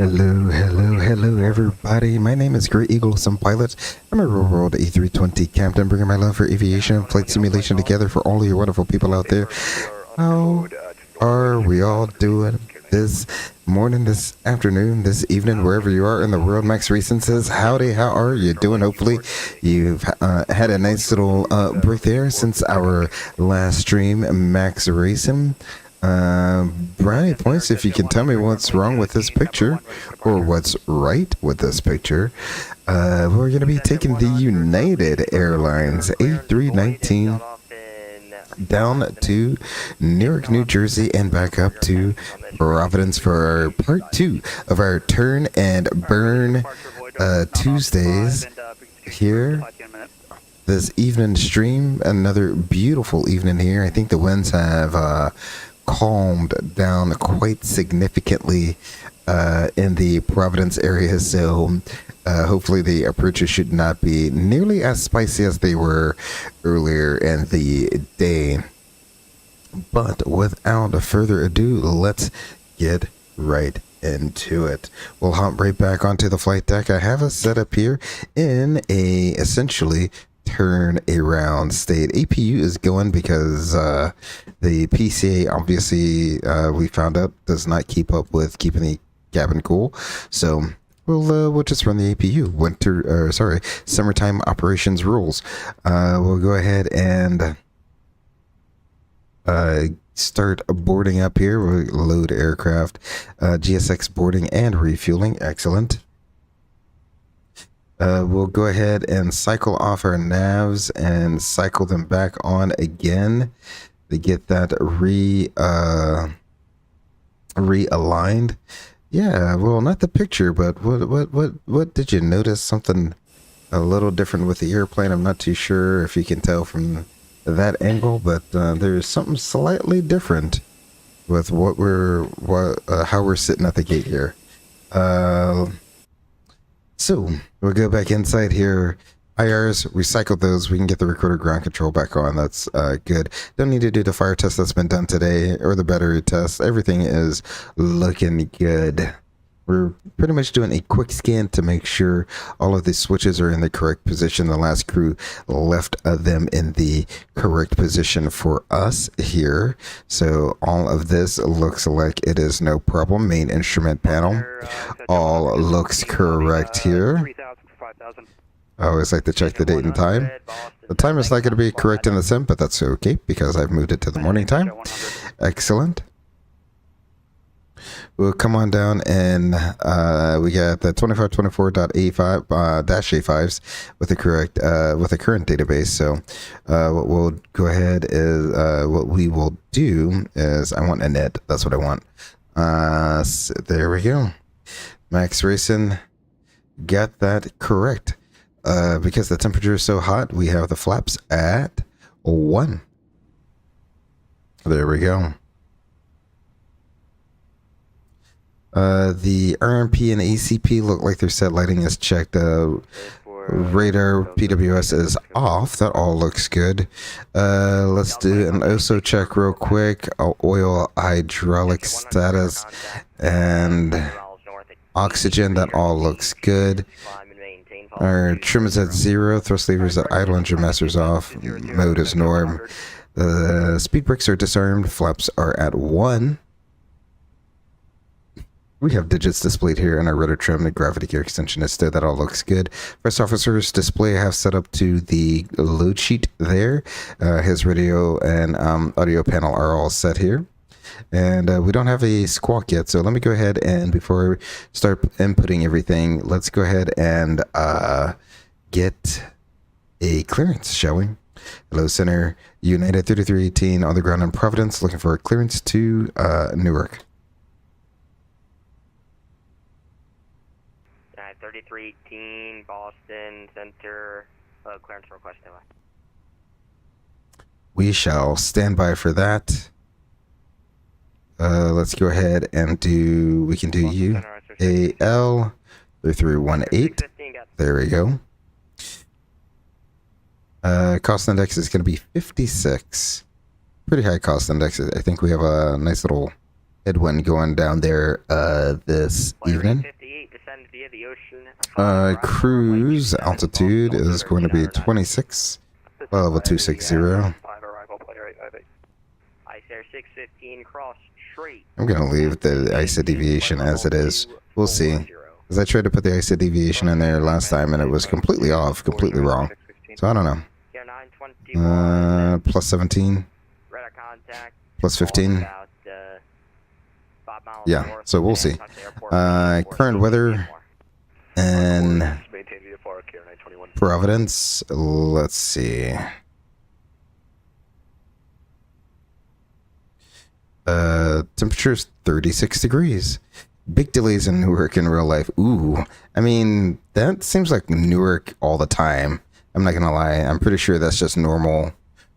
Hello, hello, hello, everybody. My name is Great Eagle, some pilot. I'm a real world A320 captain, bringing my love for aviation and flight simulation together for all of you wonderful people out there. How are we all doing this morning, this afternoon, this evening, wherever you are in the world? Max Racing says, howdy, how are you doing? Hopefully you've had a nice little break there since our last stream, Max Racing. Brownie points if you can tell me what's wrong with this picture or what's right with this picture. We're going to be taking the United Airlines A319 down to Newark, New Jersey and back up to Providence for part 2 of our turn and burn Tuesdays here. This evening stream, another beautiful evening here. I think the winds have calmed down quite significantly in the Providence area, so hopefully the approaches should not be nearly as spicy as they were earlier in the day. But without further ado, let's get right into it. We'll hop right back onto the flight deck. I have a setup here in a essentially turn around state. APU is going because the PCA obviously we found out does not keep up with keeping the cabin cool, so we'll just run the APU summertime operations rules. We'll go ahead and start boarding up here. We'll load aircraft, GSX boarding and refueling. Excellent. We'll go ahead and cycle off our navs and cycle them back on again to get that realigned. Yeah, well, not the picture, but what did you notice? Something a little different with the airplane. I'm not too sure if you can tell from that angle, but there's something slightly different with how we're sitting at the gate here. So we'll go back inside here. IRs, recycle those. We can get the recorder ground control back on. That's good. Don't need to do the fire test that's been done today or the battery test. Everything is looking good. We're pretty much doing a quick scan to make sure all of the switches are in the correct position. The last crew left them in the correct position for us here. So all of this looks like it is no problem. Main instrument panel all looks correct here. I always like to check the date and time. The time is not going to be correct in the sim, but that's okay because I've moved it to the morning time. Excellent. We'll come on down and we got the 2524.A5-A5s with the correct with the current database. So what we'll go ahead is what we will do is I want a net. That's what I want. So there we go. Max Racing got that correct. Because the temperature is so hot, we have the flaps at 1. There we go. The RMP and ACP look like their set lighting is checked. Radar PWS is off. That all looks good. Let's do an OSO check real quick. Oil hydraulic status and oxygen. That all looks good. Our trim is at 0. Thrust levers at idle. Engine master's off. Mode is norm. The speed brakes are disarmed. Flaps are at 1. We have digits displayed here in our rudder trim. The gravity gear extension is still. That all looks good. First officer's display I have set up to the load sheet there. His radio and audio panel are all set here. And we don't have a squawk yet, so let me go ahead and before we start inputting everything, let's go ahead and get a clearance, shall we? Hello, Center. United 3318 on the ground in Providence, looking for a clearance to Newark. 3318 Boston Center, clearance request. We shall stand by for that. Let's go ahead and we can do UAL 3318. There we go. Cost index is going to be 56. Pretty high cost index. I think we have a nice little headwind going down there this evening. 58, descend via the ocean. Cruise altitude is going to be 26, level 260. Ice Air 615, cross straight. I'm going to leave the ISA deviation as it is. We'll see. Because I tried to put the ISA deviation in there last time and it was completely off, completely wrong. So I don't know. Plus 17. Plus 15. Yeah, so we'll see. Current weather in Providence. Let's see. Temperature's 36 degrees. Big delays in Newark in real life. Ooh, I mean, that seems like Newark all the time. I'm not gonna lie. I'm pretty sure that's just normal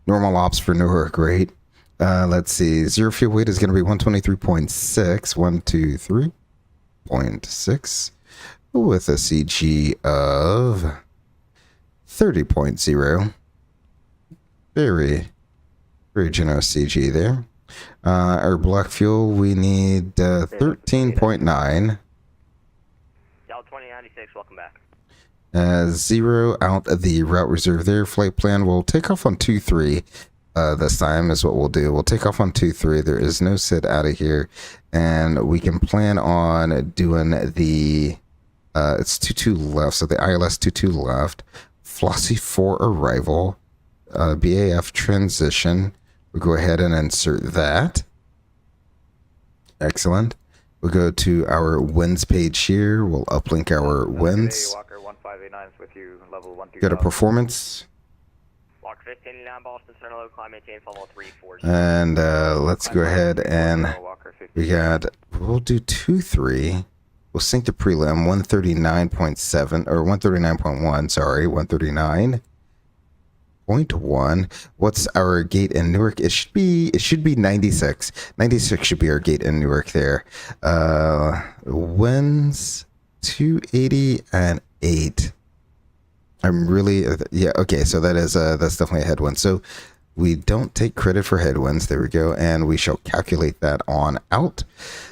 ops for Newark, right? Let's see. Zero fuel weight is gonna be 123.6. 123.6 with a CG of 30.0. Very generous CG there. Our block fuel, we need 13.9. Del 2096, welcome back. 0 out of the route reserve there. Flight plan will take off on 23 this time is what we'll do. We'll take off on 23. There is no sit out of here. And we can plan on doing the, it's 22 left. So the ILS 22 left. Flossie 4 arrival. BAF transition. We'll go ahead and insert that. Excellent. We'll go to our winds page here. We'll uplink our winds. Go to performance. And let's go ahead and we'll do 2-3. We'll sync the prelim 139.7 or 139.1. Sorry, 139.1. What's our gate in Newark? It should be 96. 96 should be our gate in Newark there. Winds 280 and 8. I'm really yeah, okay, so that's definitely a headwind. So we don't take credit for headwinds. There we go, and we shall calculate that on out.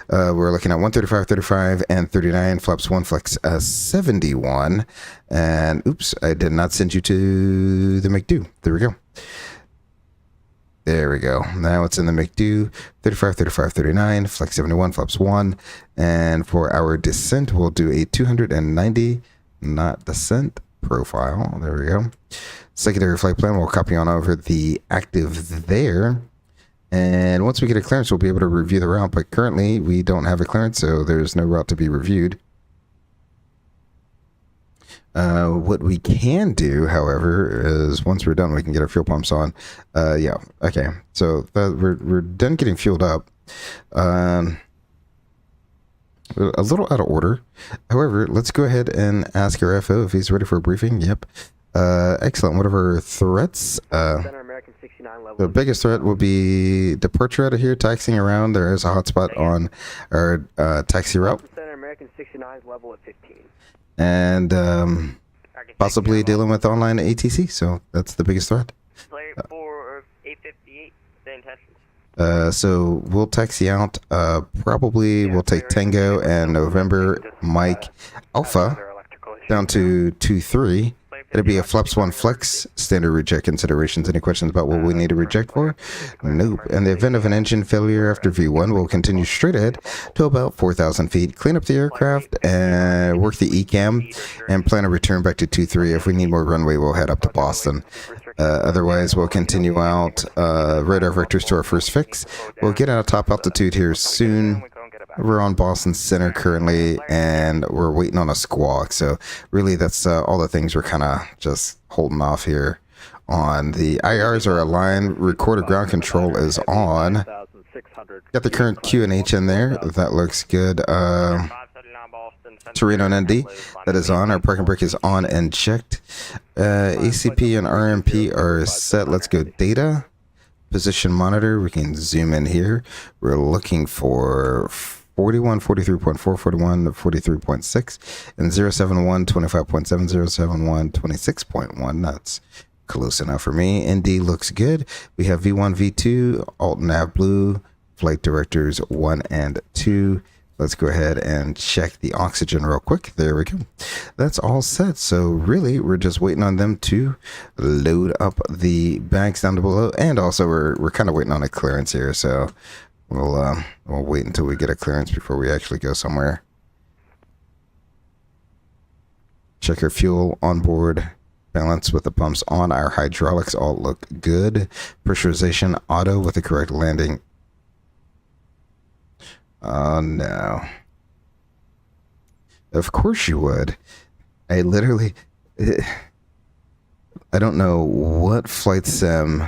We're looking at 135, 35, and 39. Flaps 1, flex 71. And oops, I did not send you to the McDo. There we go. There we go. Now it's in the McDo. 35, 35, 39. Flex 71, flaps 1. And for our descent, we'll do a 290 knot descent profile. There we go. Secondary flight plan, we'll copy on over the active there. And once we get a clearance, we'll be able to review the route. But currently, we don't have a clearance, so there's no route to be reviewed. What we can do, however, is once we're done, we can get our fuel pumps on. Yeah, okay. So we're done getting fueled up. A little out of order. However, let's go ahead and ask our FO if he's ready for a briefing. Yep. Excellent. What are our threats? The biggest threat will be departure out of here, taxiing around. There is a hotspot on our taxi route. American 69 is level at 15. And possibly dealing with online ATC. So that's the biggest threat. Player 4 858, the intentions. So we'll taxi out. Probably we'll take Tango and November Mike Alpha down to 2-3. It'll be a flaps 1 flex, standard reject considerations. Any questions about what we need to reject for? Nope. In the event of an engine failure after V1, we'll continue straight ahead to about 4,000 feet, clean up the aircraft, and work the ECAM, and plan a return back to 2-3. If we need more runway, we'll head up to Boston. Otherwise, we'll continue out radar vectors to our first fix. We'll get out of top altitude here soon. We're on Boston Center currently, and we're waiting on a squawk. So really, that's all the things we're kind of just holding off here on. The IRs are aligned. Recorder ground control is on. Got the current QNH in there. That looks good. Torino and ND, that is on. Our parking brake is on and checked. ACP and RMP are set. Let's go data. Position monitor. We can zoom in here. We're looking for 41, 43.4, 41, 43.6, and 071, 25.7, 071, 26.1. That's close enough for me. ND looks good. We have V1, V2, alt nav blue, flight directors 1 and 2. Let's go ahead and check the oxygen real quick. There we go. That's all set. So really, we're just waiting on them to load up the bags down below. And also, we're kind of waiting on a clearance here. So we'll wait until we get a clearance before we actually go somewhere. Check our fuel on board. Balance with the pumps on. Our hydraulics all look good. Pressurization auto with the correct landing. Oh no. Of course you would. I literally... I don't know what Flight Sim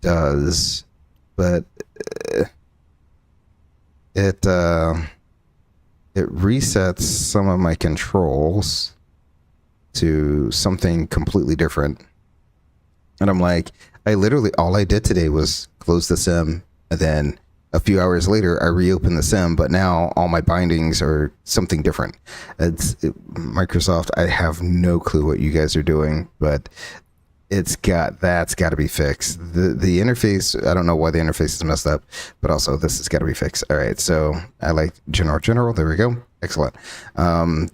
does, but it resets some of my controls to something completely different. And I'm like, I literally, all I did today was close the sim, and then a few hours later, I reopened the sim, but now all my bindings are something different. Microsoft, I have no clue what you guys are doing, but that's got to be fixed. The interface, I don't know why the interface is messed up, but also this has got to be fixed. All right, so I like general. There we go. Excellent.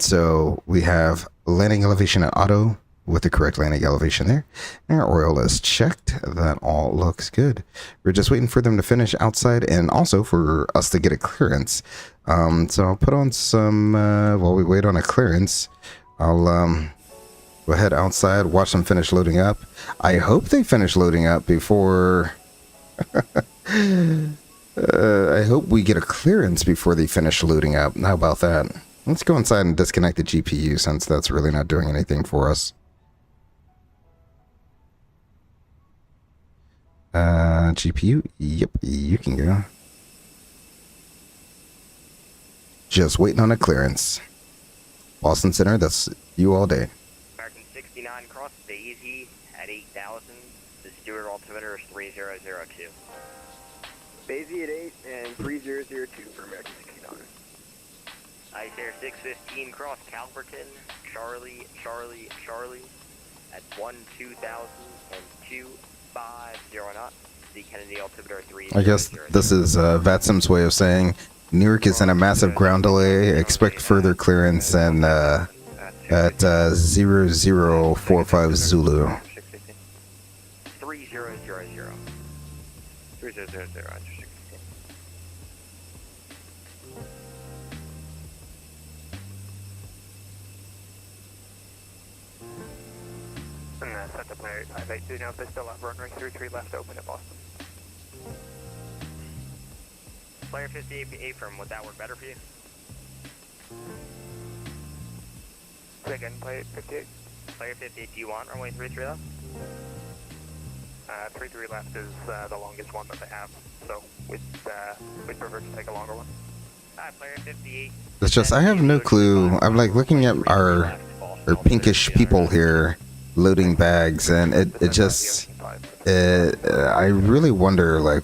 So we have landing elevation and auto with the correct landing elevation there. Our oil is checked. That all looks good. We're just waiting for them to finish outside and also for us to get a clearance. So I'll put on some, while we wait on a clearance, I'll go ahead outside, watch them finish loading up. I hope they finish loading up before... I hope we get a clearance before they finish loading up. How about that? Let's go inside and disconnect the GPU since that's really not doing anything for us. GPU? Yep, you can go. Just waiting on a clearance. Boston Center, that's you all day. American 69 cross Daisy at 8,000. The Stewart altimeter is 3002. Daisy at 8 and 3002 for American 69. Ice Air 615 cross Calverton, Charlie at 12,000 and 250 knots. The Kennedy altimeter 3002. I guess this is VATSIM's way of saying Newark is in a massive ground delay. Expect further clearance and at 0045 Zulu. 3000. 3000. And set to player 582 now, they still have runway 33 left open at Boston. Player 58 from, would that work better for you? Say again, player 58. Player 58, do you want runway 33 left? 33 left is the longest one that they have, so we'd prefer to take a longer one. Alright, player 58. It's just, I have no clue. I'm like looking at our pinkish people here loading bags, and it just, I really wonder, like,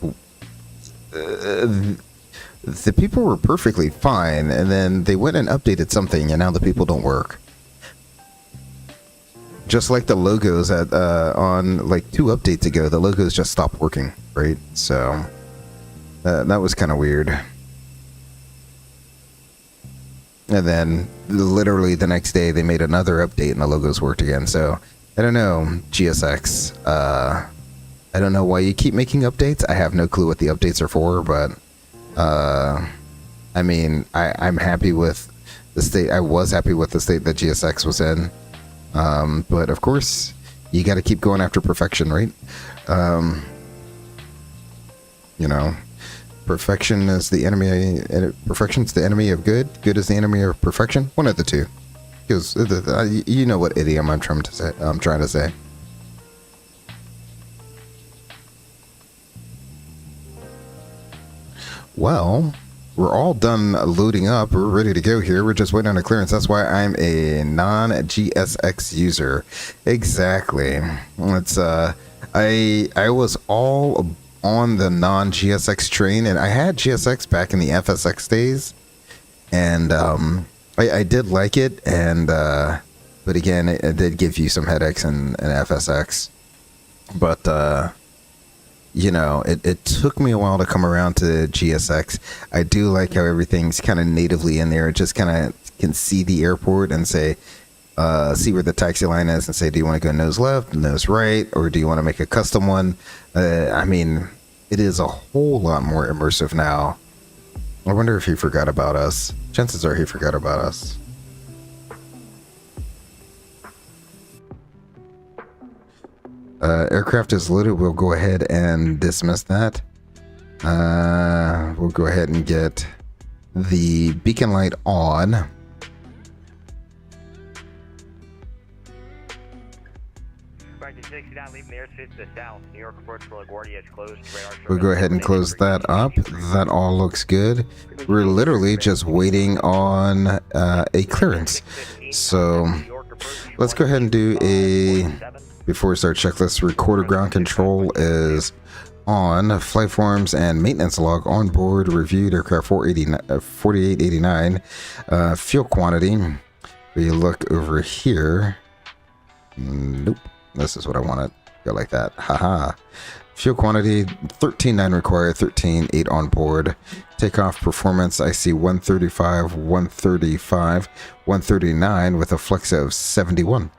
the people were perfectly fine, and then they went and updated something, and now the people don't work. Just like the logos at on like 2 updates ago, the logos just stopped working, right? So that was kind of weird. And then literally the next day they made another update and the logos worked again. So I don't know, GSX. I don't know why you keep making updates. I have no clue what the updates are for, but I mean, I'm happy with the state. I was happy with the state that GSX was in. But of course, you got to keep going after perfection, right? You know, perfection is the enemy. Perfection's the enemy of good. Good is the enemy of perfection. One of the two. Because you know what idiom I'm trying to say. Well, we're all done loading up. We're ready to go here. We're just waiting on a clearance. That's why I'm a non-GSX user. Exactly. It's I was all on the non-GSX train, and I had GSX back in the FSX days, and I did like it, and but again, it did give you some headaches in FSX. But you know, it took me a while to come around to GSX. I do like how everything's kind of natively in there. It just kind of can see the airport and say, see where the taxi line is and say, do you want to go nose left, nose right, or do you want to make a custom one? I mean, it is a whole lot more immersive now. I wonder if he forgot about us. Chances are he forgot about us. Aircraft is loaded. We'll go ahead and dismiss that. We'll go ahead and get the beacon light on. Leaving the airspace to the south. New York approach for LaGuardia is closed. We'll go ahead and close that up. That all looks good. We're literally just waiting on a clearance. So let's go ahead and do before we start checklist, recorder ground control is on. Flight forms and maintenance log on board reviewed. Aircraft 4889. Fuel quantity. We look over here. Nope. This is what I wanted. Go like that. Haha. Fuel quantity 13.9 required, 13.8 on board. Takeoff performance, I see 135, 135, 139 with a flex of 71.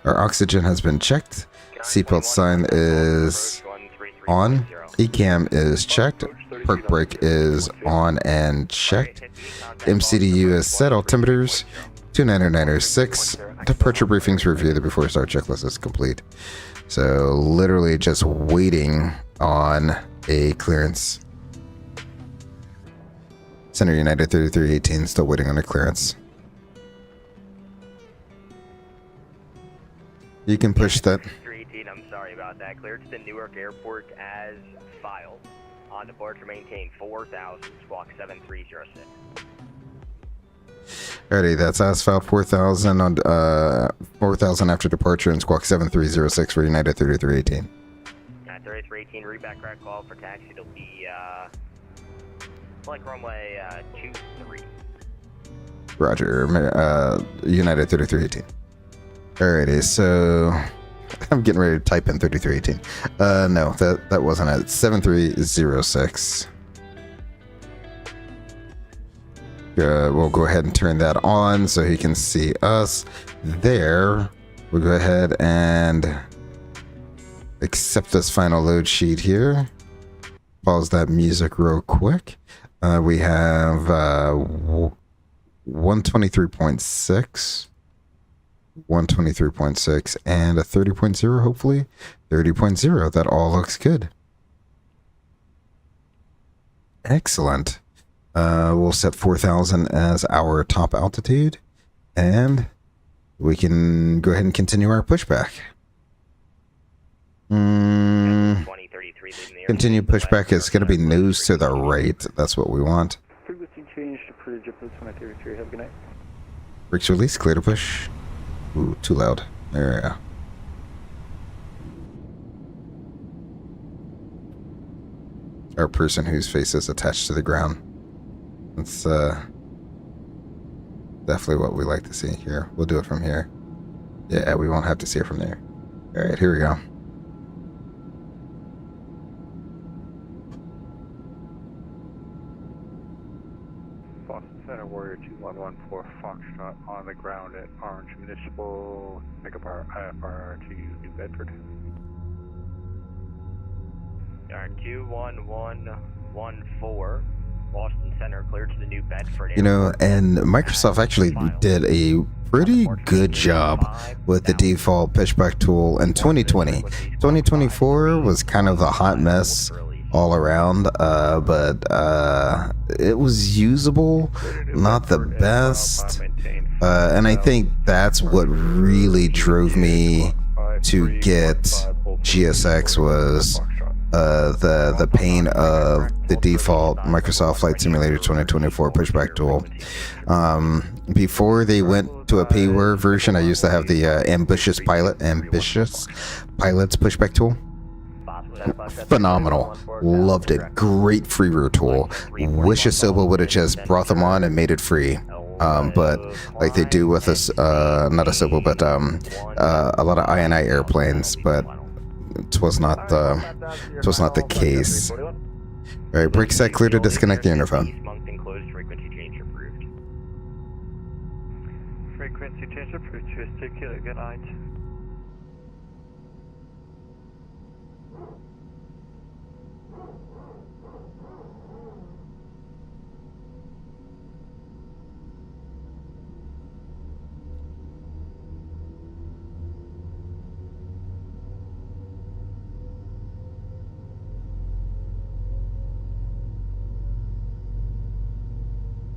Our oxygen has been checked. Seatbelt sign is on. ECAM is checked. Park brake is on and checked. MCDU is set. Altimeters 29906. Departure briefings review. The before start checklist is complete. So literally just waiting on a clearance. Center United 3318 still waiting on a clearance. You can push that. 318, I'm sorry about that. Cleared to Newark Airport as filed. On departure, maintain 4000, squawk 7306. Alrighty, that's asphalt 4000 on 4000 after departure and squawk 7306 for United 3318. 3318, read back crack call for taxi. It'll be like runway 23. Roger, United 3318. Alrighty, so I'm getting ready to type in 3318. No, that wasn't it. 7306. We'll go ahead and turn that on so he can see us there. We'll go ahead and accept this final load sheet here. Pause that music real quick. We have 123.6, 123.6, and a 30.0, hopefully. 30.0, that all looks good. Excellent. We'll set 4,000 as our top altitude, and we can go ahead and continue our pushback. Continue pushback is going to be nose to the right. That's what we want. Frequency change to JetBlue 2033. Have a good night. Brakes release, clear to push. Ooh, too loud. There we go. Our person whose face is attached to the ground. That's definitely what we like to see here. We'll do it from here. Yeah, we won't have to see it from there. All right, here we go. Boston Center Warrior 2114 Foxtrot on the ground at Orange Municipal. Pick up our IFR to New Bedford. Alright, 21114. Boston Center cleared to the New Bedford. You know, and Microsoft actually did a pretty good job with the default pushback tool in 2020. 2024 was kind of a hot mess all around, but it was usable, not the best. And I think that's what really drove me to get GSX was the pain of the default Microsoft Flight Simulator 2024 pushback tool. Before they went to a payware version, I used to have the Ambitious Pilots pushback tool. Phenomenal. Loved it. Great free route tool. Wish Asobo would have just brought them on and made it free. But like they do with us, not Asobo, but a lot of INI airplanes, but it was not the case. Alright, brake set clear to disconnect the interphone. East Moncton closed, frequency change approved. Frequency change approved. Gesticulate. Good night.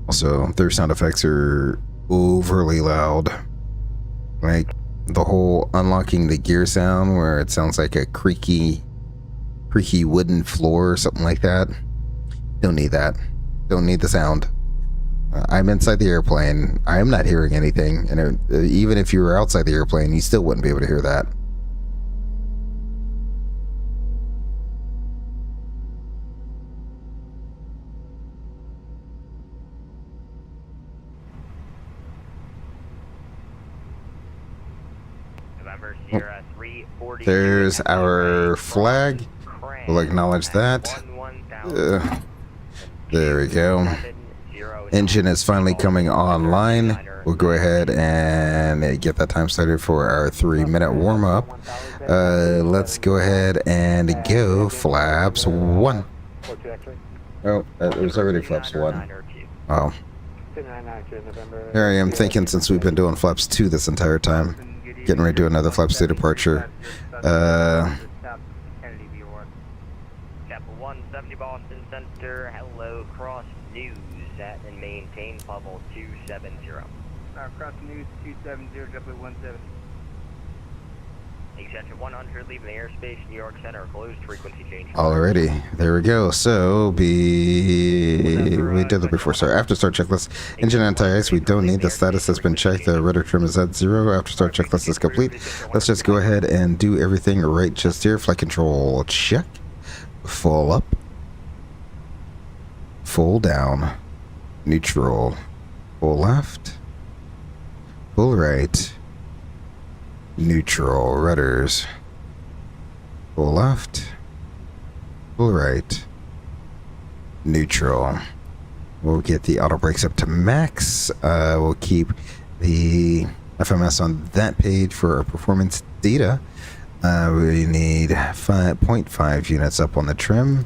Also, their sound effects are overly loud. Like the whole unlocking the gear sound where it sounds like a creaky wooden floor or something like that. Don't need that. Don't need the sound. I'm inside the airplane. I am not hearing anything. And even if you were outside the airplane, you still wouldn't be able to hear that. There's our flag. We'll acknowledge that. There we go. Engine is finally coming online. We'll go ahead and get that time started for our 3-minute warm-up. Let's go ahead and go flaps 1. Oh, there's already flaps 1. Oh. Here I am thinking since we've been doing flaps 2 this entire time. Getting ready to do another flaps 2 departure. Chapel 170 Boston Center, hello, cross news at and maintain level 270. Cross news 270, JetBlue 170. Extension 100, leaving the airspace, New York Center, closed, frequency change. Alrighty, there we go. So, we did that before. Sorry, after start checklist. Engine anti-ice, we don't need. The status has been checked. The rudder trim is at 0. After start checklist is complete. Let's just go ahead and do everything right just here. Flight control check. Full up. Full down. Neutral. Full left. Full right. Neutral. Rudders. Full left. Full right. Neutral. We'll get the auto brakes up to max. We'll keep the FMS on that page for our performance data. We need 5.5 units up on the trim.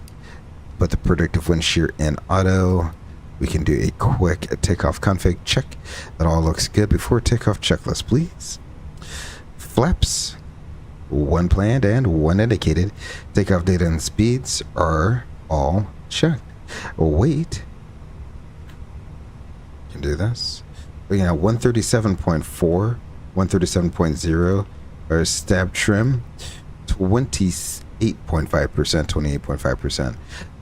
Put the predictive wind shear in auto. We can do a quick takeoff config check. That all looks good. Before takeoff checklist, please. Flaps. 1 planned and 1 indicated. Takeoff data and speeds are all checked. Weight. Can do this. We got 137.4, 137.0. Our stab trim, 28.5%, 28.5%.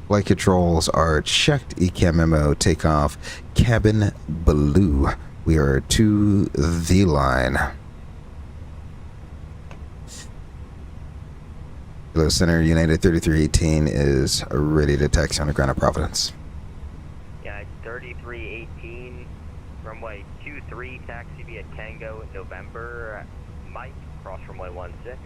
Flight controls are checked. ECAM memo, takeoff, cabin blue. We are to the line. Hello, Center. United 3318 is ready to taxi on the ground at Providence. Yeah, 3318, runway 23, taxi via Tango, November, Mike, cross runway 16.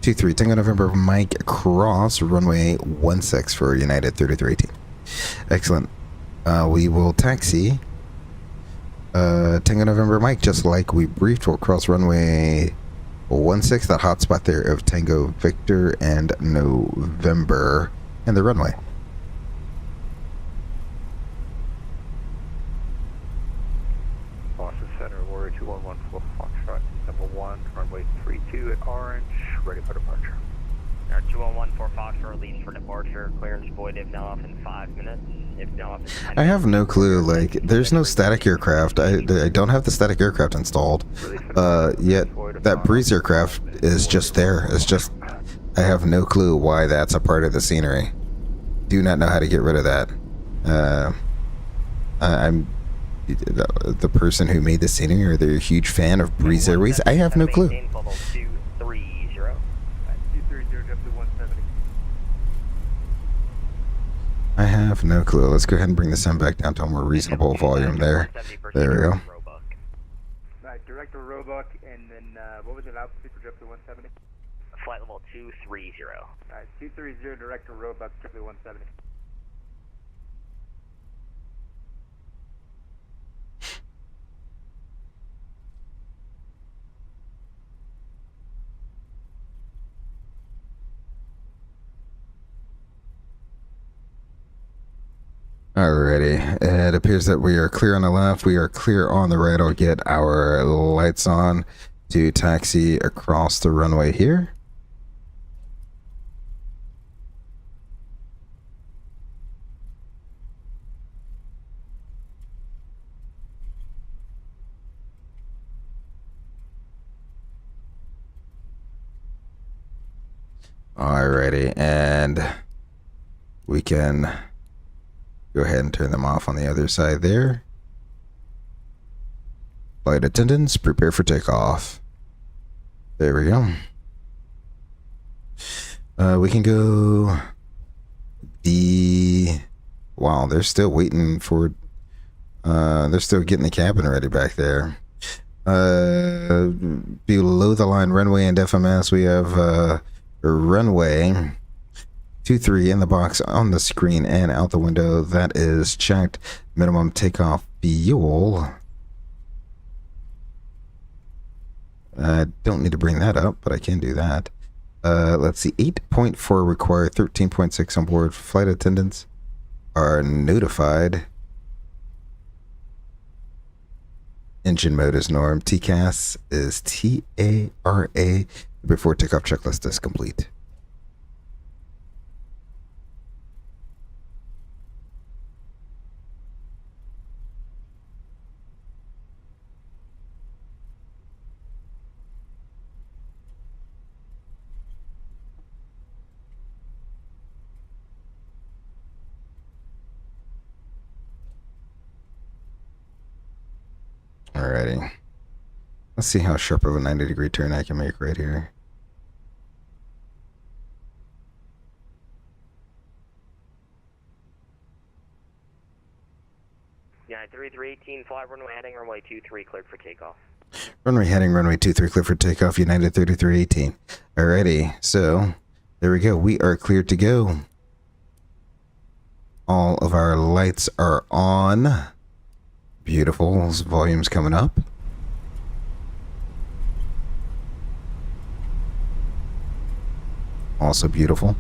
23 Tango November Mike, cross runway 16 for United 3318. Excellent. We will taxi Tango November Mike just like we briefed. We'll cross runway 16, that hot spot there of Tango Victor and November, and the runway. Boston Center, Warrior 2114 Foxtrot, number 1, runway 32 at Orange, ready for departure. Our 2114 Foxtrot released for departure. Clearance void if not off in 5 minutes. If not off in 10 minutes. I have no clue. Like, there's no static aircraft. I don't have the static aircraft installed. Yet that breeze aircraft is just there. It's just, I have no clue why that's a part of the scenery. Do not know how to get rid of that. I'm the person who made the scenery, or they're a huge fan of Breeze Airways. I have no clue. I have no clue. Let's go ahead and bring the sound back down to a more reasonable volume there. There we go. Right, Director Roebuck, and then what was it, altitude for JetBlue 170? Flight level 230. Alright, 230 direct to road about JW170. Alrighty, it appears that we are clear on the left. We are clear on the right. I'll get our lights on to taxi across the runway here. Alrighty, and we can go ahead and turn them off on the other side there. Flight attendants, prepare for takeoff. There we go. We can go wow, they're still waiting for they're still getting the cabin ready back there. Below the line runway and FMS, we have runway 23 in the box on the screen and out the window. That is checked. Minimum takeoff fuel. I don't need to bring that up, but I can do that. Let's see, 8.4 required, 13.6 on board. Flight attendants are notified. Engine mode is norm. TCAS is TARA. Before takeoff checklist is complete. Alrighty. Let's see how sharp of a 90-degree turn I can make right here. Yeah, 3318, fly runway heading runway 23, cleared for takeoff. Runway heading runway 23, clear for takeoff, United 3318. Alrighty, so there we go. We are cleared to go. All of our lights are on. Beautiful. Volume's coming up. Also beautiful.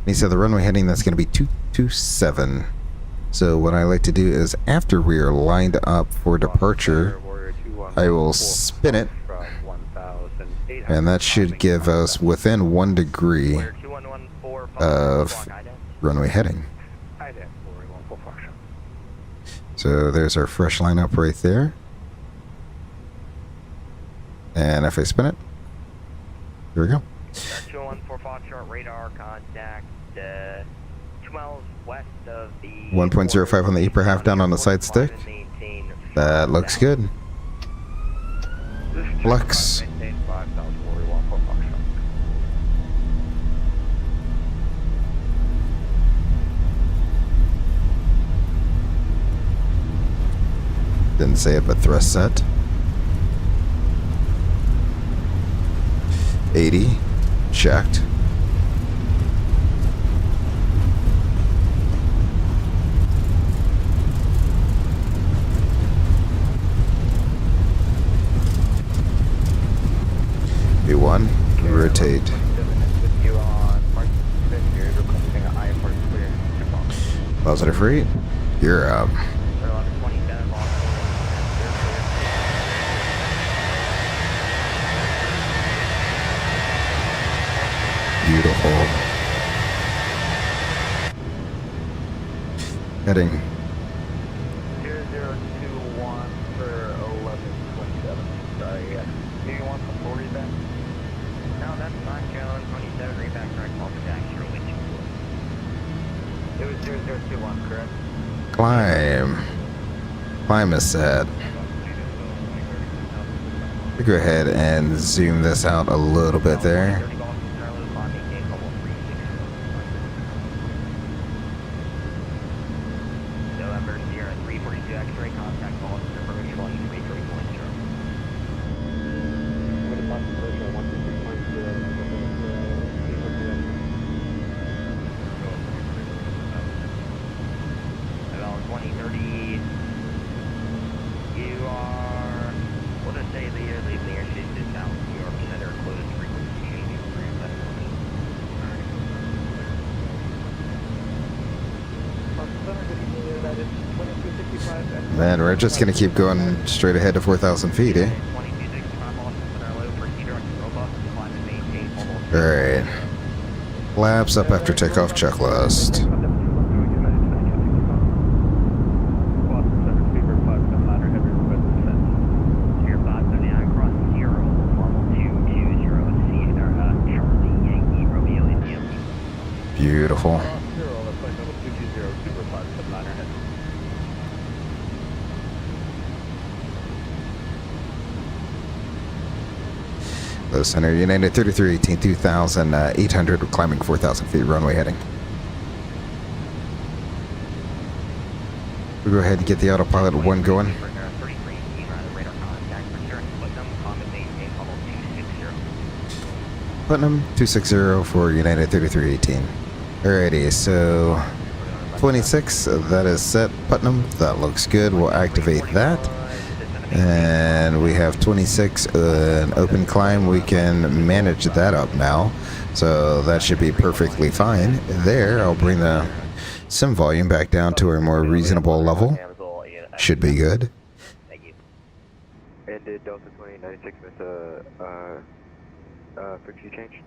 He said the runway heading, that's going to be 227. So what I like to do is after we are lined up for departure, I will spin it, and that should give us within 1 degree of runway heading. So there's our fresh lineup right there. And if I spin it, here we go. 2114 Foxtrot radar contact 2 miles west of the 1.05 on the upper half down on the side stick. That looks good. Flex. Didn't say it, but thrust set. 80. Checked. B1, rotate. Positive rate. You're up. Beautiful. Heading. 0021 for 1127. Sorry, yeah. Do you want some 40 back? No, that's fine, Joan. 27, read back direct call for taxi, runway 24. It was 0021, correct? Climb. Climb is set. Go ahead and zoom this out a little bit there. November Sierra 342 X-ray contact 2030. You are, we'll just say that you're leaving the airspace to South New York Center, closed frequency change improved. That's Man, we're just gonna keep going straight ahead to 4,000 feet, eh? 2265 Boston Center, low for sea direct robust, climb and maintain almost. Alright. Flaps up after takeoff checklist. Beautiful. Low center, United 3318, 2,800, climbing 4,000 feet, runway heading. We'll go ahead and get the autopilot 1 going. Putnam 260 for United 3318. Alrighty, so 26, that is set. Putnam, that looks good. We'll activate that. And we have 26, an open climb. We can manage that up now. So that should be perfectly fine. There, I'll bring the sim volume back down to a more reasonable level. Should be good. Thank you. And did Delta 2096 miss a frequency change?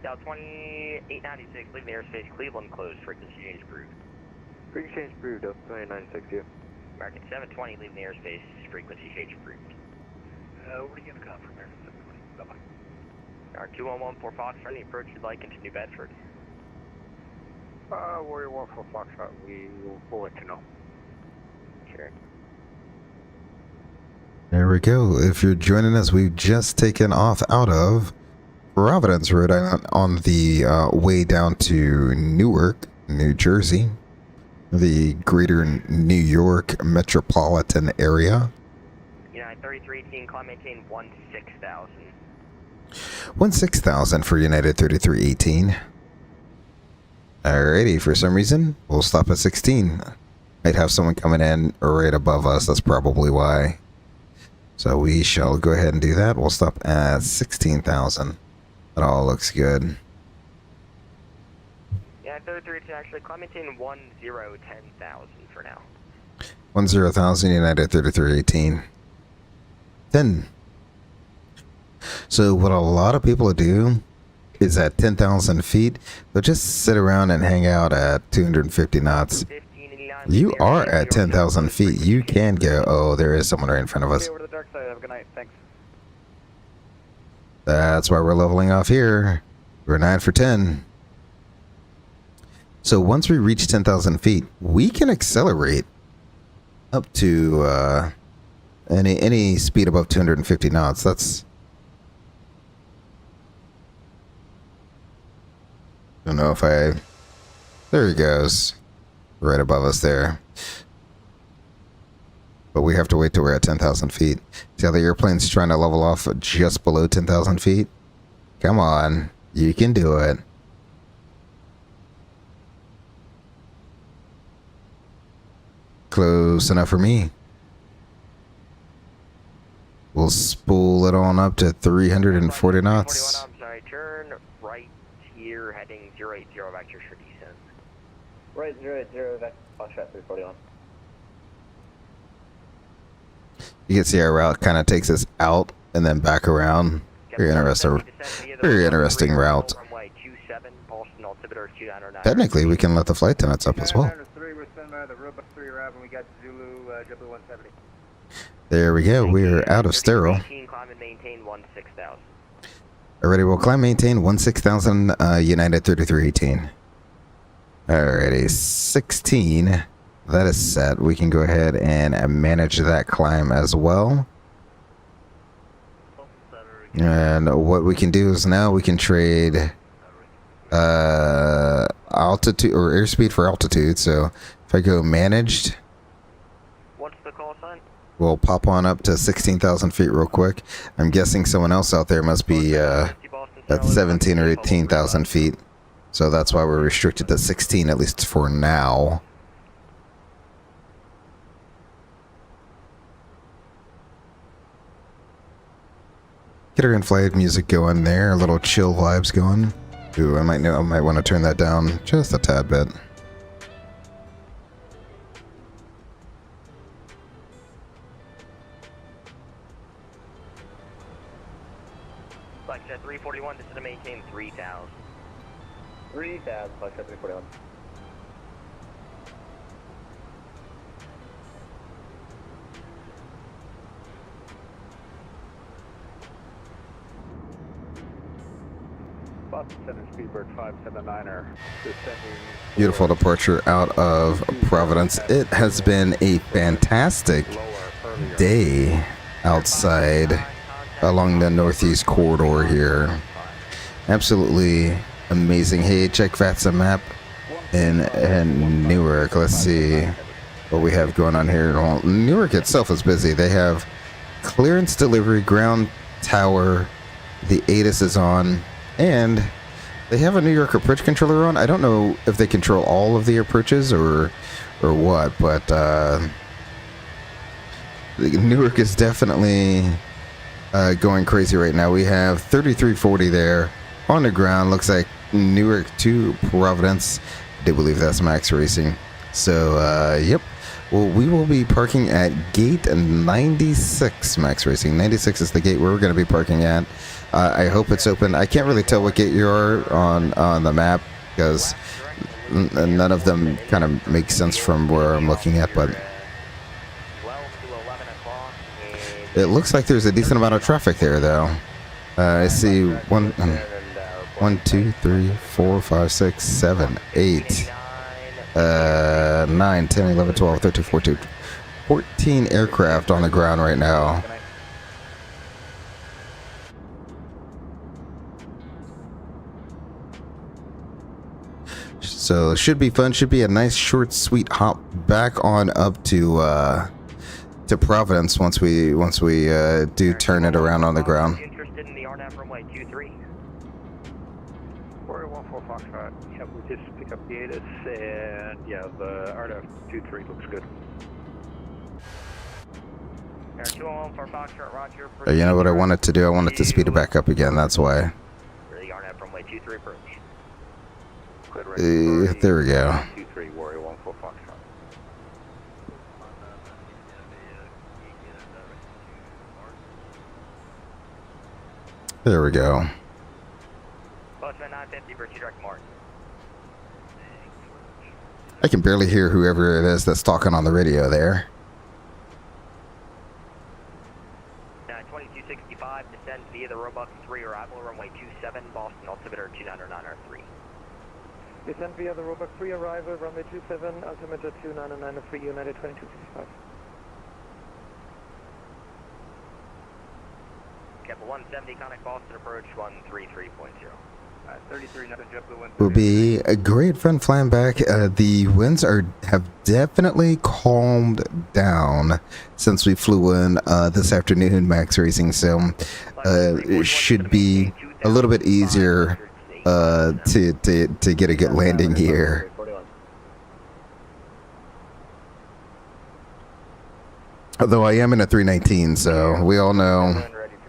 Delta 2896, leaving the airspace Cleveland closed, frequency change approved. Frequency change approved, Delta 2096, yeah. American 720, leaving the airspace, frequency change approved. Where are you going to come from, American 720? Bye-bye. Our 2114 Fox, for any approach you'd like into New Bedford. Warrior 1 for Foxtrot, we'll let you know. Sure. There we go. If you're joining us, we've just taken off out of Providence, Rhode Island, on the way down to Newark, New Jersey, the greater New York metropolitan area. United 3318, climb maintain 16,000. 16,000 for United 3318. Alrighty, for some reason, we'll stop at 16. Might have someone coming in right above us, that's probably why. So we shall go ahead and do that. We'll stop at 16,000. That all looks good. Yeah, 3318, actually, climb maintain 10,000 for now. 10,000 United 3318. Then, so what a lot of people do is at 10,000 feet, they'll just sit around and hang out at 250 knots. You are at 10,000 feet. You can go. Oh, there is someone right in front of us. Over to the dark side. Have a good night. Thanks. That's why we're leveling off here. We're 9 for 10. So once we reach 10,000 feet, we can accelerate up to any speed above 250 knots. That's... I don't know if I... There he goes. Right above us there. But we have to wait till we're at 10,000 feet. See how the airplane's trying to level off just below 10,000 feet? Come on. You can do it. Close enough for me. We'll spool it on up to 340 knots. I'm sorry, turn right here, heading 080 vectors for descent. Right, 080, Foxtrot 341. You can see our route kind of takes us out and then back around. Very interesting route. Technically, we can let the flight attendants up as well. There we go. We're out of sterile. Alrighty, we'll climb maintain 16,000 United 3318. Alrighty, 16. That is set. We can go ahead and manage that climb as well. And what we can do is now we can trade altitude or airspeed for altitude. So if I go managed, What's the call sign? we'll pop on up to 16,000 feet real quick. I'm guessing someone else out there must be at 17 or 18,000 feet. So that's why we're restricted to 16, at least for now. Get our in-flight music going there, a little chill vibes going. Ooh, I might want to turn that down just a tad bit. Foxtrot 341, this is to maintain 3,000. 3,000, Foxtrot 341. Boston Center Speedbird 579er descending. Beautiful departure out of Providence. It has been a fantastic day outside along the northeast corridor here. Absolutely amazing. Hey, check VATSA map in Newark. Let's see what we have going on here. Well, Newark itself is busy. They have clearance delivery, ground tower, the ATIS is on, and they have a New York approach controller on. I don't know if they control all of the approaches or what, but Newark is definitely going crazy right now. We have 3340 there on the ground. Looks like Newark to Providence. I do believe that's Max Racing. So, yep. Well, we will be parking at gate 96, Max Racing. 96 is the gate we're going to be parking at. I hope it's open. I can't really tell what gate you are on the map because none of them kind of make sense from where I'm looking at, but it looks like there's a decent amount of traffic there, though. I see 1, 2, 3, 4, 5, 6, 7, 8, 9, 10, 11, 12, 13, 14, 14 aircraft on the ground right now. So it should be fun. Should be a nice, short, sweet hop back on up to Providence once we do turn it around on the ground. Interested in the RNAV runway 23? 414 Foxtrot. Yeah, we just pick up the ATIS, and yeah, the RDF 23 looks good. Air 201 for Foxtrot, Roger. You know what I wanted to do? I wanted to speed it back up again. That's why. For the RNAV runway 23 approach. There we go. 23 Warrior 14 Foxtrot. There we go. Postman 950 for direct mark. I can barely hear whoever it is that's talking on the radio there. 2265, descend via the Robux 3 arrival, runway 27, Boston, altimeter 299R3. Descend via the Robux 3 arrival, runway 27, altimeter 299R3, United 2265. Capital 170, connect Boston, approach 133.0. 33 nothing, JetBlue Will be a great fun flying back. The winds have definitely calmed down since we flew in this afternoon, Max Racing. So it should be a little bit easier to get a good landing here. Although I am in a 319, so we all know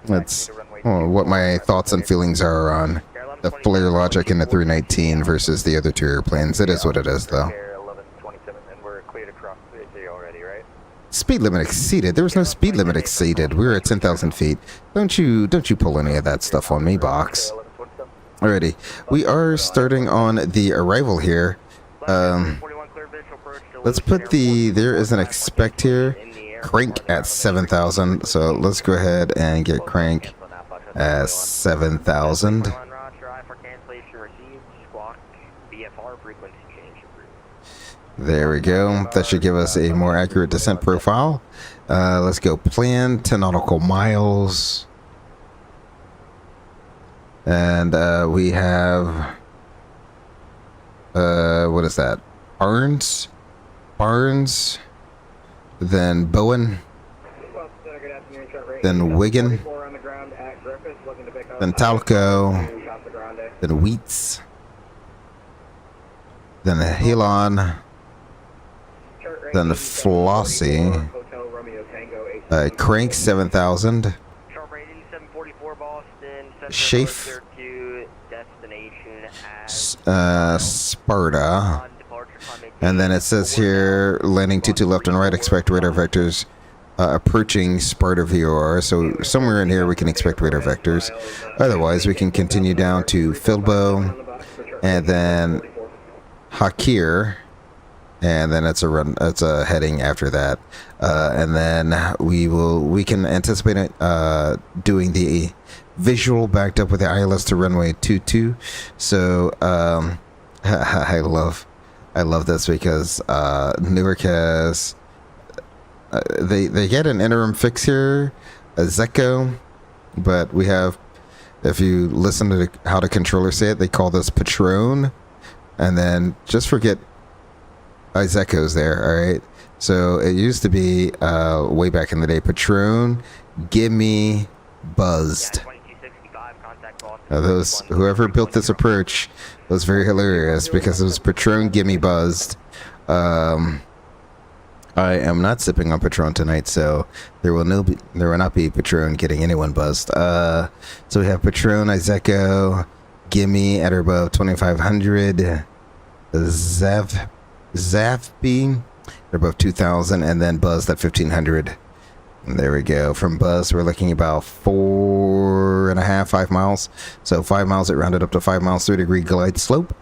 that's what my thoughts and feelings are on the flare logic in the 319 versus the other two airplanes. It is what it is, though. Speed limit exceeded. There was no speed limit exceeded. We were at 10,000 feet. Don't you pull any of that stuff on me, box. Alrighty, we are starting on the arrival here. Let's put there is an expect here. Crank at 7,000. So let's go ahead and get crank at 7,000. There we go. That should give us a more accurate descent profile. Let's go plan 10 nautical miles. And we have, what is that? Barnes, then Bowen, then Wigan, then Talco, then Wheats, then Halon, then Flossie, Crank 7,000, Shafe, to destination Sparta. on departure climate And then it says here, landing 22 left and right, expect radar vectors approaching Sparta VOR. So somewhere in here we can expect radar vectors. Otherwise, we can continue down to Filbo and then Hakir. And then it's a heading after that. And then we can anticipate doing the visual backed up with the ILS to runway 22. So I love this because Newark has they get an interim fix here, a Zecco, but we have, if you listen to how the controller say it, they call this Patron, and then just forget Zecco's there. All right, so it used to be way back in the day, Patron, gimme buzzed. Those whoever built this approach was very hilarious because it was Patron gimme buzzed. I am not sipping on Patron tonight, so there will not be Patron getting anyone buzzed. So we have Patron, Izeco, gimme at or above 2500, Zafby at above 2000, and then buzzed at 1500. And there we go. From buzz, we're looking about 5 miles. So 5 miles, it rounded up to 5 miles, 3-degree glide slope.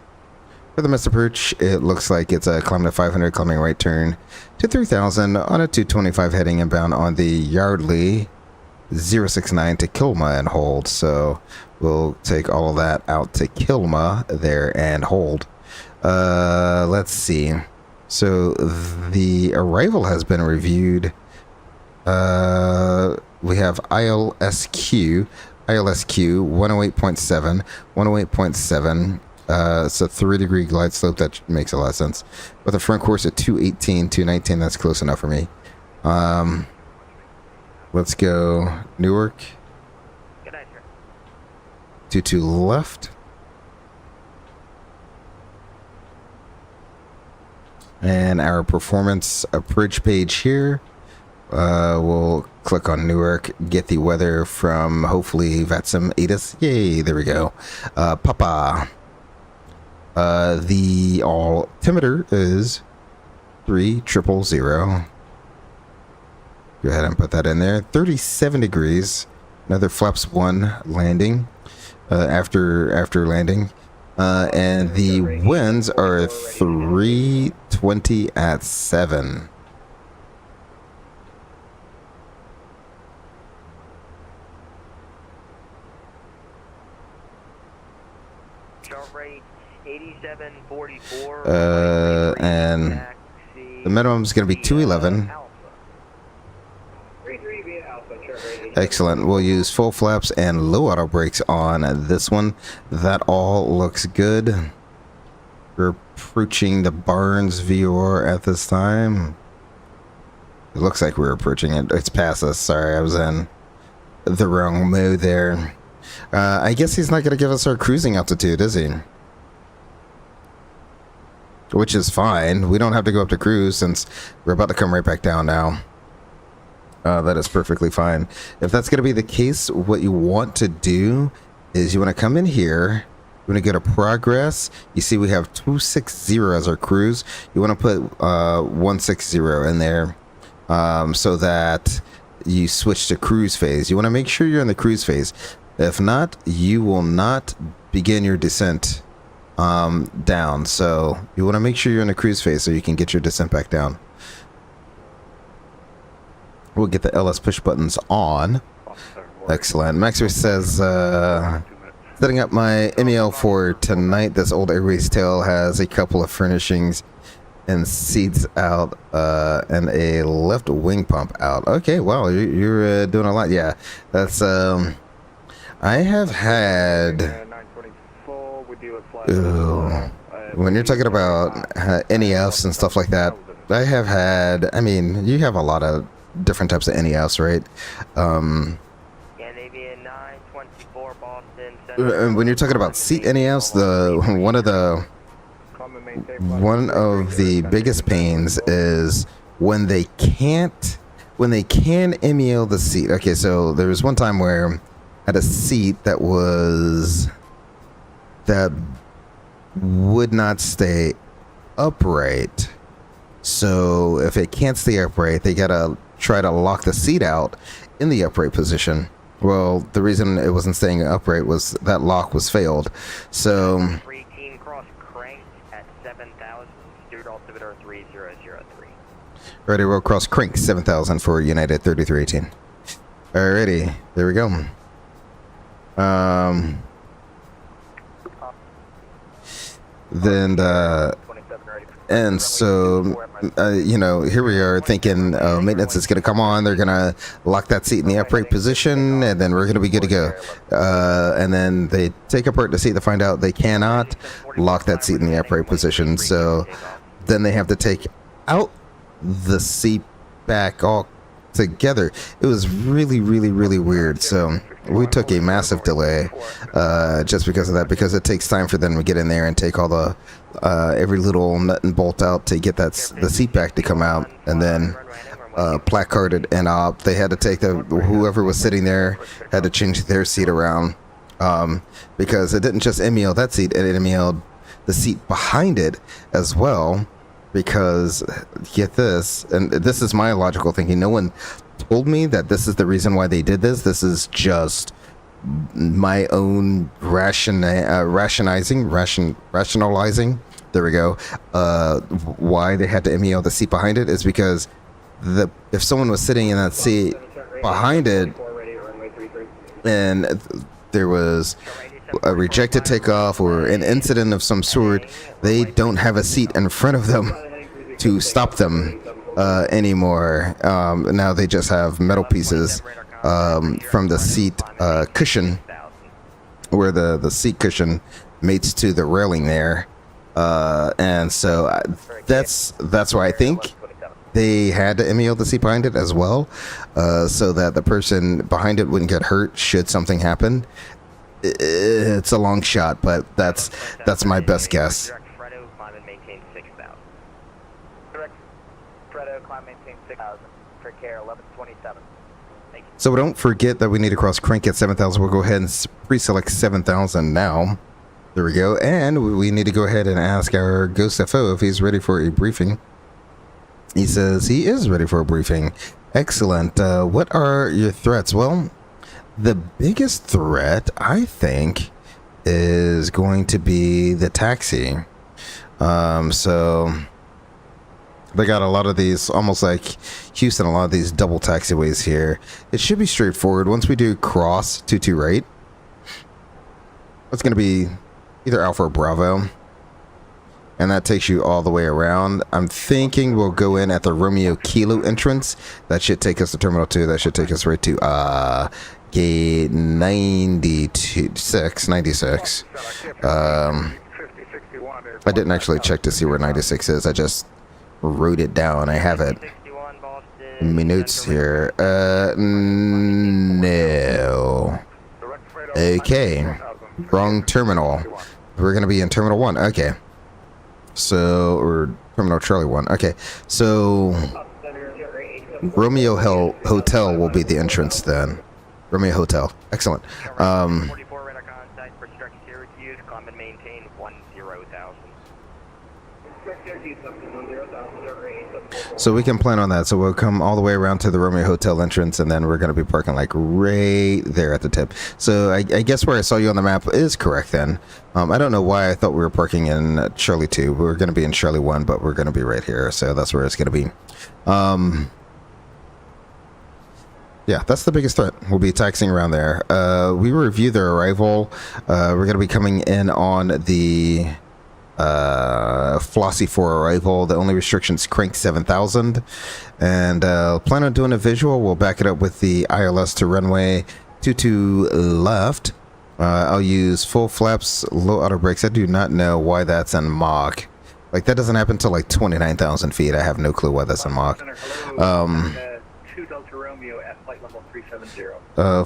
For the missed approach, it looks like it's a climb to 500, climbing right turn to 3000 on a 225 heading inbound on the Yardley 069 to Kilma and hold. So we'll take all of that out to Kilma there and hold. Let's see. So the arrival has been reviewed. We have ILSQ 108.7, 108.7. It's a 3-degree glide slope. That makes a lot of sense. With a front course at 218, 219, that's close enough for me. Let's go Newark. Good night, sir. 22 left. And our performance approach page here. We'll click on Newark, get the weather from hopefully Vatsum Atis. Yay, there we go. Papa. The altimeter is 3000. Go ahead and put that in there. 37 degrees. Another flaps 1 landing after landing. And the winds are 320 at 7. Sharp rate 8744. And the minimum is going to be 211. Excellent. We'll use full flaps and low auto brakes on this one. That all looks good. We're approaching the Barnes VOR at this time. It looks like we're approaching it. It's past us. Sorry, I was in the wrong mode there. I guess he's not going to give us our cruising altitude, is he? Which is fine. We don't have to go up to cruise since we're about to come right back down now. That is perfectly fine. If that's going to be the case, what you want to do is you want to come in here. You want to go to progress. You see we have 260 as our cruise. You want to put 160 in there so that you switch to cruise phase. You want to make sure you're in the cruise phase. If not, you will not begin your descent down. So you want to make sure you're in the cruise phase so you can get your descent back down. We'll get the LS push buttons on. Excellent. Maxwell says, setting up my MEL for tonight. This old Airways tail has a couple of furnishings and seats out and a left wing pump out. Okay, wow, you're doing a lot. Yeah, that's... I have had... when you're talking about NEFs and stuff like that, I have had... I mean, you have a lot of different types of NEFs, right? When you're talking about seat NEFs, one of the biggest pains is when they can MEL the seat. Okay, so there was one time where had a seat that would not stay upright. So if it can't stay upright, they gotta try to lock the seat out in the upright position. Well, the reason it wasn't staying upright was that lock was failed. So 318 cross crank at 7,000, steered altimeter 3003. ready, roll cross crank 7,000 for United 3318. Alrighty, there we go. And so, you know, here we are thinking maintenance is going to come on. They're going to lock that seat in the upright position, and then we're going to be good to go. And then they take apart the seat to find out they cannot lock that seat in the upright position. So then they have to take out the seat back all together. It was really, really, really weird. So we took a massive delay just because of that, because it takes time for them to get in there and take all the every little nut and bolt out to get the seat back to come out, and then placarded and they had to take whoever was sitting there had to change their seat around because it didn't just MEL that seat, it MEL'd the seat behind it as well. Because get this, and this is my logical thinking, no one told me that this is the reason why they did this. This is just my own rationalizing. There we go. Why they had to MEL the seat behind it is because if someone was sitting in that seat behind it and there was a rejected takeoff or an incident of some sort, they don't have a seat in front of them to stop them anymore. Now they just have metal pieces from the seat cushion, where the seat cushion mates to the railing there, and so that's why I think they had to MEL the seat behind it as well, so that the person behind it wouldn't get hurt should something happen. It's a long shot, but that's my best guess. So don't forget that we need to cross crank at 7,000. We'll go ahead and pre-select 7,000 now. There we go. And we need to go ahead and ask our Ghost FO if he's ready for a briefing. He says he is ready for a briefing. Excellent. What are your threats? Well, the biggest threat, I think, is going to be the taxi. So they got a lot of these, almost like Houston, a lot of these double taxiways here. It should be straightforward. Once we do cross 22 right, it's going to be either Alpha or Bravo. And that takes you all the way around. I'm thinking we'll go in at the Romeo Kilo entrance. That should take us to Terminal 2. That should take us right to gate 96. I didn't actually check to see where 96 is. I just wrote it down. I have it in my notes here. No. Okay. Wrong terminal. We're going to be in Terminal 1. Okay. So, or Terminal Charlie 1. Okay. So, Romeo Hotel will be the entrance then. Romeo Hotel. Excellent. 44 radar contact for Struck Syracuse, climb and maintain 10,000. So we can plan on that. So we'll come all the way around to the Romeo Hotel entrance, and then we're going to be parking like right there at the tip. So I guess where I saw you on the map is correct then. I don't know why I thought we were parking in Charlie 2. We were going to be in Charlie 1, but we're going to be right here. So that's where it's going to be. Yeah, that's the biggest threat. We'll be taxiing around there. We review their arrival. We're going to be coming in on the Flossie for arrival. The only restrictions crank 7,000, and plan on doing a visual. We'll back it up with the ILS to runway 22 left. I'll use full flaps, low auto brakes. I do not know why that's in Mach. Like, that doesn't happen till like 29,000 feet. I have no clue why that's in Mach.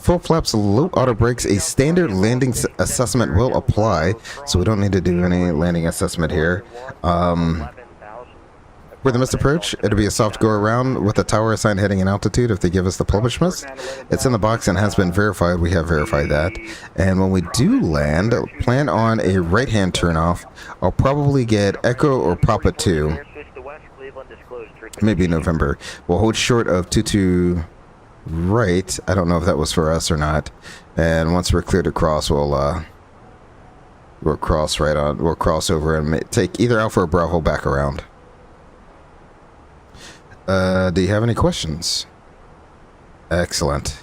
Full flaps, low auto brakes. A standard landing assessment will apply, so we don't need to do any landing assessment here. For the missed approach, it'll be a soft go around with a tower assigned heading and altitude if they give us the published miss. It's in the box and has been verified. We have verified that. And when we do land, plan on a right-hand turnoff. I'll probably get Echo or Papa 2. Maybe November. We'll hold short of 22 right. I don't know if that was for us or not. And once we're cleared across, we'll cross right on. We'll cross over and take either Alpha or Bravo back around. Do you have any questions? Excellent.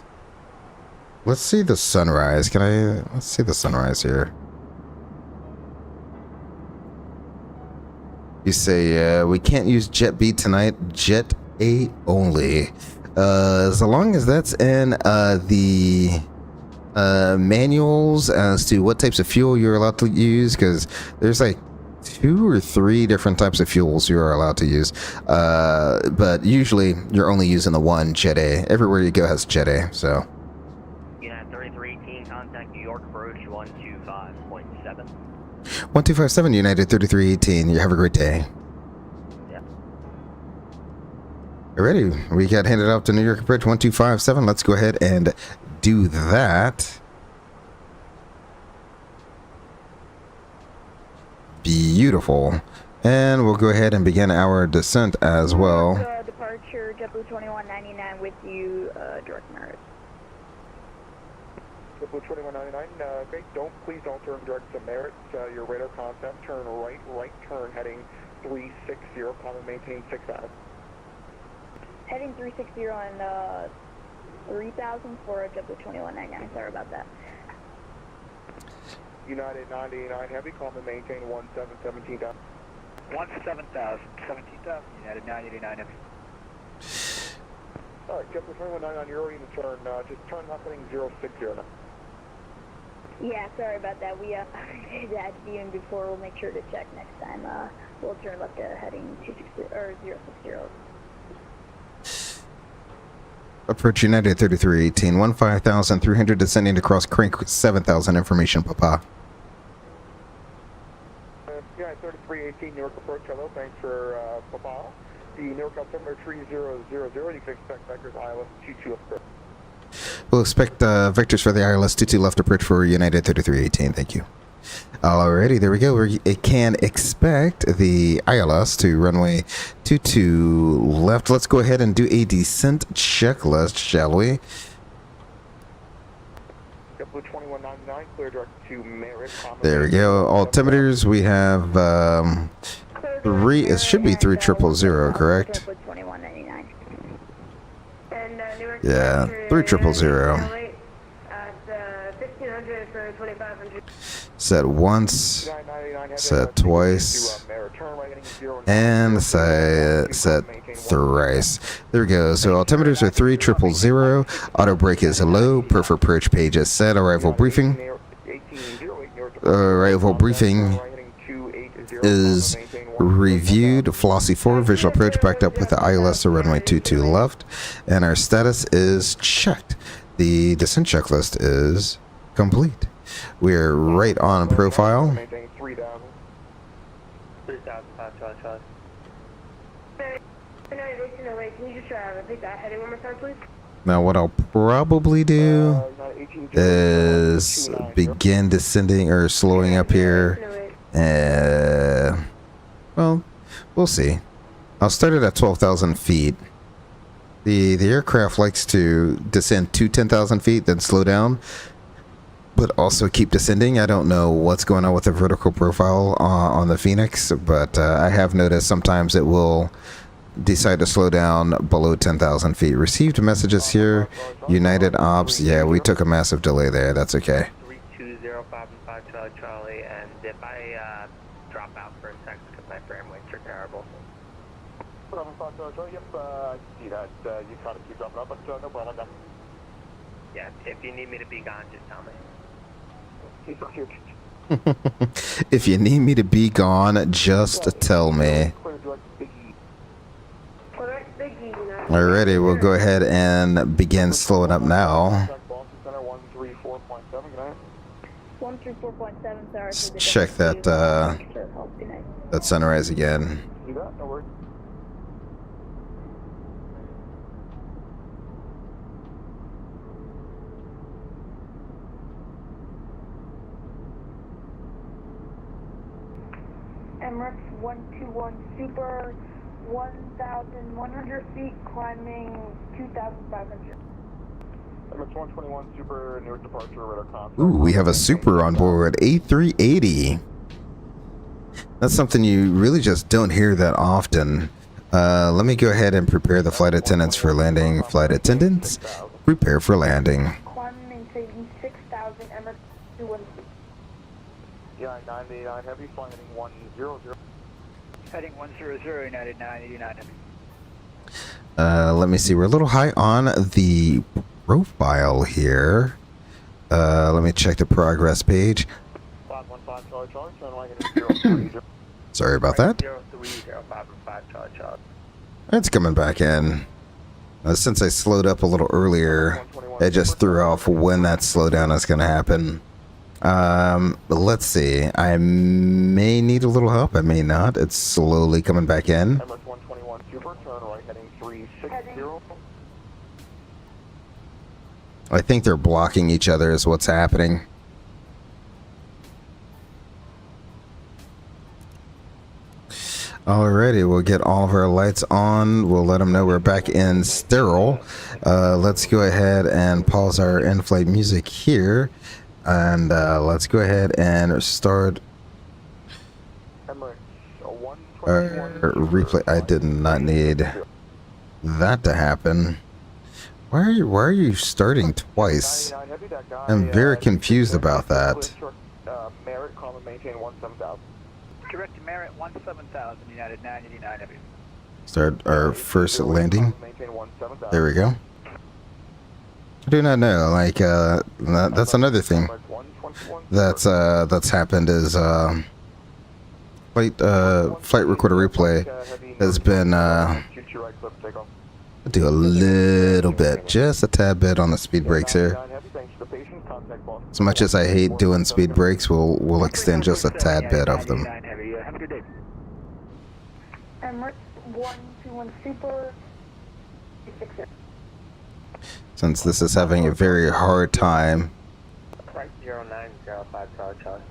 Let's see the sunrise. Let's see the sunrise here. You say, we can't use Jet B tonight, Jet A only. As long as that's in the manuals as to what types of fuel you're allowed to use, because there's like 2 or 3 different types of fuels you are allowed to use. But usually you're only using the one, Jet A. Everywhere you go has Jet A, so. United 3318, contact New York approach 125.7. 1257 United 3318. You have a great day. Yeah. Alrighty, we got handed off to New York Bridge 1257. Let's go ahead and do that. Beautiful. And we'll go ahead and begin our descent as well. Departure JetBlue 2199 with you, direct merit. JetBlue 2199, okay, please don't turn direct to Merritt. Your radar concept, turn right turn heading 360, common maintain 6,000. Heading 360 on 3000 for JetBlue 2199, sorry about that. United 989 Heavy, common maintain 1717 down. 17,000, 17,000, United 989 Heavy. Alright, JetBlue 2199, you're already in the turn, just turn left heading 060 now. Yeah, sorry about that. We did that even before. We'll make sure to check next time. We'll turn left heading 260 or 060. Approach United 3318, 15,300 descending across crank 7,000. Information, Papa. Yeah, 3318 Newark approach. Hello, thanks for Papa. The Newark altimeter 3000. You can expect vectors ILS 22 approach. We'll expect vectors for the ILS 22 left approach for United 3318. Thank you. Alrighty, there we go. We can expect the ILS to runway 22 left. Let's go ahead and do a descent checklist, shall we? JetBlue 2199, clear direct to Merritt. There we go. Altimeters, we have 3. It should be 3000, correct? Yeah, 3000. Set once, set twice, and set thrice. There we go. So altimeters are 3000. Auto brake is low. Perf approach page is set. Arrival briefing. Arrival briefing is reviewed. Flossie 4 visual approach backed up with the ILS to runway 22 left, and our status is checked. The descent checklist is complete. We're right on profile. Now what I'll probably do is begin descending or slowing up here. Well, we'll see. I'll start it at 12,000 feet. The aircraft likes to descend to 10,000 feet, then slow down, but also keep descending. I don't know what's going on with the vertical profile on the Phoenix, but I have noticed sometimes it will decide to slow down below 10,000 feet. Received messages here. United Ops. Yeah, we took a massive delay there. That's okay. 3205 Charlie, and if I drop out for a second because my frame rates are terrible. Yep, I see that. You kind of keep dropping up, but no problem. Yeah, if you need me to be gone, just tell me. If you need me to be gone, just tell me. Alrighty, we'll go ahead and begin slowing up now. 134.7, sorry. Let's check that that sunrise again. Emirates 121 Super, 1,100 feet, climbing 2,500. Emirates 121 Super, Newark departure, radar contact. Ooh, we have a super on board, A380. That's something you really just don't hear that often. Let me go ahead and prepare the flight attendants for landing. Flight attendants, prepare for landing. Climbing, maintaining 6,000, Emirates 216. Yeah, 989 Heavy, flying heading 100. Heading 100, United 989 Heavy. Let me see. We're a little high on the profile here. Let me check the progress page. 515 Charlie Charlie, turn right heading 030. Sorry about that. 03055 Charlie Charlie. It's coming back in. Since I slowed up a little earlier, it just threw off when that slowdown is going to happen. Let's see. I may need a little help. I may not. It's slowly coming back in. Emirates 121 Super, turn right heading 360. I think they're blocking each other is what's happening. Alrighty, we'll get all of our lights on. We'll let them know we're back in sterile. Let's go ahead and pause our in-flight music here. And let's go ahead and start Emirates our replay. I did not need that to happen. Why are you starting twice? I'm very confused about that. Merit, calm and maintain 17,000. Direct to Merit 17,000, United 989 Heavy. Start our first landing. Maintain 17,000. There we go. I do not know. Like that's another thing that's happened is flight recorder replay has been do a little bit, just a tad bit on the speed brakes here. As much as I hate doing speed brakes, we'll extend just a tad bit of them. Emirates 121 Super, 360. Since this is having a very hard time. Right 0905 Charlie Charlie.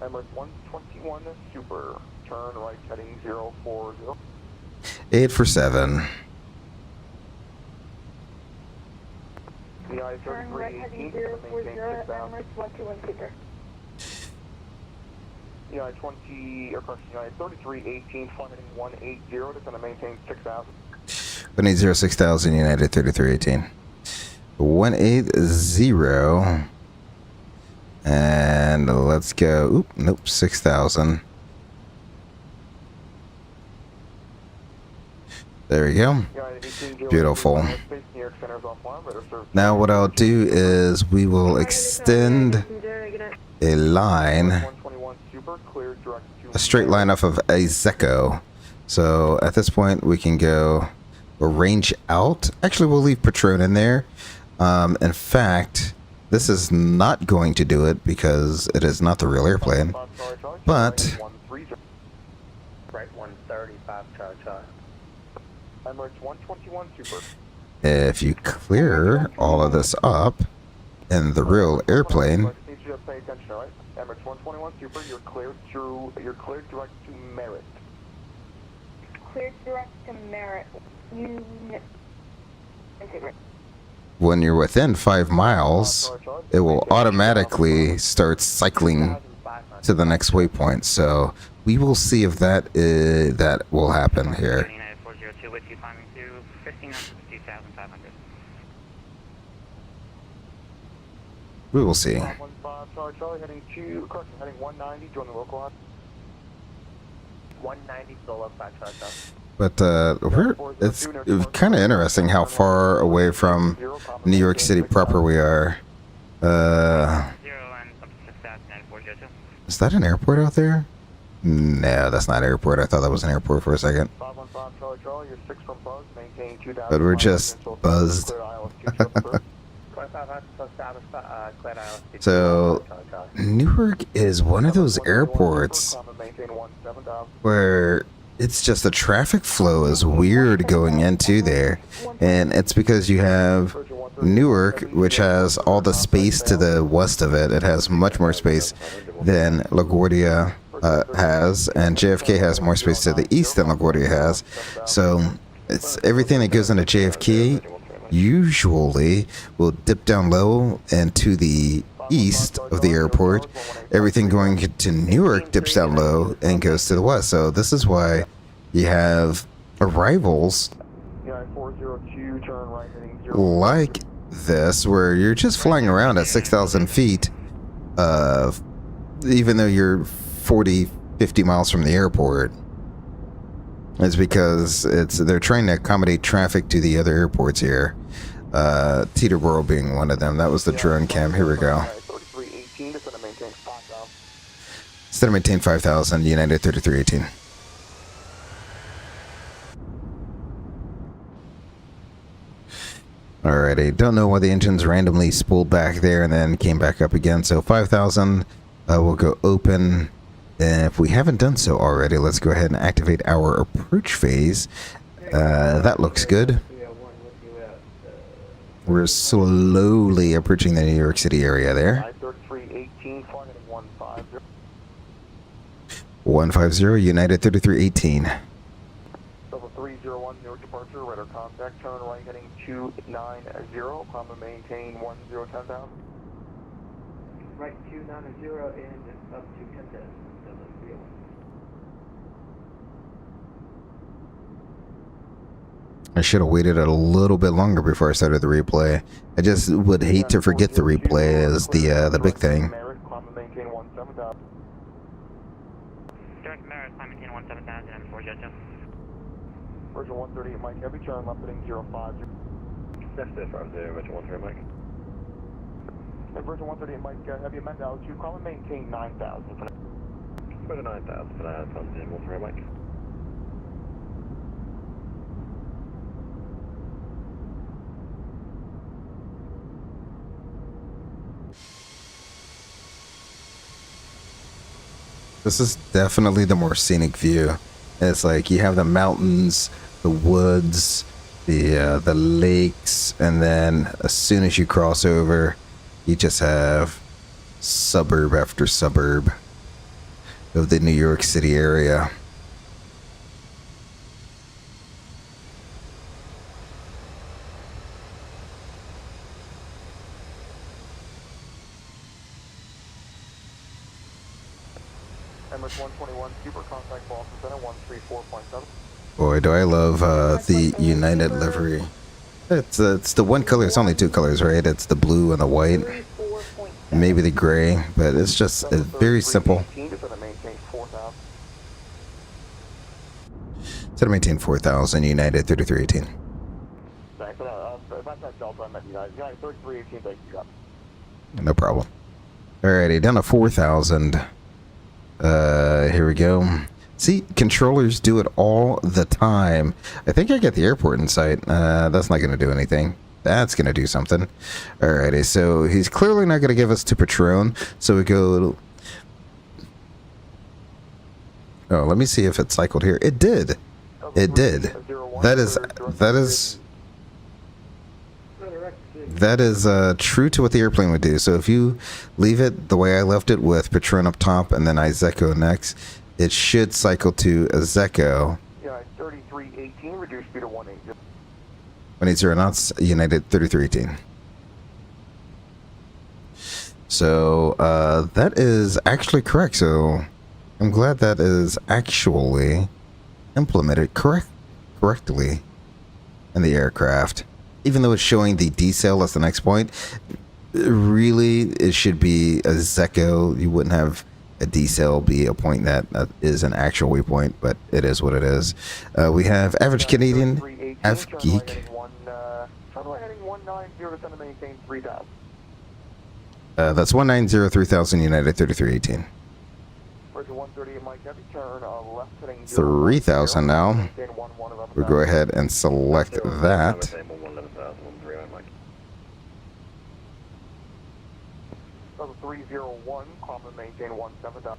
Emirates 121 Super, turn right heading 040. 8 for 7. VI Turn right heading 040, Emirates 121 Super. United 20, or correction, United 3318, flight heading 180, that's going to maintain 6,000. 180, 6,000, United 3318. 180. And let's go. Oop, nope, 6,000. There we go. Beautiful. Now what I'll do is we will extend a line, a straight line off of Expo. So at this point we can go range out. Actually, we'll leave Patron in there. In fact, this is not going to do it because it is not the real airplane. But Right 135 Charlie Charlie. Emirates 121 Super. if you clear all of this up in the real airplane, Need you to pay attention, all right? Emirates 121 Super, you're cleared direct to Merit. Cleared direct to Merit. when you're within 5 miles, it will automatically start cycling to the next waypoint. So we will see if that will happen here. United 402 with you climbing to 15,500. We will see. 15 Charlie heading to, correction, heading 190, join the local line. 190 solo 5 Charlie Charlie. But it's kind of interesting how far away from New York City proper we are. 0 and something 6,000 United 402. Is that an airport out there? No, that's not an airport. I thought that was an airport for a second. 515 Charlie Charlie, you're 6 from Buzz, maintain 2,000. But we're just buzzed. So Newark is one of those airports where it's just the traffic flow is weird going into there, and it's because you have Newark, which has all the space to the west of it. It has much more space than LaGuardia has, and JFK has more space to the east than LaGuardia has. So it's everything that goes into JFK usually will dip down low and to the east of the airport. Everything going to Newark dips down low and goes to the west. So this is why you have arrivals like this, where you're just flying around at 6,000 feet, even though you're 40, 50 miles from the airport. It's because they're trying to accommodate traffic to the other airports here. Teterboro being one of them. That was the drone cam. Here we go. Instead of maintain 5,000, United 3318. Alrighty, don't know why the engines randomly spooled back there and then came back up again. So 5,000 will go open. And if we haven't done so already, let's go ahead and activate our approach phase. That looks good. We're slowly approaching the New York City area there. 150, United 3318. Level 301, Newark departure, radar contact, turn right heading 290, climb and maintain 10,000. Right 290 and up to 10,000. I should have waited a little bit longer before I started the replay. I just would hate to forget the replay as the big thing. Direct Merit, climb maintain 17,000 and 4 Jet 2. Version 138, Mike, heavy turn left heading 050. That's it from there, Version 138, Mike. Hey, Version 138, Mike, heavy amend altitude, climb and maintain 9,000 for now. Better 9,000 for that, from there, 138, Mike. This is definitely the more scenic view. It's like you have the mountains, the woods, the lakes, and then as soon as you cross over, you just have suburb after suburb of the New York City area. Emirates 121, super contact Boston Center 134.7. Boy, do I love the United livery. It's the one color. It's only two colors, right? It's the blue and the white, maybe the gray, but it's just very simple. Instead of maintain 4,000, United 3318. Thanks for that. That's that Delta I met United. United 3318, thank you. No problem. Alrighty, down to 4,000. Here we go. See, controllers do it all the time. I think I got the airport in sight. That's not going to do anything. That's going to do something. Alrighty, so he's clearly not going to give us to Patron. So we go... Oh, let me see if it cycled here. It did. It did. That is true to what the airplane would do. So if you leave it the way I left it with Patron up top and then Izeco next, it should cycle to Izeco. Yeah, 3318, reduced speed to 180. 180 knots, United 3318. So that is actually correct. So I'm glad that is actually implemented correctly in the aircraft. Even though it's showing the decel as the next point, really it should be a Zeco. You wouldn't have a decel be a point that is an actual waypoint, but it is what it is. We have average Canadian, F geek. That's 190 3000 United 3318. 3,000 now. We'll go ahead and select that. Level 301, climb and maintain 17,000.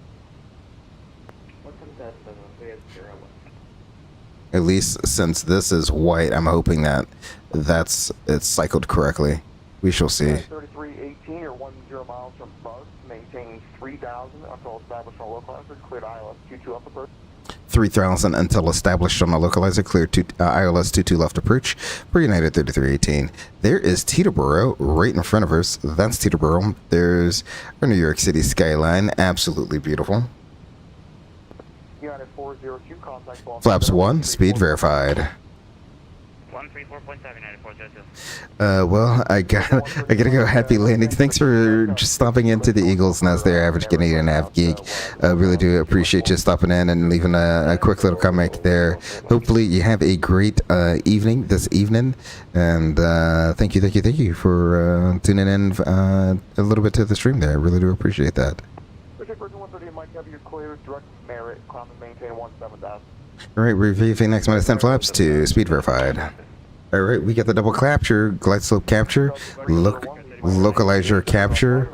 At least since this is white, I'm hoping that it's cycled correctly. We shall see. 3318 or 10 miles from Buzz, maintain 3,000 until established on localizer, cleared ILS 22 up approach. 3,000 until established on a localizer, clear to ILS 22 left approach for United 3318. There is Teterboro right in front of us. That's Teterboro. There's our New York City skyline. Absolutely beautiful. United 402, contact ball. Flaps 1, speed verified. 134.7, United 402. Well, I gotta go. Happy landing. Thanks for just stopping into the Eagles Nest there, average Canadian Nav Geek. Really do appreciate you stopping in and leaving a quick little comment there. Hopefully you have a great evening this evening, and thank you for tuning in a little bit to the stream there. I really do appreciate that. Richard Virgin 130, Mike W, cleared, direct Merit, climb and maintain 17,000. All right, review next minus 10 flaps to speed verified. All right, we got the double capture, glide slope capture, localizer capture,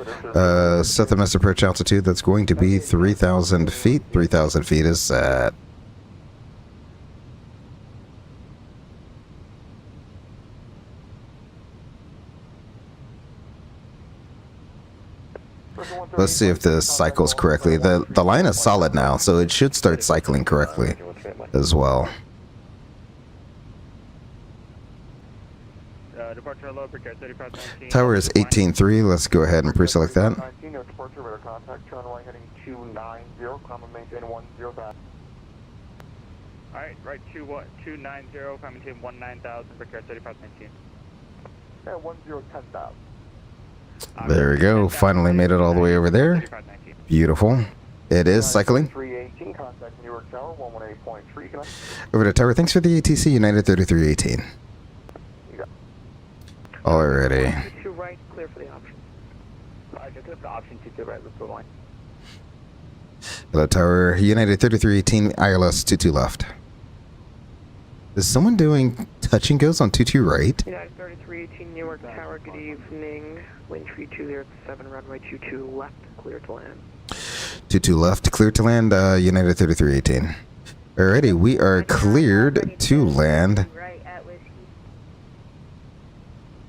southernmost approach altitude. That's going to be 3,000 feet. 3,000 feet is set. Let's see if this cycles correctly. The line is solid now, so it should start cycling correctly as well. Departure low, precare 3519. Tower is 18.3. Let's go ahead and pre-select that. 19, no departure, radar contact, turn right heading 290, climb and maintain 10,000. Alright, right 290, climb maintain 19,000, precare 3519. Yeah, 10,000. There we go. Finally made it all the way over there. Beautiful. It is cycling. 318, contact Newark Tower, 118.3, connect. Over to Tower. Thanks for the ATC, United 3318. Alrighty. 2 right, clear for the option. I just took the option 2 right, let's go line. Hello, Tower. United 3318, ILS 22 left. Is someone doing touch and goes on 22 right? United 3318, Newark Tower, good evening. Wind 3207, runway 22 left, clear to land. 22 left, clear to land, United 3318. Alrighty, we are cleared to land.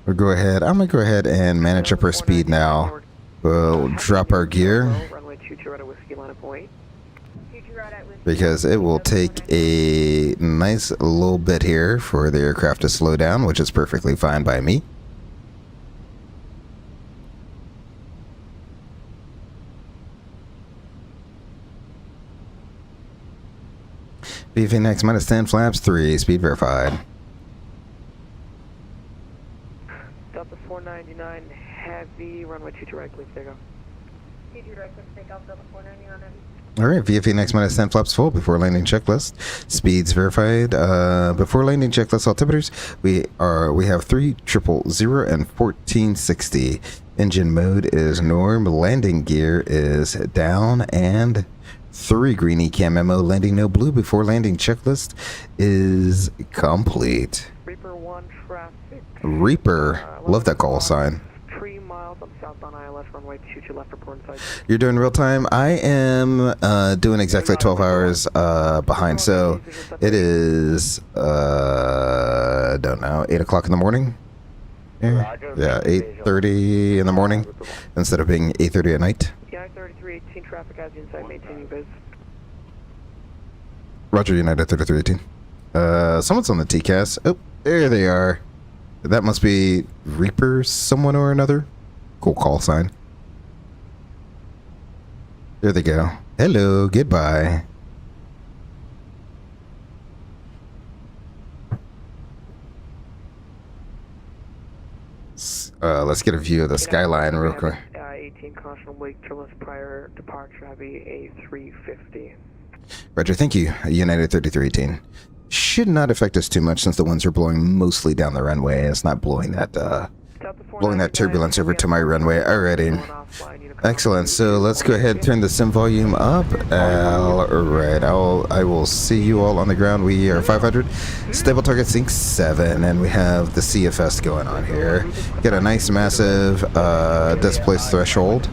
We'll go ahead. I'm going to go ahead and manage up our speed now. We'll drop our gear Runway 22 right at whiskey, line of point. because it will take a nice little bit here for the aircraft to slow down, which is perfectly fine by me. FenixA minus 10 flaps 3, speed verified. Delta 499, heavy, runway 22 right, please take off. 22 right, please take off, Delta 499 heavy. All right, FenixA minus 10 flaps full before landing checklist. Speeds verified. Before landing checklist altimeters, we have 3,000 and 1460. Engine mode is norm. Landing gear is down and 3 green ECAM memo. Landing no blue before landing checklist is complete. Reaper 1 traffic. Reaper, love that call sign. 3 miles up southbound ILS, runway 22 left, report inside. You're doing real time. I am doing exactly 12 hours behind, so it is don't know, 8 o'clock in the morning. Yeah, 8:30 in the morning instead of being 8:30 at night. Yeah, 3318 traffic as inside, maintaining biz. Roger, United 3318. Someone's on the TCAS. Oh, there they are. That must be Reaper, someone or another. Cool call sign. There they go. Hello, goodbye. Let's get a view of the skyline real quick. 18 caution wake turbulence prior departure, heavy A350. Roger, thank you, United 3318. Should not affect us too much since the winds are blowing mostly down the runway. It's not blowing that turbulence over to my runway. Alrighty. Excellent. So let's go ahead and turn the sim volume up. Alright, I will see you all on the ground. We are 500. Stable target sync 7, and we have the CFS going on here. Get a nice massive displaced threshold.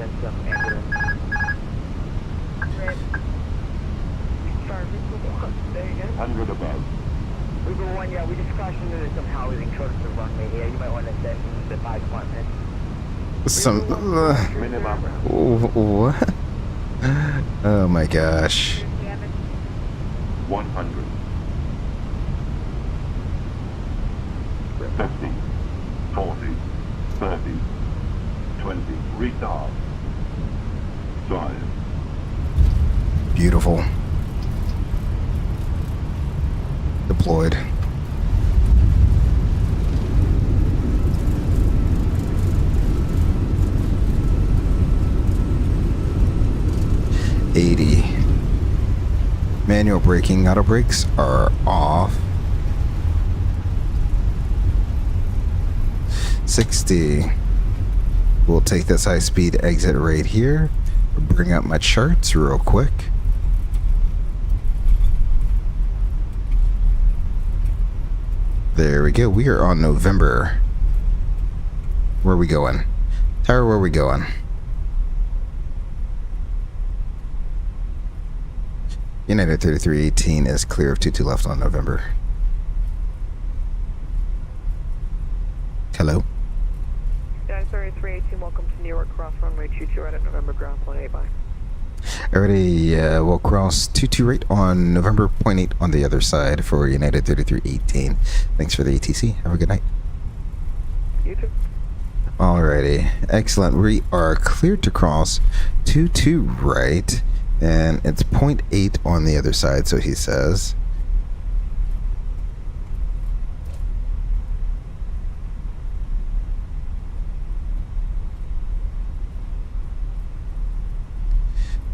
Reaper 1, yeah, we just crashed into some housing towards the runway here. You might want to send the 5 department. Some. What? Oh my gosh. 100. 50. 40. 30. 20. Retard. Drive. Beautiful. Deployed. Manual braking, auto brakes are off. 60. We'll take this high-speed exit right here. Bring up my charts real quick. There we go. We are on November. Where are we going? Tower, where are we going? United 3318 is clear of 22 left on November. Hello? Yeah, sorry, 318, welcome to Newark, cross runway 22 right at November, ground point 8 by. Already, we'll cross 22 right on November, 0.8 on the other side for United 3318. Thanks for the ATC. Have a good night. You too. Alrighty, excellent. We are cleared to cross 22 right, and it's 0.8 on the other side, so he says.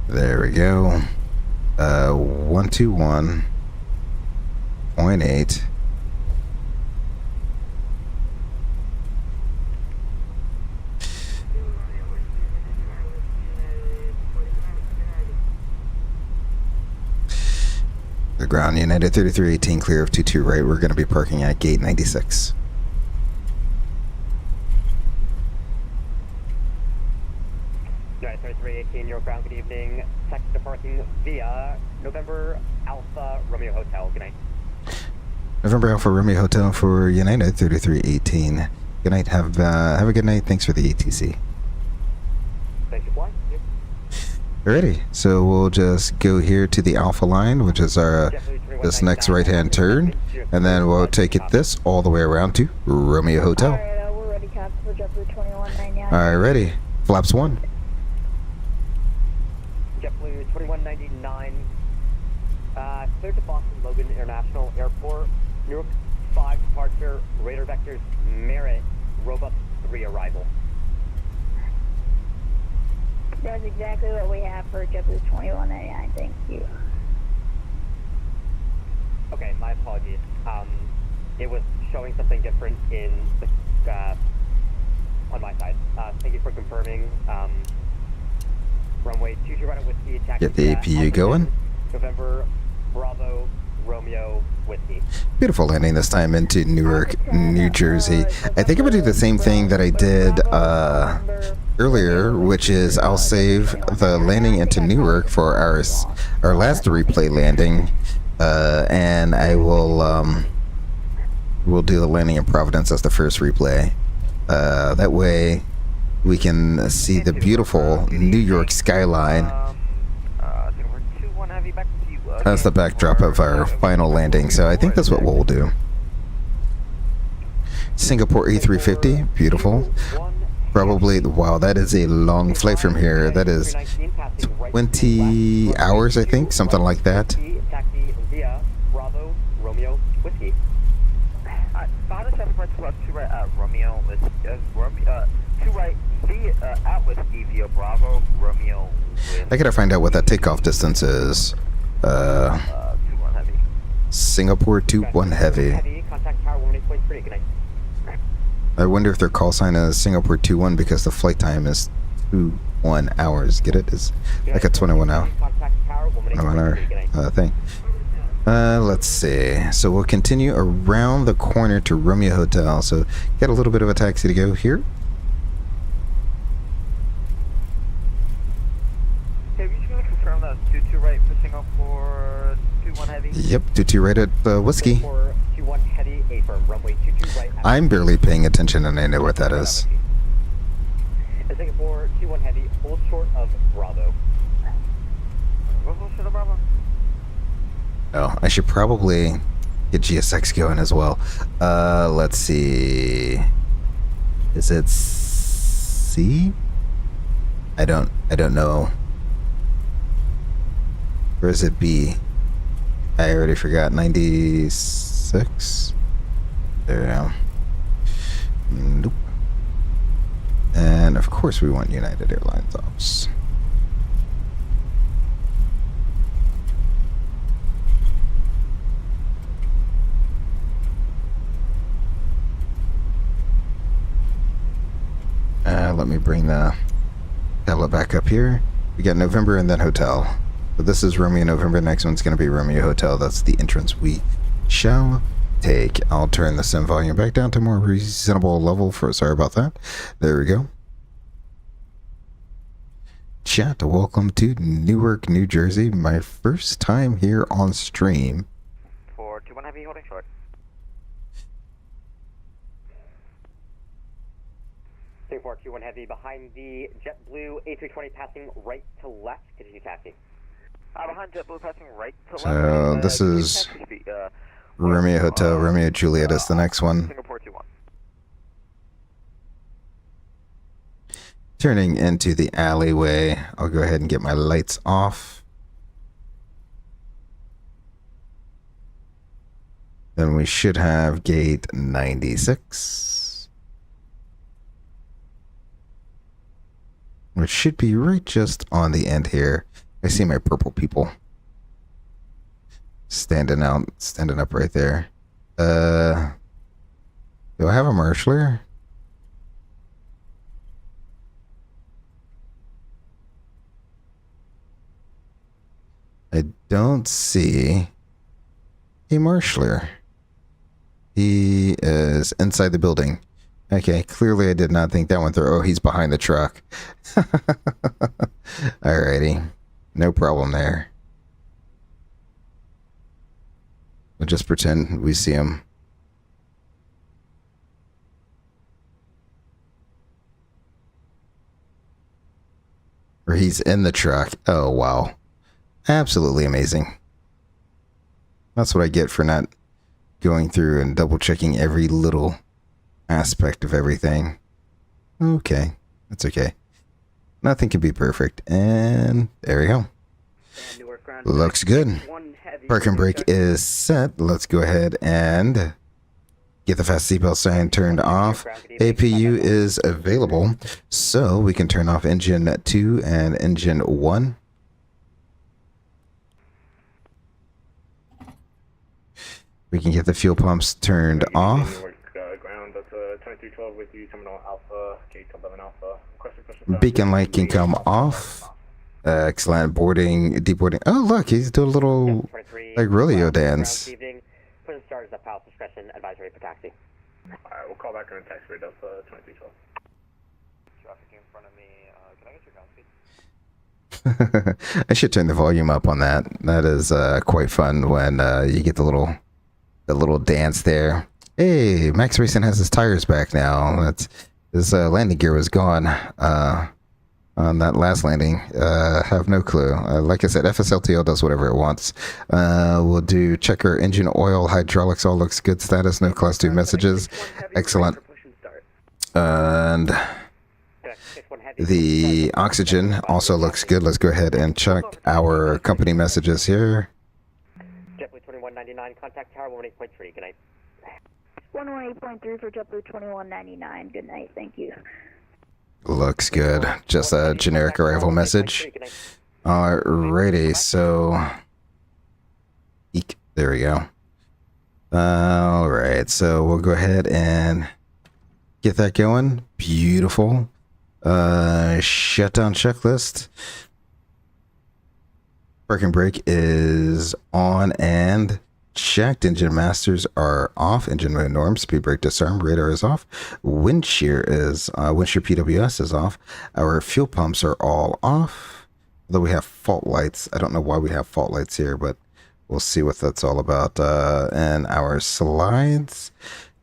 There we go. 121.8. The ground, United 3318 clear of 22 right. We're going to be parking at gate 96. United 3318, your ground, good evening. Taxi to parking via November Alpha Romeo Hotel. Good night. November Alpha Romeo Hotel for United 3318. Good night. Have a good night. Thanks for the ATC. Thank you, fly. Yep. Alrighty, so we'll just go here to the Alpha line, which is our this next right-hand turn, and then we'll take it this all the way around to Romeo Hotel. Alright, we're ready, Captain, for JetBlue 2199. Alrighty, flaps 1. JetBlue 2199, cleared to Boston Logan International Airport. Newark 5 departure, radar vectors Merit, Robux 3 arrival. That's exactly what we have for JetBlue 2199, thank you. Okay, my apologies. It was showing something different in the, on my side. Thank you for confirming. Runway 22 right at Whiskey. Get the APU going. November Bravo Romeo Whiskey. Beautiful landing this time into Newark, New Jersey. I think I'm going to do the same thing that I did earlier, which is I'll save the landing into Newark for our last replay landing, and I will we'll do the landing in Providence as the first replay. That way we can see the beautiful New York skyline as the backdrop of our final landing. So I think that's what we'll do. Singapore A350, beautiful. Probably, wow, that is a long flight from here. That is 20 hours, I think, something like that. Taxi via Bravo Romeo Whiskey. 2 right Romeo with 2 right at Whiskey via Bravo Romeo. I gotta find out what that takeoff distance is. 21 heavy. Singapore 21 heavy. Contact tower 1.3. Good night. I wonder if their call sign is Singapore 21 because the flight time is 21 hours. Get it? It's like a 21 hour thing. Let's see. So we'll continue around the corner to Romeo Hotel. So get a little bit of a taxi to go here. Okay, we're just going to confirm that 22 right for Singapore 21 heavy. Yep, 22 right at Whiskey. 21 heavy, A for runway 22 right. I'm barely paying attention and I know what that is. T1 Heavy, hold short of Bravo. Hold short of Bravo. Oh, I should probably get GSX going as well. Let's see. Is it C? I don't know. Or is it B? I already forgot. 96? There we go. Nope. And of course we want United Airlines ops. Let me bring the tablet back up here. We got November and then hotel. So this is Romeo November. Next one's going to be Romeo Hotel. That's the entrance we shall take. I'll turn the sim volume back down to more reasonable level for. Sorry about that. There we go. Chat, welcome to Newark, New Jersey. My first time here on stream. 421 Heavy holding short. Same 421 Heavy behind the JetBlue A320 passing right to left. Continue taxi. Behind JetBlue passing right to left. So this is Romeo Hotel. Romeo Juliet is the next one. Singapore 21. Turning into the alleyway. I'll go ahead and get my lights off. Then we should have gate 96. Which should be right just on the end here. I see my purple people. Standing up right there. Do I have a marshaller? I don't see a marshaller. He is inside the building. Okay, clearly I did not think that went through. Oh, he's behind the truck. Alrighty. No problem there. We'll just pretend we see him. Or he's in the truck. Oh, wow. Absolutely amazing. That's what I get for not going through and double checking every little aspect of everything. Okay, that's okay. Nothing can be perfect. And there we go. Looks good. Park and brake is set. Let's go ahead and get the fast seatbelt sign turned off. APU is available, so we can turn off engine 2 and engine 1. We can get the fuel pumps turned off. Ground, that's 2312 with you, terminal Alpha, gate 11 Alpha. Beacon light can come off. Excellent. Deboarding. Oh, look, he's doing a little, like, rodeo dance. Twin stars at pilot's discretion, advisory for taxi. Alright, we'll call back on the taxi rate, that's 2312. Traffic in front of me, can I get your ground speed? I should turn the volume up on that. That is quite fun when you get the little dance there. Hey, Max Racing has his tires back now. His landing gear was gone on that last landing. Have no clue. Like I said, FSLTL does whatever it wants. We'll do checker engine oil, hydraulics, all looks good. Status, no class 2 messages. Excellent. And the oxygen also looks good. Let's go ahead and check our company messages here. JetBlue 2199, contact tower 18.3. Good night. 118.3 for JetBlue 2199. Good night. Thank you. Looks good. Just a generic arrival message. Alrighty, so eek, there we go. Alright, so we'll go ahead and get that going. Beautiful. Shutdown checklist. Park and brake is on and checked. Engine masters are off. Engine mode norm. Speed brake disarm. Radar is off. Wind shear PWS is off. Our fuel pumps are all off. Although we have fault lights. I don't know why we have fault lights here, but we'll see what that's all about. And our slides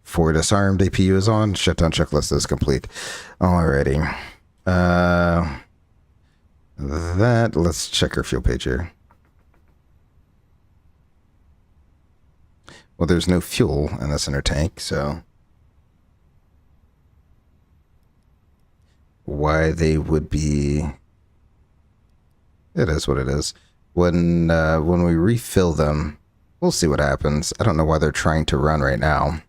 for disarmed APU is on. Shutdown checklist is complete. Alrighty. Let's check our fuel page here. Well, there's no fuel in the center tank, so why they would be... It is what it is. When we refill them, we'll see what happens. I don't know why they're trying to run right now.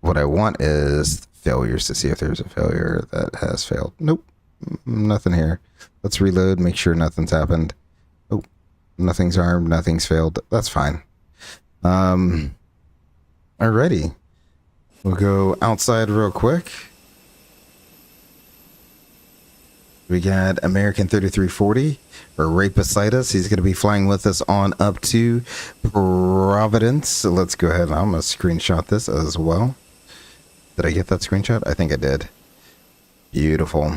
What I want is failures to see if there's a failure that has failed. Nope, nothing here. Let's reload, make sure nothing's happened. Oh, nothing's armed, nothing's failed. That's fine. Alrighty. We'll go outside real quick. We got American 3340, or right beside us. He's going to be flying with us on up to Providence. So let's go ahead. I'm going to screenshot this as well. Did I get that screenshot? I think I did. Beautiful.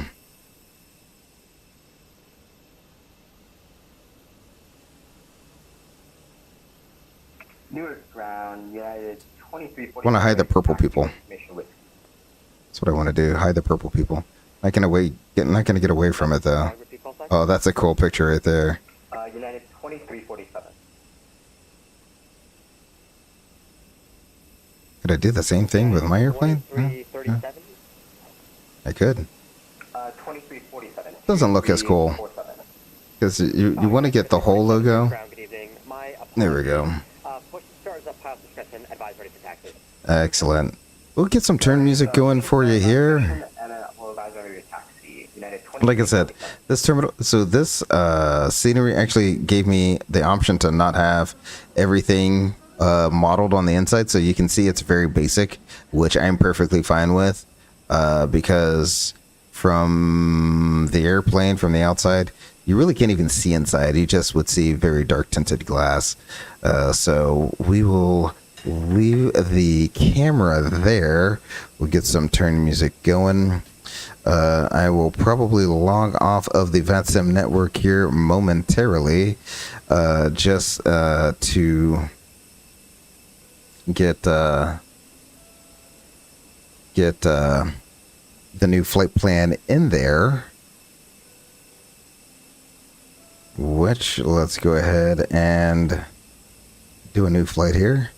Newark ground, United 2340. I want to hide the purple people. That's what I want to do. Hide the purple people. Not gonna get away from it though. Oh, that's a cool picture right there. United 2347. Could I do the same thing with my airplane? Yeah. I could. 2347. Doesn't look as cool. Because you want to get the whole logo. There we go. Excellent. We'll get some turn music going for you here. Like I said, this terminal, so this scenery actually gave me the option to not have everything modeled on the inside, so you can see it's very basic, which I'm perfectly fine with, because from the airplane, from the outside, you really can't even see inside. You just would see very dark tinted glass. So we will leave the camera there. We'll get some turn music going. I will probably log off of the VATSIM network here momentarily, just to get the new flight plan in there. Which, let's go ahead and do a new flight here.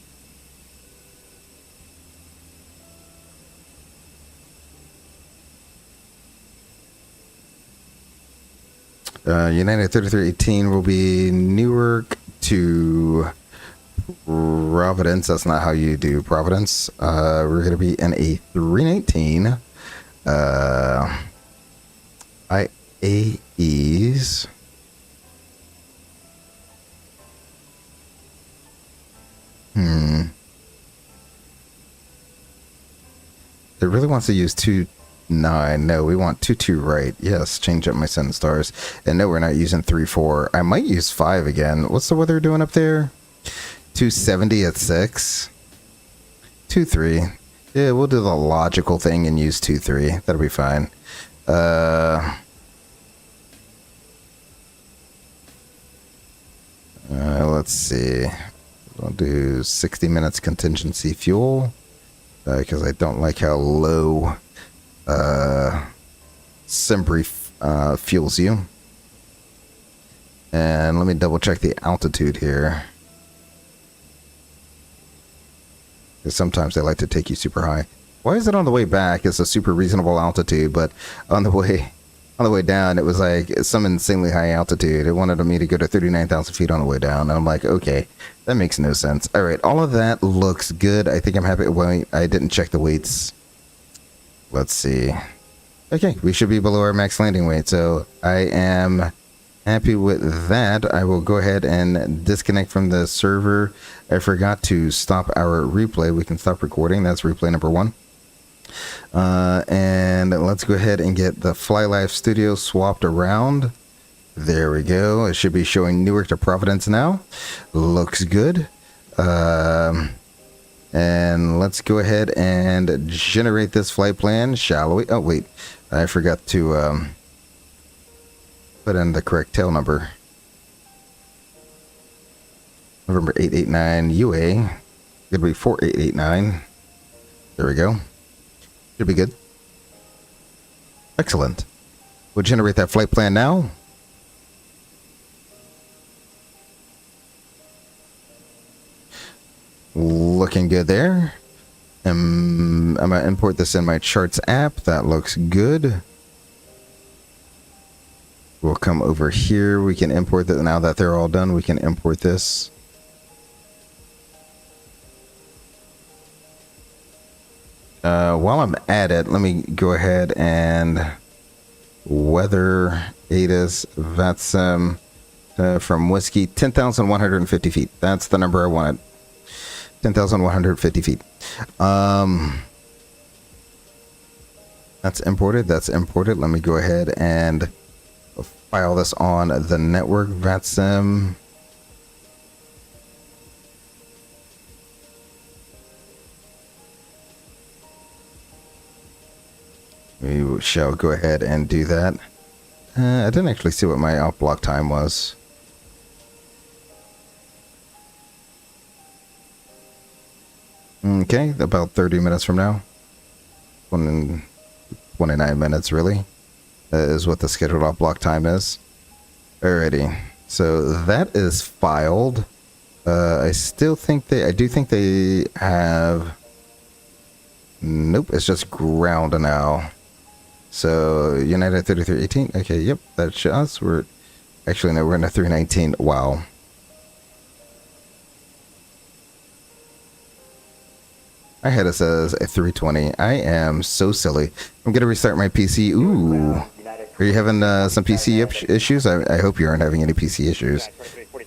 United 3318 will be Newark to Providence. That's not how you do Providence. We're going to be in a 319 IAEs. It really wants to use 2-9. No, we want 2-2 right. Yes, change up my sentence stars. And no, we're not using 3-4. I might use 5 again. What's the weather doing up there? 270 at 6. 2-3. Yeah, we'll do the logical thing and use 2-3. That'll be fine. Let's see. I'll do 60 minutes contingency fuel, because I don't like how low Simbri fuels you. And let me double check the altitude here, because sometimes they like to take you super high. Why is it on the way back? It's a super reasonable altitude, but on the way down, it was like some insanely high altitude. It wanted me to go to 39,000 feet on the way down, and I'm like, okay, that makes no sense. All right, all of that looks good. I think I'm happy. Well, I didn't check the weights. Let's see. Okay, we should be below our max landing weight, so I am happy with that. I will go ahead and disconnect from the server. I forgot to stop our replay. We can stop recording. That's replay number 1. And let's go ahead and get the Fly Life Studio swapped around. There we go. It should be showing Newark to Providence now. Looks good. And let's go ahead and generate this flight plan, shall we? Oh, wait. I forgot to put in the correct tail number. November 889 UA. Gonna be 4889. There we go. Should be good. Excellent. We'll generate that flight plan now. Looking good there. I'm gonna import this in my charts app. That looks good. We'll come over here. We can import that. Now that they're all done, we can import this. While I'm at it, let me go ahead and weather ATIS VATSIM from Whiskey 10,150 feet. That's the number I wanted. 10,150 feet. That's imported. That's imported. Let me go ahead and file this on the network VATSIM. We shall go ahead and do that. I didn't actually see what my out block time was. Okay, about 30 minutes from now. 29 minutes, really, is what the scheduled out block time is. Alrighty, so that is filed. I do think they have. Nope, it's just ground now. So United 3318. Okay, yep, that's us. We're actually no, we're in a 319. Wow. I had it as a 320. I am so silly. I'm gonna restart my PC. Ooh, are you having some PC issues? I hope you aren't having any PC issues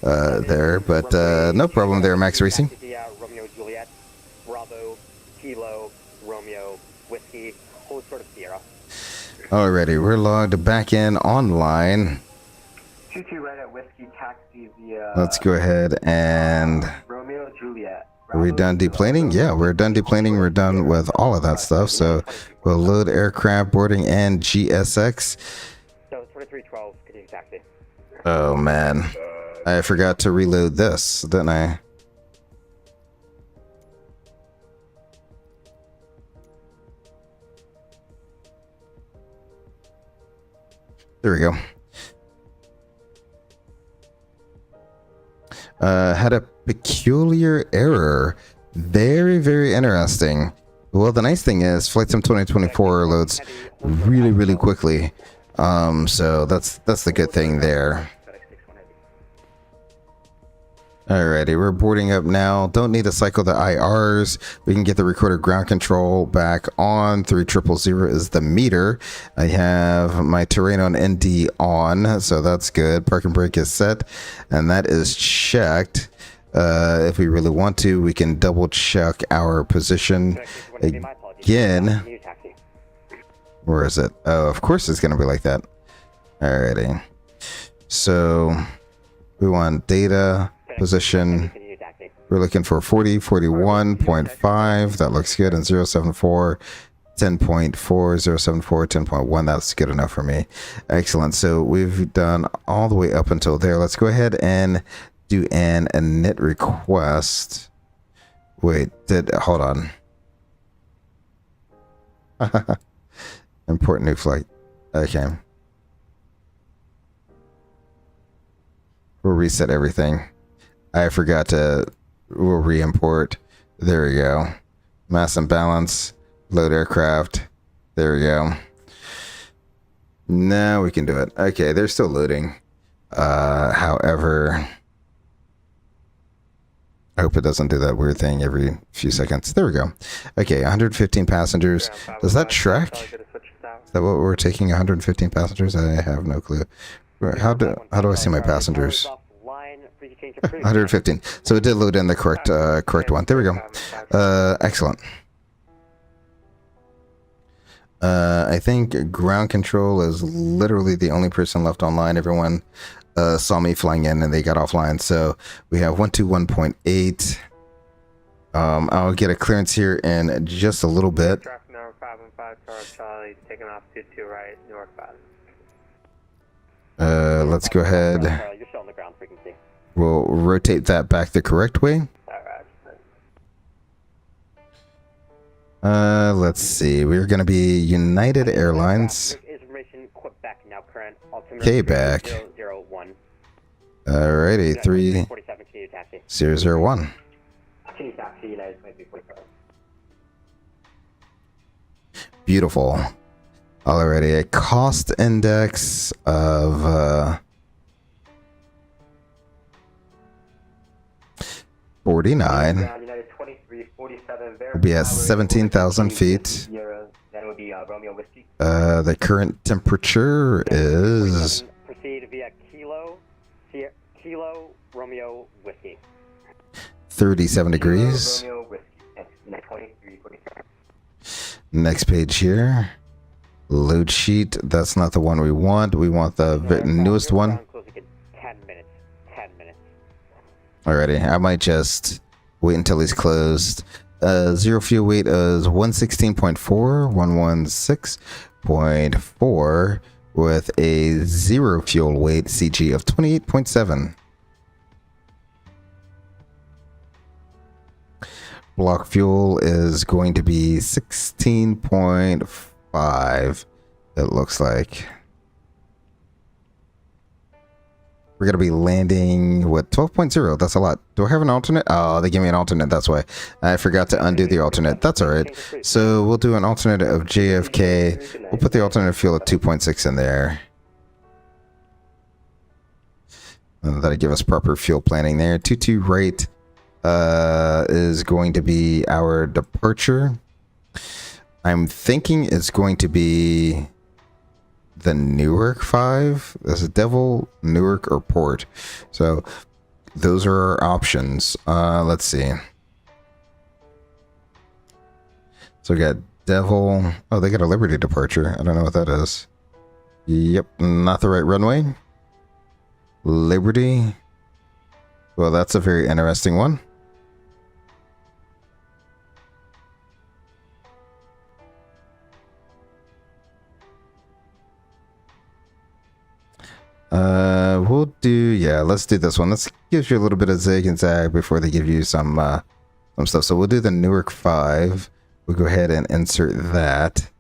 there, but no problem there, Max Racing. Romeo Juliet, Bravo, Kilo, Romeo, Whiskey, whole sort of Sierra. Alrighty, we're logged back in online. 22 right at Whiskey, taxi via. Let's go ahead and. Romeo Juliet. Are we done deplaning? Yeah, we're done deplaning. We're done with all of that stuff. So we'll load aircraft boarding and GSX. So 2312, continue taxi. Oh man, I forgot to reload this, didn't I? There we go. Had a peculiar error. Very, very interesting. Well, the nice thing is Flight Sim 2024 loads really, really quickly. So that's the good thing there. Alrighty, we're boarding up now. Don't need to cycle the IRs. We can get the recorder ground control back on. 3000 is the meter. I have my terrain on ND on, so that's good. Park and brake is set, and that is checked. If we really want to, we can double check our position again. Where is it? Oh, of course it's going to be like that. Alrighty. So we want data. Position, we're looking for 40, 41.5, that looks good, and 074, 10.4, 074, 10.1, that's good enough for me. Excellent, so we've done all the way up until there. Let's go ahead and do an init request. Wait, hold on. Import new flight. Okay. We'll reset everything. I forgot to, we'll re-import. There we go. Mass and balance, load aircraft. There we go. Now we can do it. Okay, they're still loading. However, I hope it doesn't do that weird thing every few seconds. There we go. Okay, 115 passengers. Does that track? Is that what we're taking, 115 passengers? I have no clue. How do I see my passengers? 115. So it did load in the correct one. There we go. Excellent. I think ground control is literally the only person left online. Everyone saw me flying in and they got offline. So we have 121.8. I'll get a clearance here in just a little bit. Traffic number 515 Charlie, taking off 22 right, Newark 5. Let's go ahead. You're still on the ground frequency. We'll rotate that back the correct way. Let's see. We're going to be United Airlines. Information, Quebec now current. Quebec. 001. Alrighty, 3001. Continue taxi. Continue taxi, United 2347. Beautiful. Alrighty, a cost index of 49. United 2347. We'll be at 17,000 feet. That would be Romeo Whiskey. The current temperature is Proceed via Kilo Romeo Whiskey. 37 degrees. Romeo Whiskey. 2347. Next page here. Load sheet. That's not the one we want. We want the newest one. 10 minutes. 10 minutes. Alrighty. I might just wait until he's closed. Zero fuel weight is 116.4, 116.4 with a zero fuel weight CG of 28.7. Block fuel is going to be 16.5, it looks like. We're going to be landing with 12.0. That's a lot. Do I have an alternate? Oh, they gave me an alternate. That's why. I forgot to undo the alternate. That's all right. So we'll do an alternate of JFK. We'll put the alternate fuel at 2.6 in there. And that'll give us proper fuel planning there. 22 right is going to be our departure. I'm thinking it's going to be the Newark 5. There's a Devil, Newark, or Port. So those are our options. Let's see. So we got Devil. Oh, they got a Liberty departure. I don't know what that is. Yep, not the right runway. Liberty. Well, that's a very interesting one. We'll do, yeah, let's do this one. Let's give you a little bit of zig and zag before they give you some stuff. So we'll do the Newark 5. We'll go ahead and insert that.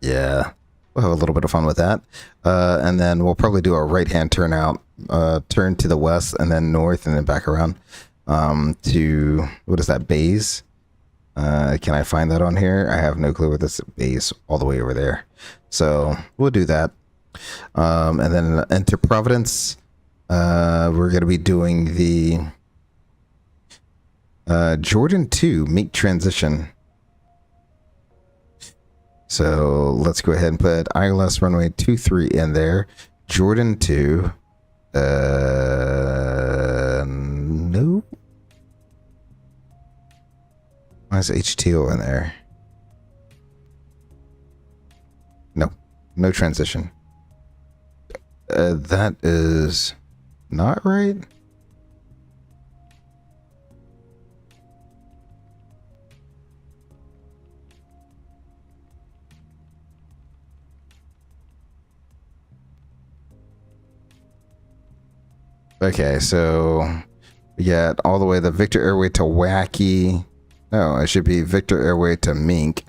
Yeah, we'll have a little bit of fun with that. And then we'll probably do a right-hand turnout, turn to the west and then north and then back around to, what is that, Bays? Can I find that on here? I have no clue what this Bays all the way over there. So we'll do that. And then enter Providence. We're going to be doing the Jordan 2 make transition. So let's go ahead and put ILS runway 23 in there. Jordan 2. No. Why is HTO in there? No. No transition. That is not right. Okay, so we got all the way the Victor Airway to Wacky. No, it should be Victor Airway to Mink,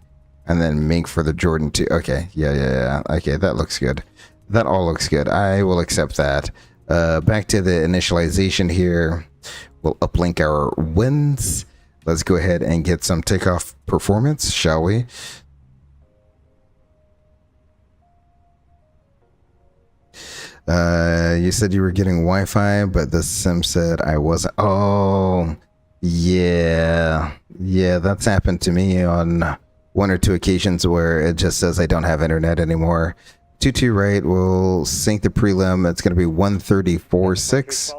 and then Mink for the Jordan 2. Okay, yeah. Okay, that looks good. That all looks good. I will accept that. Back to the initialization here. We'll uplink our winds. Let's go ahead and get some takeoff performance, shall we? You said you were getting Wi-Fi, but the sim said I wasn't. Oh, yeah. Yeah, that's happened to me on one or two occasions where it just says I don't have internet anymore. 22 right, we'll sync the prelim. It's going to be 134.6.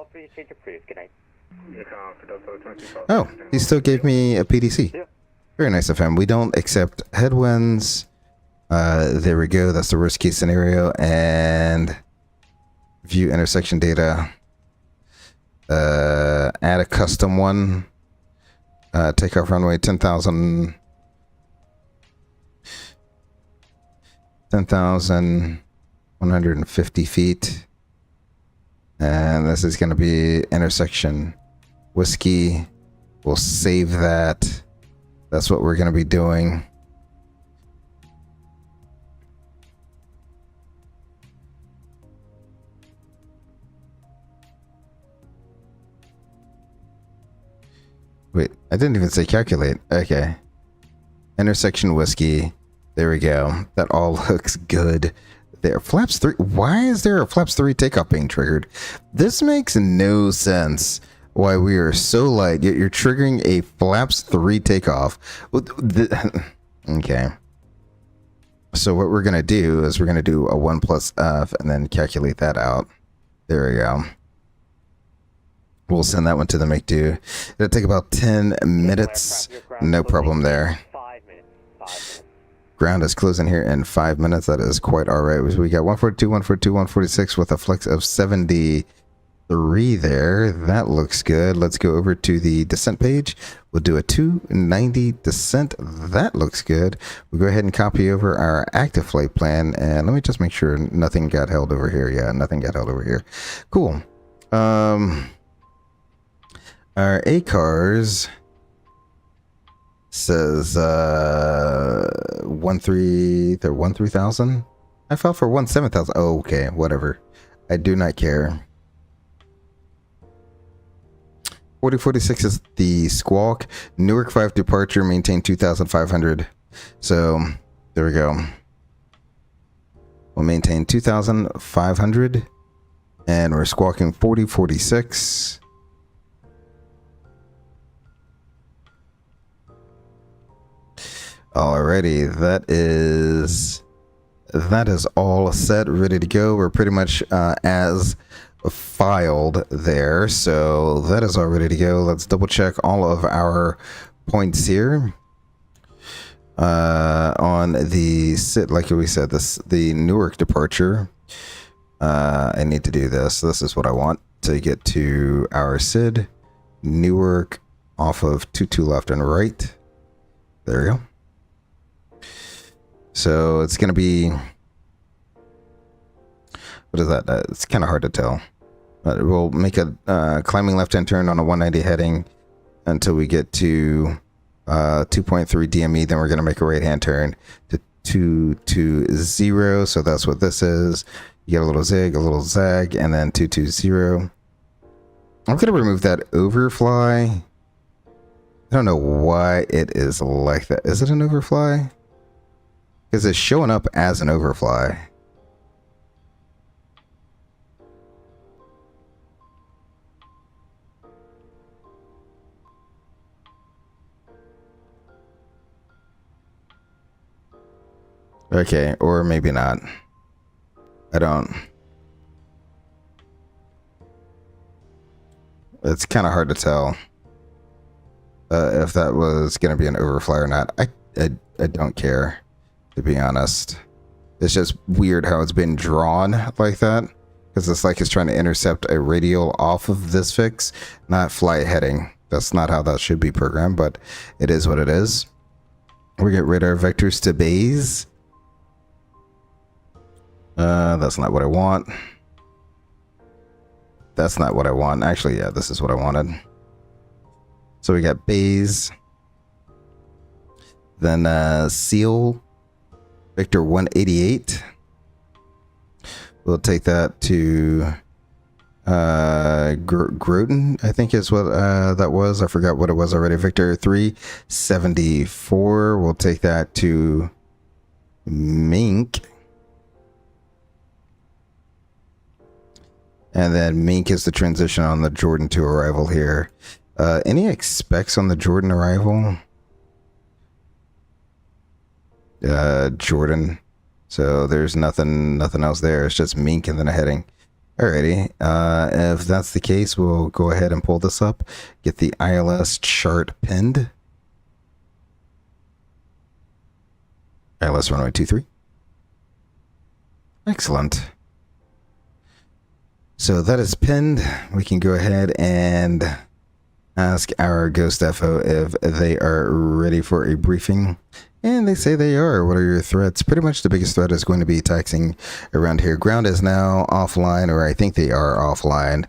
Oh, he still gave me a PDC. Yeah. Very nice of him. We don't accept headwinds. There we go. That's the worst case scenario. And view intersection data. Add a custom one. Takeoff runway 10,150 feet. And this is going to be intersection whiskey. We'll save that. That's what we're going to be doing. Wait, I didn't even say calculate. Okay. Intersection whiskey. There we go. That all looks good. There. Flaps 3. Why is there a Flaps 3 takeoff being triggered? This makes no sense. Why we are so light, yet you're triggering a Flaps 3 takeoff. Okay. So what we're going to do is we're going to do a 1 plus F and then calculate that out. There we go. We'll send that one to the make-do. It'll take about 10 minutes. No problem there. 5 minutes. 5 minutes. Ground is closing here in 5 minutes. That is quite all right. We got 142, 142, 146 with a flex of 73 there. That looks good. Let's go over to the descent page. We'll do a 290 descent. That looks good. We'll go ahead and copy over our active flight plan. And let me just make sure nothing got held over here. Yeah, nothing got held over here. Cool. Our ACARS says 13,000. I fell for 17,000. Oh, okay, whatever. I do not care. 4046 is the squawk. Newark 5 departure, maintain 2,500. So there we go. We'll maintain 2,500 and we're squawking 4046. Alrighty, that is all set, ready to go. We're pretty much as filed there, so that is all ready to go. Let's double check all of our points here on the like we said, the Newark departure. I need to do this. This is what I want to get to our SID Newark off of 22 left and right. There we go. So it's going to be, what is that? It's kind of hard to tell. We'll make a climbing left-hand turn on a 190 heading until we get to 2.3 DME. Then we're going to make a right-hand turn to 220. So that's what this is. You get a little zig, a little zag, and then 220. I'm going to remove that overfly. I don't know why it is like that. Is it an overfly? Because it's showing up as an overfly. Okay, or maybe not. I don't. It's kind of hard to tell if that was going to be an overfly or not. I don't care. To be honest, it's just weird how it's been drawn like that, because it's like it's trying to intercept a radial off of this fix, not flight heading. That's not how that should be programmed, but it is what it is. We get radar vectors to base. That's not what I want. That's not what I want. Actually, yeah, this is what I wanted. So we got base, then seal Victor 188. We'll take that to Groton, I think is what that was. I forgot what it was already. Victor 374. We'll take that to Mink. And then Mink is the transition on the Jordan 2 arrival here. Any expects on the Jordan arrival? Jordan. So there's nothing else there. It's just Mink and then a heading. Alrighty. If that's the case, we'll go ahead and pull this up. Get the ILS chart pinned. ILS runway 23. Excellent. So that is pinned. We can go ahead and ask our Ghost FO if they are ready for a briefing. And they say they are. What are your threats? Pretty much the biggest threat is going to be taxiing around here. Ground is now offline, or I think they are offline.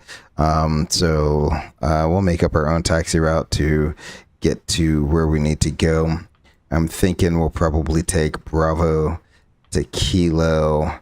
So we'll make up our own taxi route to get to where we need to go. I'm thinking we'll probably take Bravo to Kilo,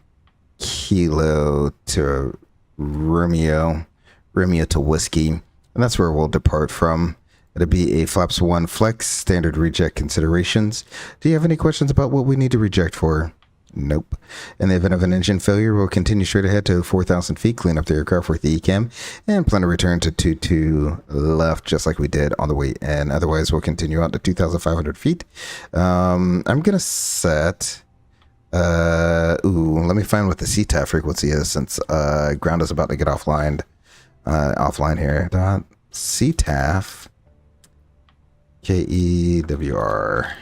Kilo to Romeo, Romeo to Whiskey, and that's where we'll depart from. It'll be a Flaps 1 Flex, standard reject considerations. Do you have any questions about what we need to reject for? Nope. In the event of an engine failure, we'll continue straight ahead to 4,000 feet, clean up the aircraft with the ECAM, and plan to return to 22 left, just like we did on the way in. Otherwise, we'll continue out to 2,500 feet. I'm going to set... let me find what the CTAF frequency is, since ground is about to get offline here. CTAF... KEWR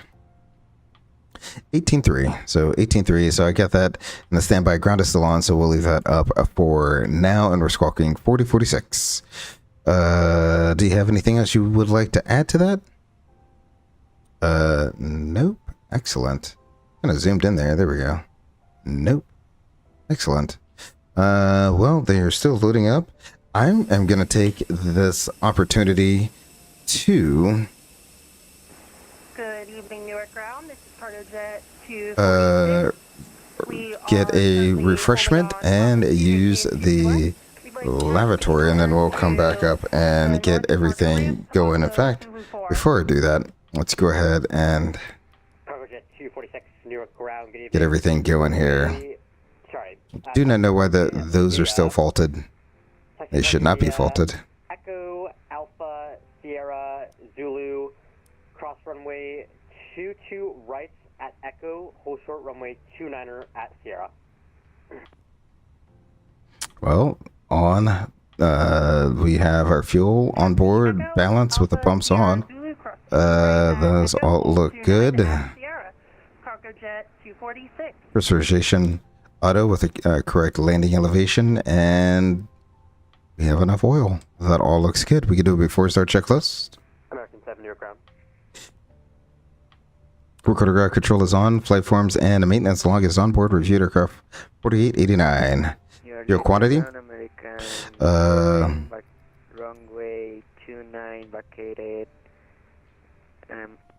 18.3. So 18.3. So I got that, and the standby ground is still on, so we'll leave that up for now, and we're squawking 4046. Do you have anything else you would like to add to that? Nope. Excellent. Kind of zoomed in there. There we go. Nope. Excellent. Well, they are still loading up. I'm going to take this opportunity to... Good evening, Newark ground. This is Cargo Jet 246. Get a refreshment and use the lavatory, and then we'll come back up and get everything going. In fact, before I do that, let's go ahead and Cargo Jet 246, Newark ground. Good evening. get everything going here. Sorry. Do not know why those are still faulted. They should not be faulted. Echo, Alpha, Sierra, Zulu, cross runway 22 right at Echo, hold short runway 29er at Sierra. Well, we have our fuel on board, balance with the pumps on. Those all look good. Cargo Jet 246. Pressurization auto with a correct landing elevation, and we have enough oil. That all looks good. We can do it before we start checklist. American 7, Newark ground. Recorder ground control is on. Flight forms and a maintenance log is on board. Reviewed aircraft 4889. Your quantity? Runway 29 vacated.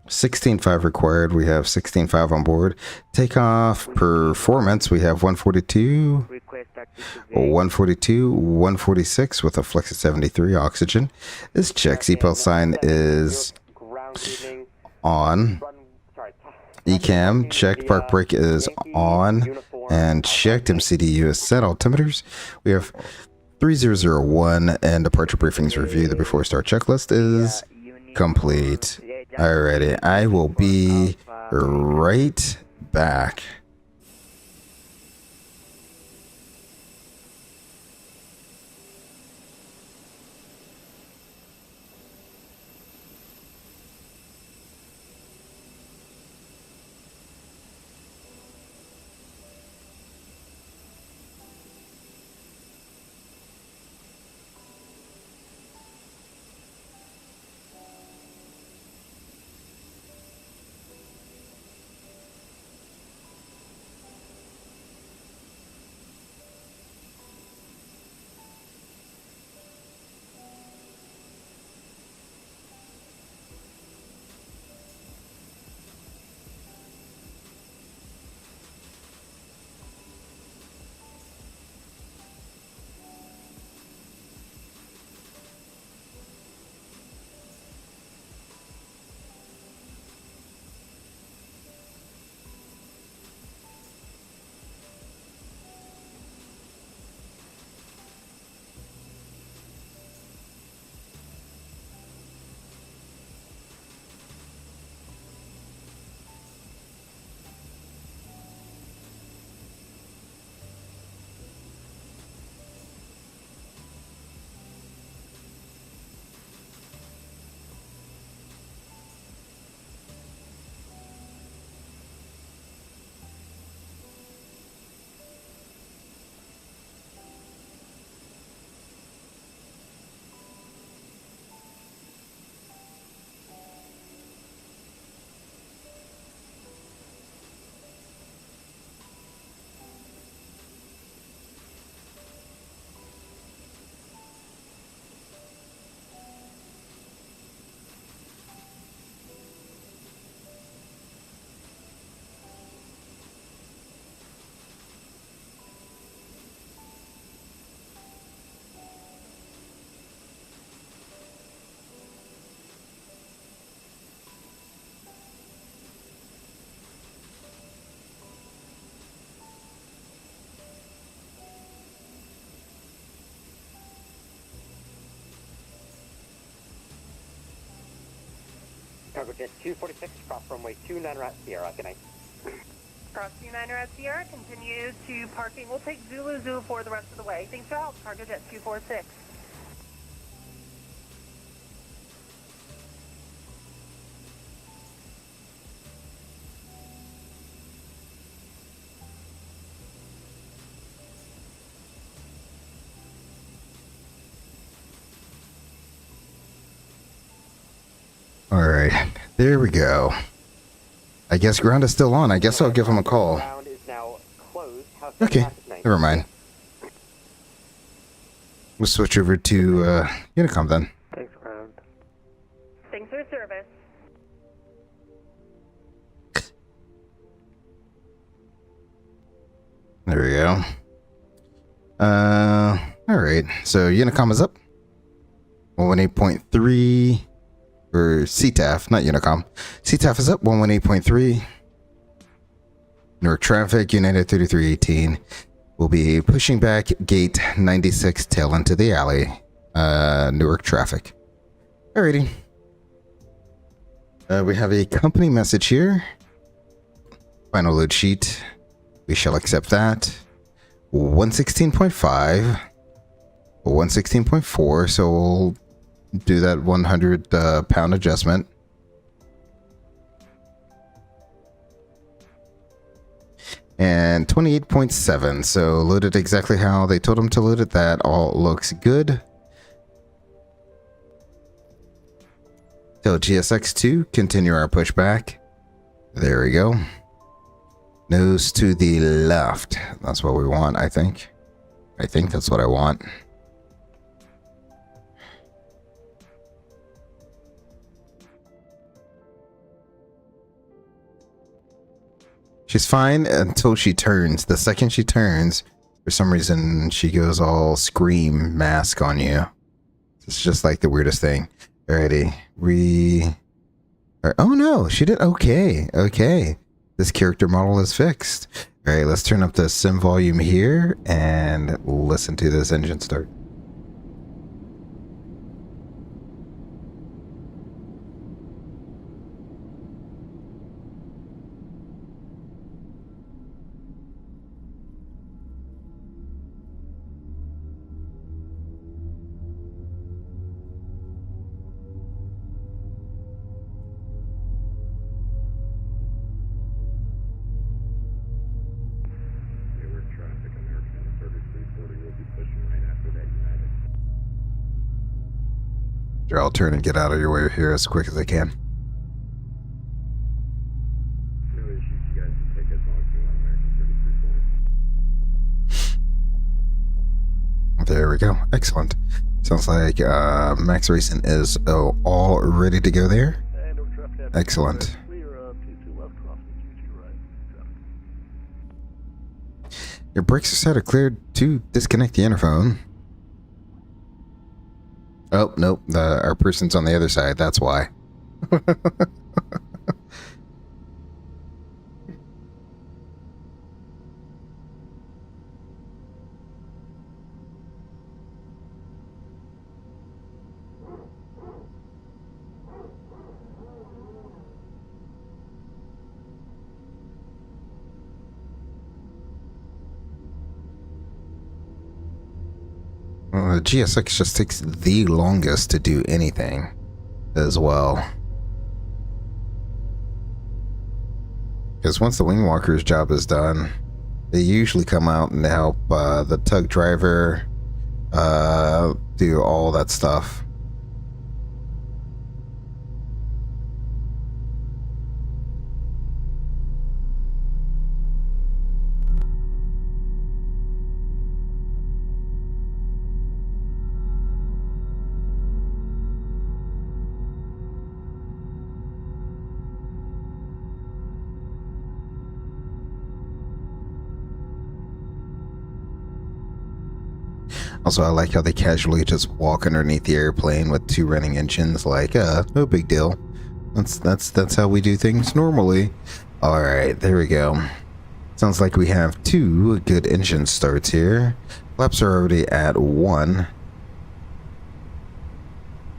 16.5 required. We have 16.5 on board. Takeoff performance. We have 142, 142, 146 with a flex of 73 oxygen. This check seatbelt sign is on. ECAM checked. Park brake is on and checked. MCDU is set. Altimeters. We have 3001, and departure briefings review. The before start checklist is complete. Alrighty, I will be right back. Cargo Jet 246, cross runway 29 at Sierra. Good night. Cross 29 at Sierra, continue to parking. We'll take Zulu Zulu for the rest of the way. Thanks for help, Cargo Jet 246. All right, there we go. I guess ground is still on. I guess I'll give him a call. Ground is now closed. How's Okay, night? never mind. We'll switch over to Unicom then. Thanks, ground. Thanks for service. There we go. All right. So Unicom is up. 118.3 or CTAF, not Unicom. CTAF is up 118.3. Newark traffic, United 3318. We'll be pushing back gate 96 tail into the alley. Newark traffic. Alrighty. We have a company message here. Final load sheet. We shall accept that. 116.5. 116.4, so we'll do that 100 pound adjustment. And 28.7, so loaded exactly how they told them to load it. That all looks good. Till GSX2, continue our pushback. There we go. Nose to the left. That's what we want, I think. I think that's what I want. She's fine until she turns. The second she turns, for some reason, she goes all scream mask on you. It's just like the weirdest thing. Alrighty. Oh no, she did okay. Okay. This character model is fixed. Alright, let's turn up the sim volume here and listen to this engine start. I'll turn and get out of your way here as quick as I can. No issues, you guys can take as long as you want American 3340. There we go. Excellent. Sounds like Max Racing is all ready to go there. Excellent. Your brakes are set or cleared to disconnect the interphone. Oh, nope. Our person's on the other side. That's why. The GSX just takes the longest to do anything as well. Because once the wing walker's job is done, they usually come out and help the tug driver do all that stuff. Also, I like how they casually just walk underneath the airplane with two running engines, like, no big deal. That's how we do things normally. Alright, there we go. Sounds like we have two good engine starts here. Flaps are already at 1.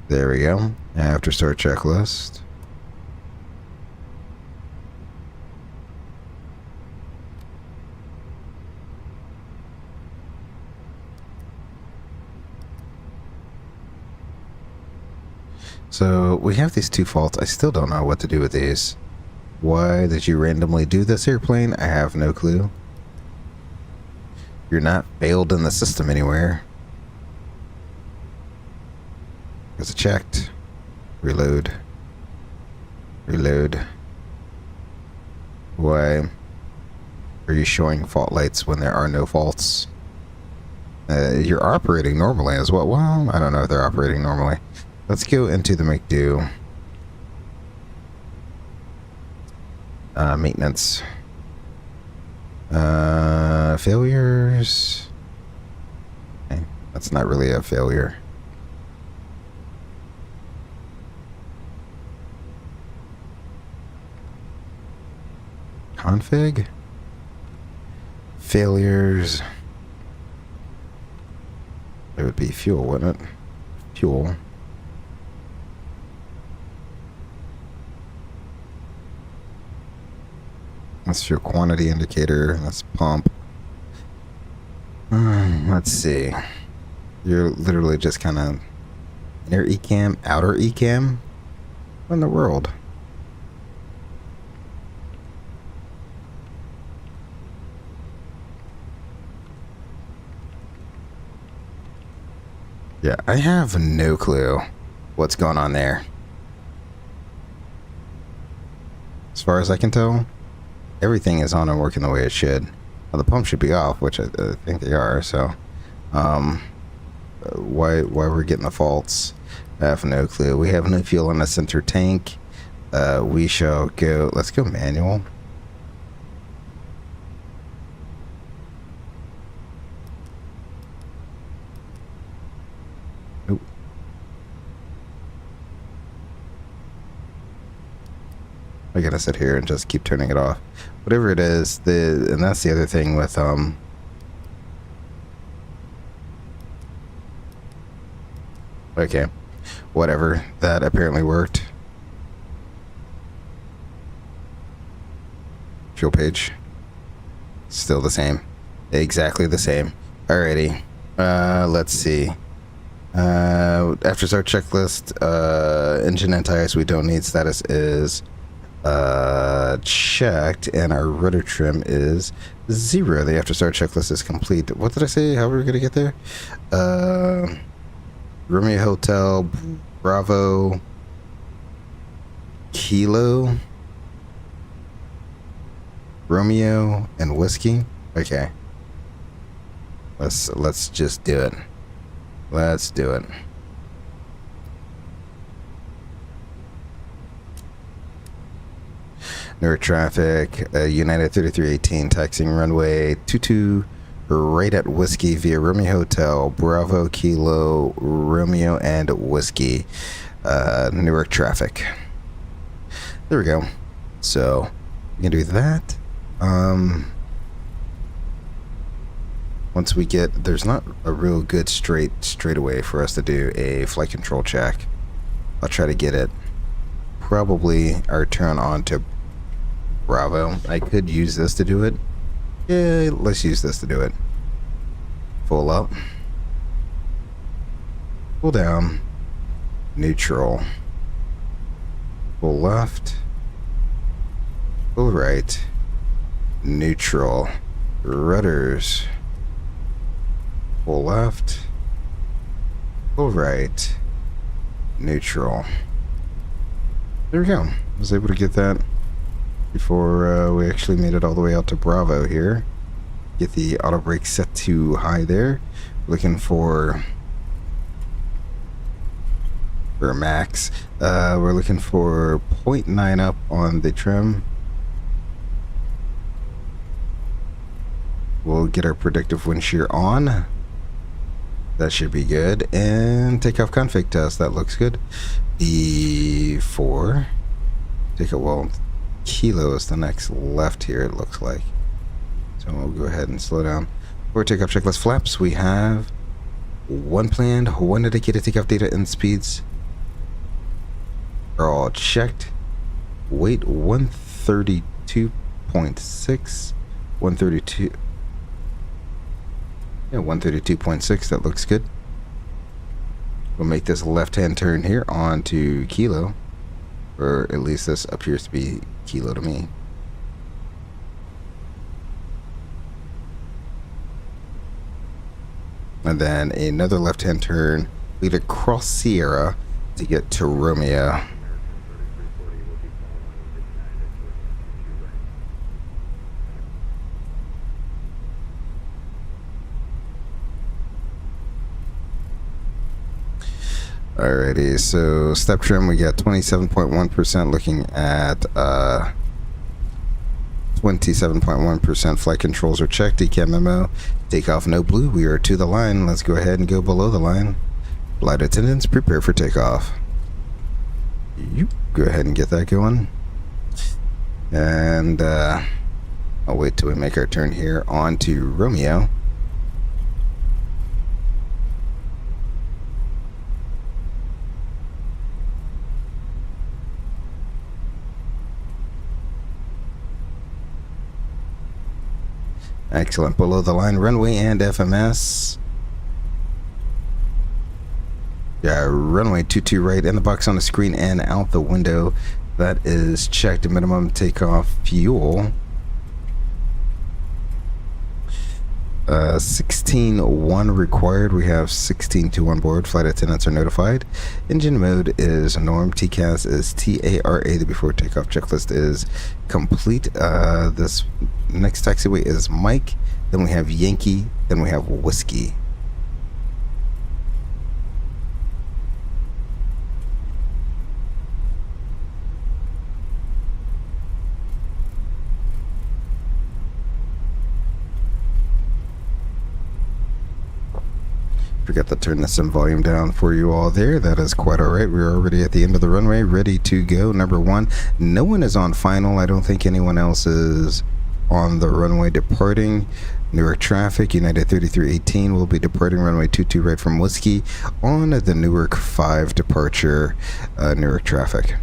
There we go. After start checklist. So we have these 2 faults. I still don't know what to do with these. Why did you randomly do this, airplane? I have no clue. You're not failed in the system anywhere. Because it checked. Reload. Reload. Why are you showing fault lights when there are no faults? You're operating normally as well. Well, I don't know if they're operating normally. Let's go into the McDo. Maintenance. Failures. Okay, that's not really a failure. Config. Failures. It would be fuel, wouldn't it? Fuel. That's your quantity indicator. That's pump. Let's see. You're literally just kind of inner ECAM, outer ECAM. What in the world? Yeah, I have no clue what's going on there. As far as I can tell, everything is on and working the way it should. Well, the pump should be off, which I think they are, so why we're getting the faults, I have no clue. We have no fuel in the center tank. We shall go, let's go manual. Nope. I gotta sit here and just keep turning it off. Whatever it is, and that's the other thing with okay, whatever, that apparently worked. Fuel page, still the same, exactly the same. Alrighty, let's see. After start checklist, engine and tires we don't need. Status is checked, and our rudder trim is 0. The after start checklist is complete. What did I say? How are we gonna get there? Romeo Hotel Bravo Kilo Romeo and whiskey. Okay, let's just do it. Let's do it. Newark traffic, United 3318 taxiing runway 22 right at Whiskey via Romeo Hotel, Bravo Kilo Romeo and Whiskey, Newark traffic. There we go. So we can do that. Once we get, there's not a real good straightaway for us to do a flight control check. I'll try to get it. Probably our turn on to Bravo. I could use this to do it. Yeah, let's use this to do it. Full up. Full down. Neutral. Full left. Full right. Neutral. Rudders. Full left. Full right. Neutral. There we go. I was able to get that before we actually made it all the way out to Bravo here. Get the auto brake set to high there. Looking for a max. We're looking for 0.9 up on the trim. We'll get our predictive wind shear on. That should be good. And takeoff config test. That looks good. B4. Take a well. Kilo is the next left here, it looks like. So we'll go ahead and slow down. For takeoff checklist flaps, we have one planned, one dedicated takeoff data, and speeds are all checked. Weight 132.6, 132. Yeah, 132.6, that looks good. We'll make this left-hand turn here onto Kilo, or at least this appears to be Kilo to me. And then another left-hand turn, lead across Sierra to get to Romeo. Alrighty, so step trim, we got 27.1%, looking at 27.1%. Flight controls are checked, decam memo, takeoff no blue, we are to the line. Let's go ahead and go below the line. Flight attendants, prepare for takeoff. You go ahead and get that going. And I'll wait till we make our turn here onto Romeo. Excellent. Below the line, runway and FMS. Yeah, runway 22 right in the box on the screen and out the window. That is checked. Minimum takeoff fuel. 16-1 required. We have 16-2 on board. Flight attendants are notified. Engine mode is norm. TCAS is TARA. The before takeoff checklist is complete. This next taxiway is Mike. Then we have Yankee. Then we have Whiskey. Forgot to turn the sim volume down for you all there. That is quite all right. We're already at the end of the runway, ready to go. Number one, no one is on final. I don't think anyone else is on the runway departing. Newark traffic, United 3318 will be departing runway 22 right from Whiskey on the Newark 5 departure, Newark traffic.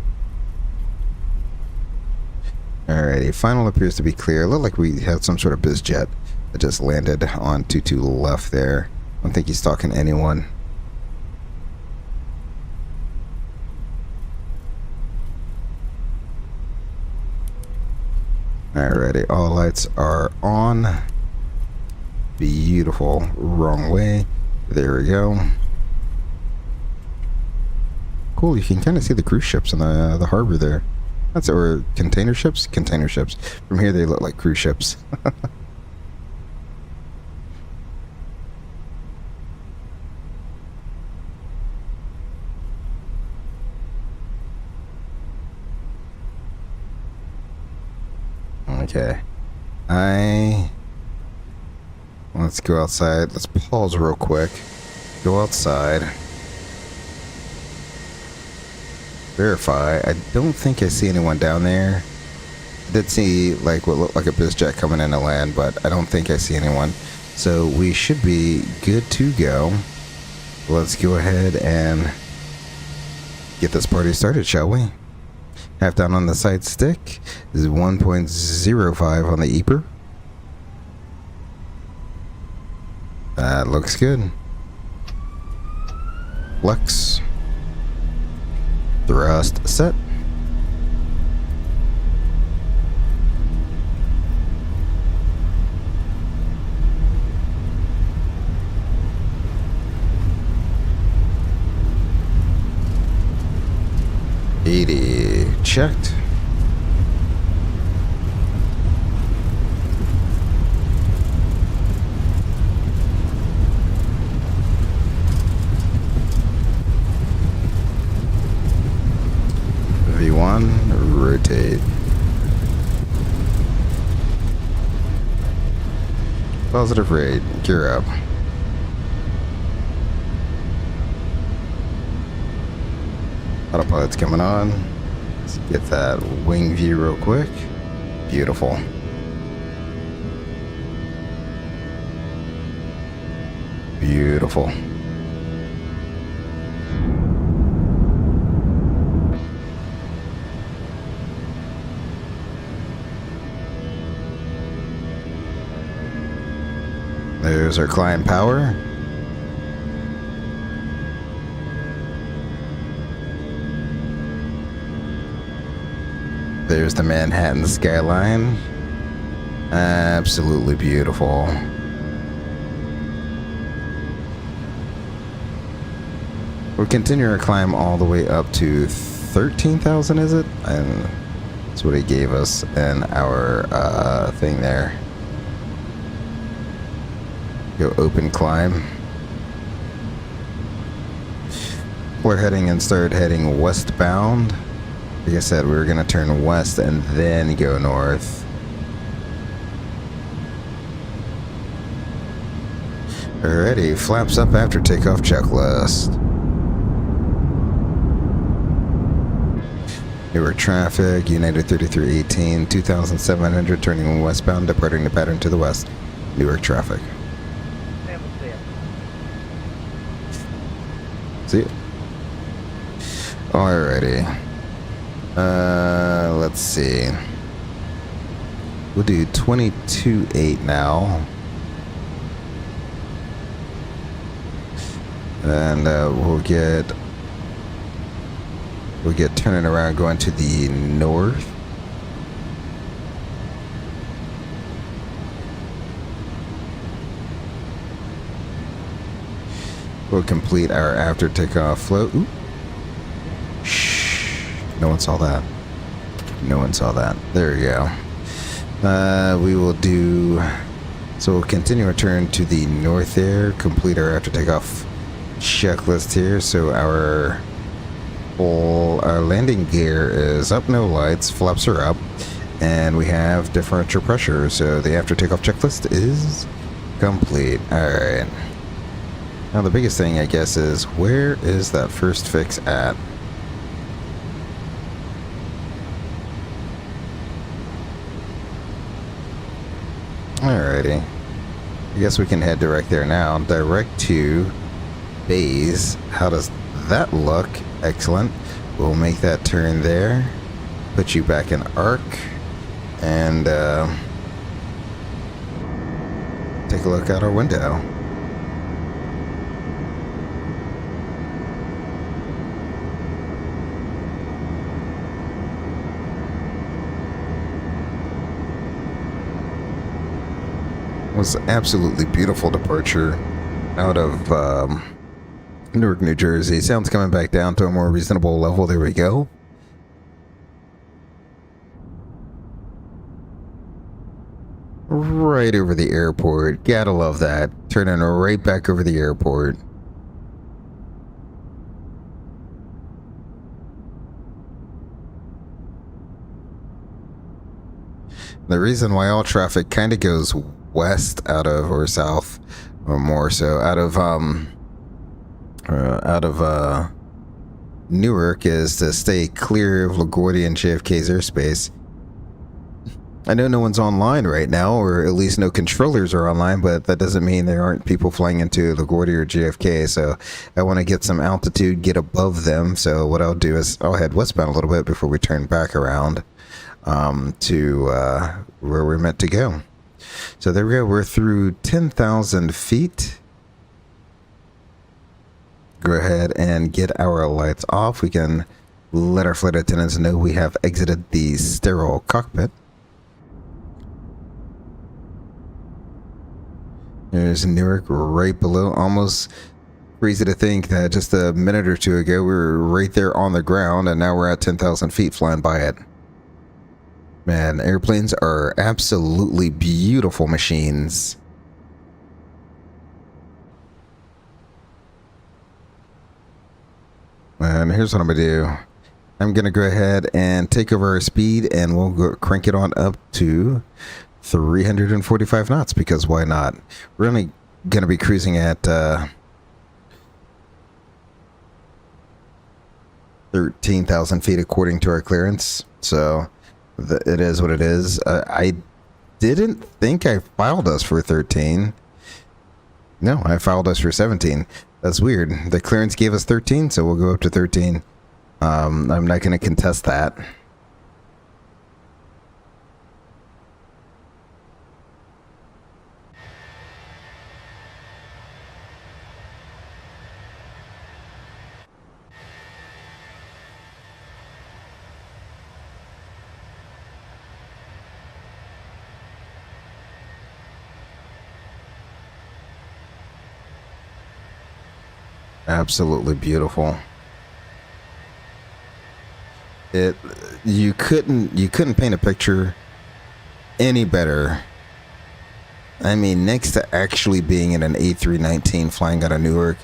Alrighty, final appears to be clear. It looked like we had some sort of biz jet that just landed on 22 left there. I don't think he's talking to anyone. Alrighty, all lights are on. Beautiful. Wrong way. There we go. Cool, you can kind of see the cruise ships in the harbor there. That's, or container ships? Container ships. From here they look like cruise ships. Okay, let's go outside. Let's pause real quick. Go outside. Verify. I don't think I see anyone down there. I did see like what looked like a biz jet coming in to land, but I don't think I see anyone. So we should be good to go. Let's go ahead and get this party started, shall we? Half down on the side stick is 1.05 on the EPR. That looks good. Flex. Thrust set. Checked. V1, rotate. Positive rate, gear up. Autopilot's coming on. Let's get that wing view real quick. Beautiful. Beautiful. There's our climb power. there's the Manhattan skyline. Absolutely beautiful. We'll continue our climb all the way up to 13,000, is it? And that's what he gave us in our thing there. Go open climb. We're heading and start heading westbound. Like I said, we were going to turn west and then go north. Alrighty, flaps up after takeoff checklist. Newark traffic, United 3318, 2700 turning westbound, departing the pattern to the west. Newark traffic. See it. Alrighty. Let's see. We'll do 22.8 now. And we'll get turning around going to the north. We'll complete our after takeoff float. Ooh. Shh. No one saw that. No one saw that. There we go. We will do... So we'll continue our turn to the north there. Complete our after takeoff checklist here. So our landing gear is up, no lights, flaps are up, and we have differential pressure. So the after takeoff checklist is complete. Alright. Now the biggest thing, I guess, is where is that first fix at? Alrighty. I guess we can head direct there now. Direct to bays. How does that look? Excellent. We'll make that turn there. Put you back in arc. And take a look out our window. It was an absolutely beautiful departure out of Newark, New Jersey. Sound's coming back down to a more reasonable level. There we go. Right over the airport. Gotta love that. Turning right back over the airport. The reason why all traffic kind of goes west out of, or south, or more so out of Newark is to stay clear of LaGuardia and JFK's airspace. I know no one's online right now, or at least no controllers are online, but that doesn't mean there aren't people flying into LaGuardia or JFK, so I want to get some altitude, get above them. So what I'll do is I'll head westbound a little bit before we turn back around to where we're meant to go. So there we go. We're through 10,000 feet. Go ahead and get our lights off. We can let our flight attendants know we have exited the sterile cockpit. There's Newark right below. Almost crazy to think that just a minute or two ago we were right there on the ground, and now we're at 10,000 feet flying by it. Man, airplanes are absolutely beautiful machines. And here's what I'm going to do. I'm going to go ahead and take over our speed, and we'll go crank it on up to 345 knots, because why not? We're only going to be cruising at 13,000 feet according to our clearance. So it is what it is. I didn't think I filed us for 13. No, I filed us for 17. That's weird. The clearance gave us 13, so we'll go up to 13. I'm not going to contest that. Absolutely beautiful. You couldn't paint a picture any better. I mean, next to actually being in an A319 flying out of Newark,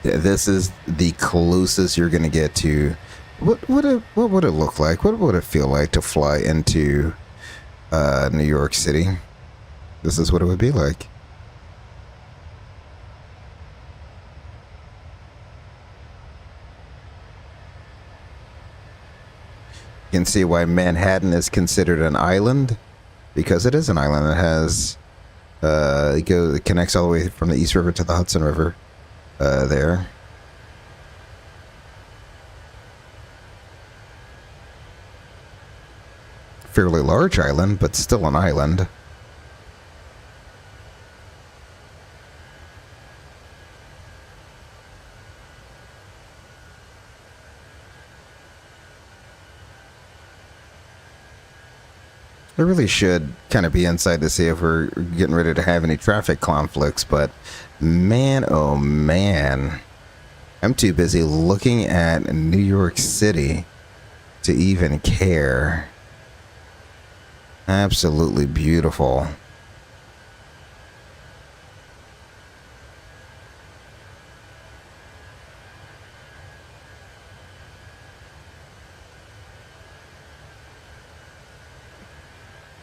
this is the closest you're gonna get to what would it look like? What would it feel like to fly into New York City? This is what it would be like. You can see why Manhattan is considered an island, because it is an island. It has it connects all the way from the East River to the Hudson River there. Fairly large island, but still an island. I really should kind of be inside to see if we're getting ready to have any traffic conflicts, but man, oh man, I'm too busy looking at New York City to even care. Absolutely beautiful.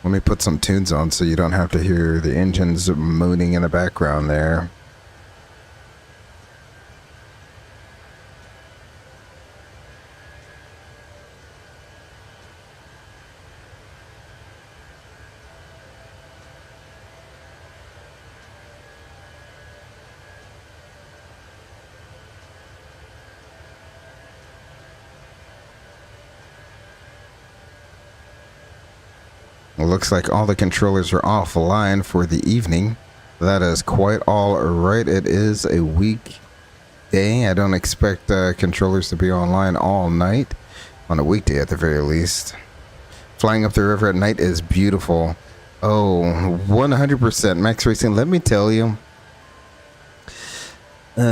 Let me put some tunes on so you don't have to hear the engines mooning in the background there. It looks like all the controllers are offline for the evening. That is quite all right. It is a weekday. I don't expect controllers to be online all night. On a weekday at the very least. Flying up the river at night is beautiful. Oh, 100% Max Racing. Let me tell you,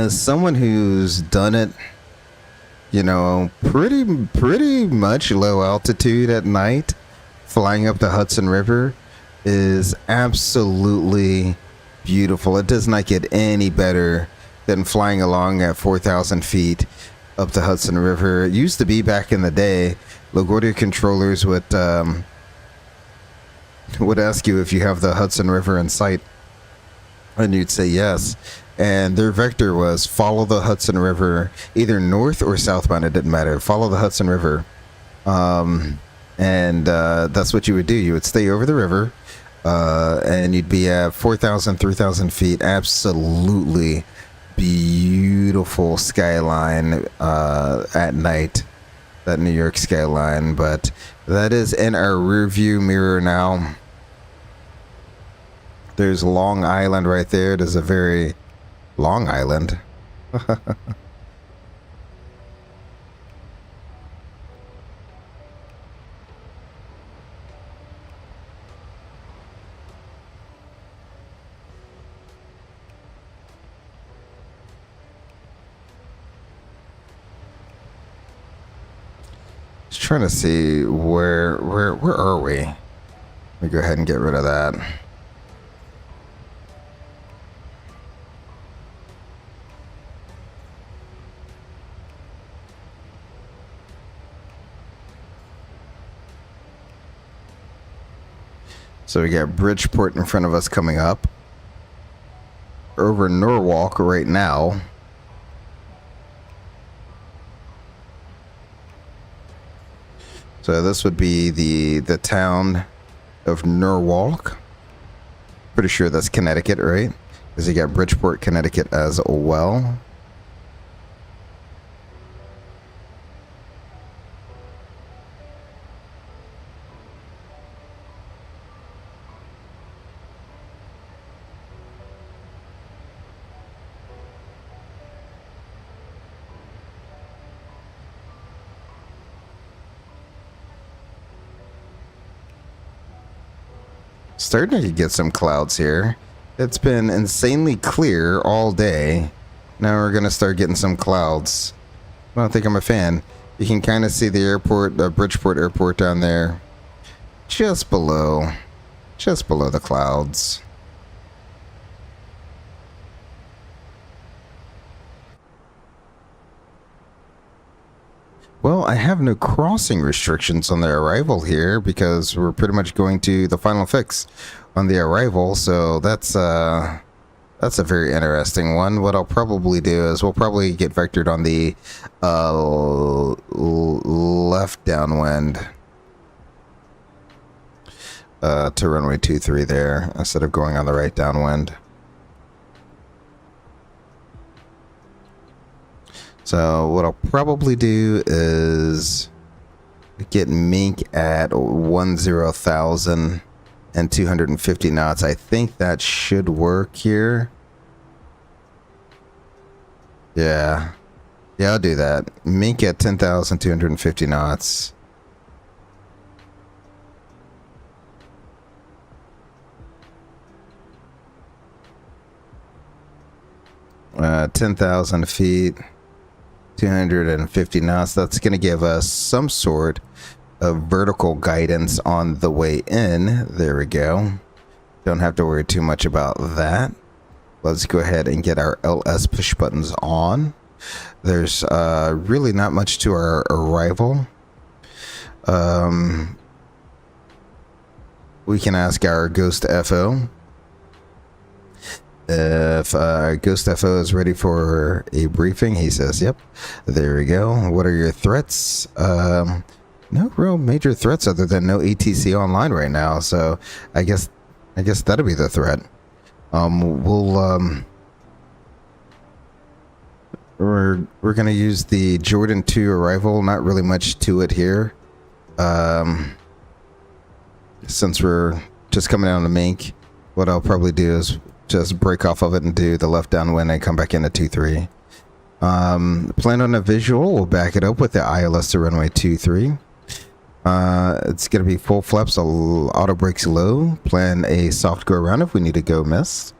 someone who's done it, you know, pretty much low altitude at night, flying up the Hudson River is absolutely beautiful. It does not get any better than flying along at 4,000 feet up the Hudson River. It used to be back in the day, LaGuardia controllers would ask you if you have the Hudson River in sight, and you'd say yes. And their vector was follow the Hudson River, either north or southbound, it didn't matter. Follow the Hudson River. And that's what you would do. You would stay over the river, and you'd be at 4,000, 3,000 feet. Absolutely beautiful skyline at night, that New York skyline. But that is in our rear view mirror now. There's Long Island right there. It is a very long island. Trying to see where are we? Let me go ahead and get rid of that. So we got Bridgeport in front of us coming up. Over Norwalk right now. So this would be the town of Norwalk. Pretty sure that's Connecticut, right? Because you got Bridgeport, Connecticut as well. Starting to get some clouds here. It's been insanely clear all day. Now we're gonna start getting some clouds. I don't think I'm a fan. You can kind of see the airport, the Bridgeport Airport down there, just below the clouds. Well, I have no crossing restrictions on the arrival here because we're pretty much going to the final fix on the arrival, so that's a very interesting one. What I'll probably do is we'll probably get vectored on the left downwind to runway 23 there instead of going on the right downwind. So what I'll probably do is get Mink at 10,000 and 250 knots. I think that should work here. Yeah, I'll do that. Mink at 10,250 knots. Uh, 10,000 feet. 250 knots. That's going to give us some sort of vertical guidance on the way in. There we go. Don't have to worry too much about that. Let's go ahead and get our LS push buttons on. There's really not much to our arrival. We can ask our Ghost FO if Ghost FO is ready for a briefing. He says, yep. There we go. What are your threats? No real major threats other than no ATC online right now. So I guess that'll be the threat. We're gonna use the Jordan 2 arrival. Not really much to it here. Since we're just coming down to Mink, what I'll probably do is just break off of it and do the left downwind and come back into 2-3. Plan on a visual. We'll back it up with the ILS to runway 23. It's going to be full flaps, auto brakes low. Plan a soft go around if we need to go miss.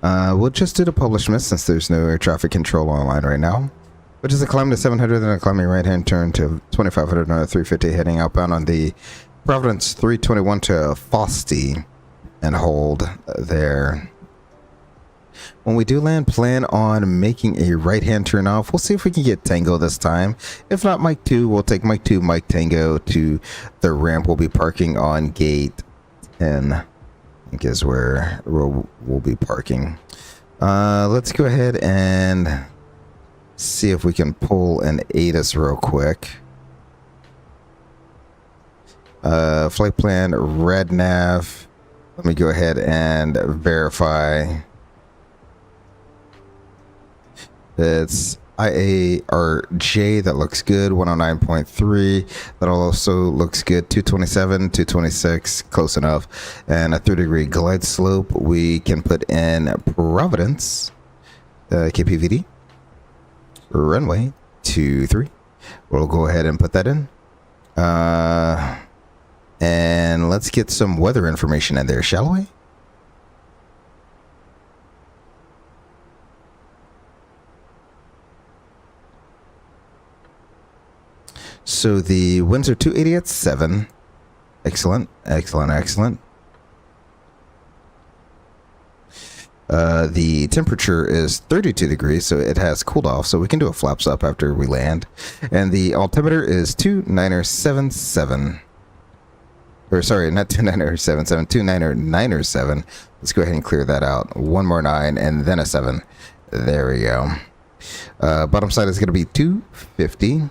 We'll just do the published miss since there's no air traffic control online right now. Which is a climb to 700, then a climbing right hand turn to 2500 on a 350 heading outbound on the Providence 321 to Fosty and hold there. When we do land, plan on making a right-hand turn off. We'll see if we can get Tango this time. If not, Mike 2, we'll take Mike 2, Mike Tango to the ramp. We'll be parking on gate 10. I think is where we'll be parking. Let's go ahead and see if we can pull an ATIS real quick. Flight plan, red nav. Let me go ahead and verify. It's IARJ, that looks good. 109.3, that also looks good. 227, 226, close enough. And a 3-degree glide slope. We can put in Providence, KPVD, runway 23. We'll go ahead and put that in. And let's get some weather information in there, shall we? So the winds are 280 at 7. Excellent, excellent, excellent. The temperature is 32 degrees, so it has cooled off, so we can do a flaps up after we land. And the altimeter is 2977. Or sorry, not 2977, 2997. Let's go ahead and clear that out. One more 9 and then a 7. There we go. Bottom side is going to be 250.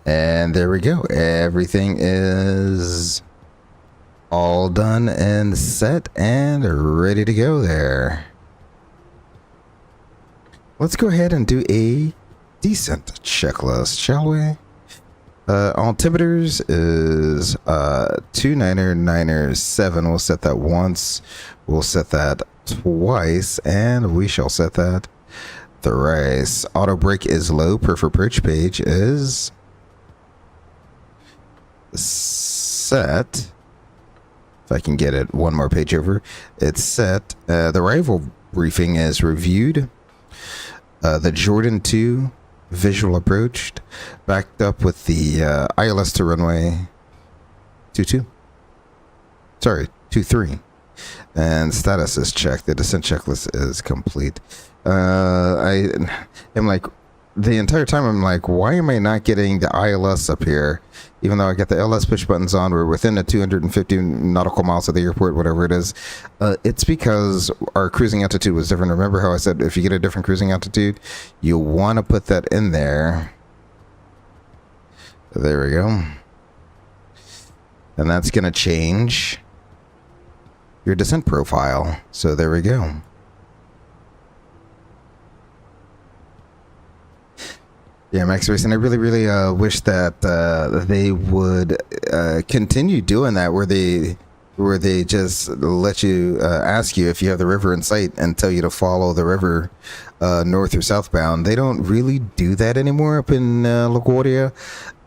And there we go. Everything is all done and set and ready to go there. Let's go ahead and do a decent checklist, shall we? Altimeters is 2997. We'll set that once. We'll set that twice. And we shall set that thrice. Auto brake is low. Perf approach page is set If I can get it one more page over. It's set. The arrival briefing is reviewed. The Jordan 2 visual approached, backed up with the ILS to runway 22. Sorry, 23. And status is checked. The descent checklist is complete. I am like, the entire time I'm like, why am I not getting the ILS up here? Even though I got the LS push buttons on, we're within the 250 nautical miles of the airport, whatever it is. It's because our cruising altitude was different. Remember how I said if you get a different cruising altitude, you want to put that in there. There we go. And that's going to change your descent profile. So there we go. Yeah, Max Racing, I really wish that they would continue doing that, where they just let you ask you if you have the river in sight and tell you to follow the river north or southbound. They don't really do that anymore up in LaGuardia.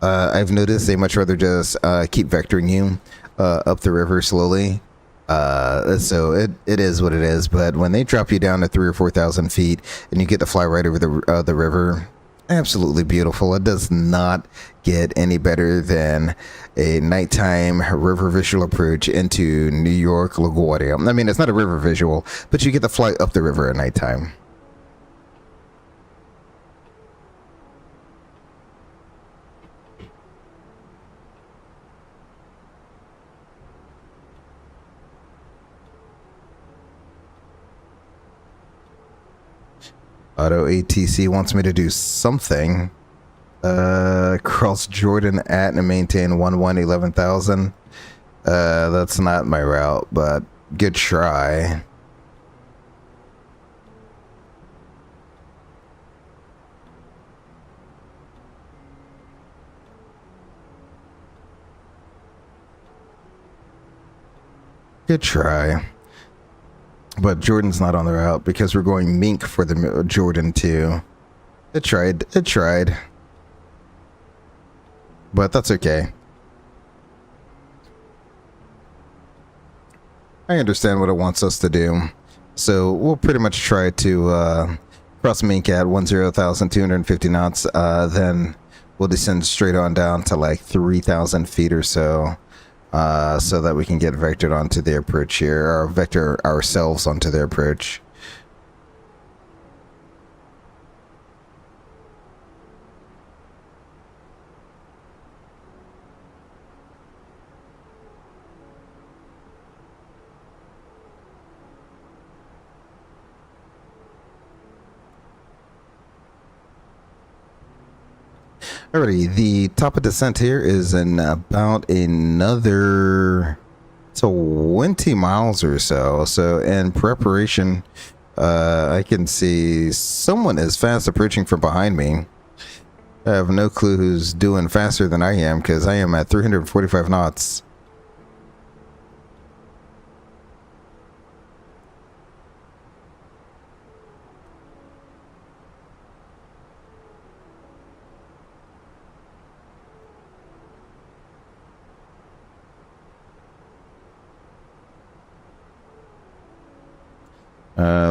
I've noticed they much rather just keep vectoring you up the river slowly. So it is what it is. But when they drop you down to 3,000 or 4,000 feet and you get to fly right over the river, absolutely beautiful. It does not get any better than a nighttime river visual approach into New York, LaGuardia. I mean, it's not a river visual, but you get to fly up the river at nighttime. Auto ATC wants me to do something. Cross Jordan at and maintain 11,000. That's not my route, but good try. Good try. But Jordan's not on the route because we're going Mink for the Jordan 2. It tried. But that's okay. I understand what it wants us to do. So we'll pretty much try to cross Mink at 10,250 knots. Then we'll descend straight on down to like 3,000 feet or so. So that we can get vectored onto the approach here, or vector ourselves onto the approach. Alrighty, the top of descent here is in about another 20 miles or so. So in preparation, I can see someone is fast approaching from behind me. I have no clue who's doing faster than I am because I am at 345 knots.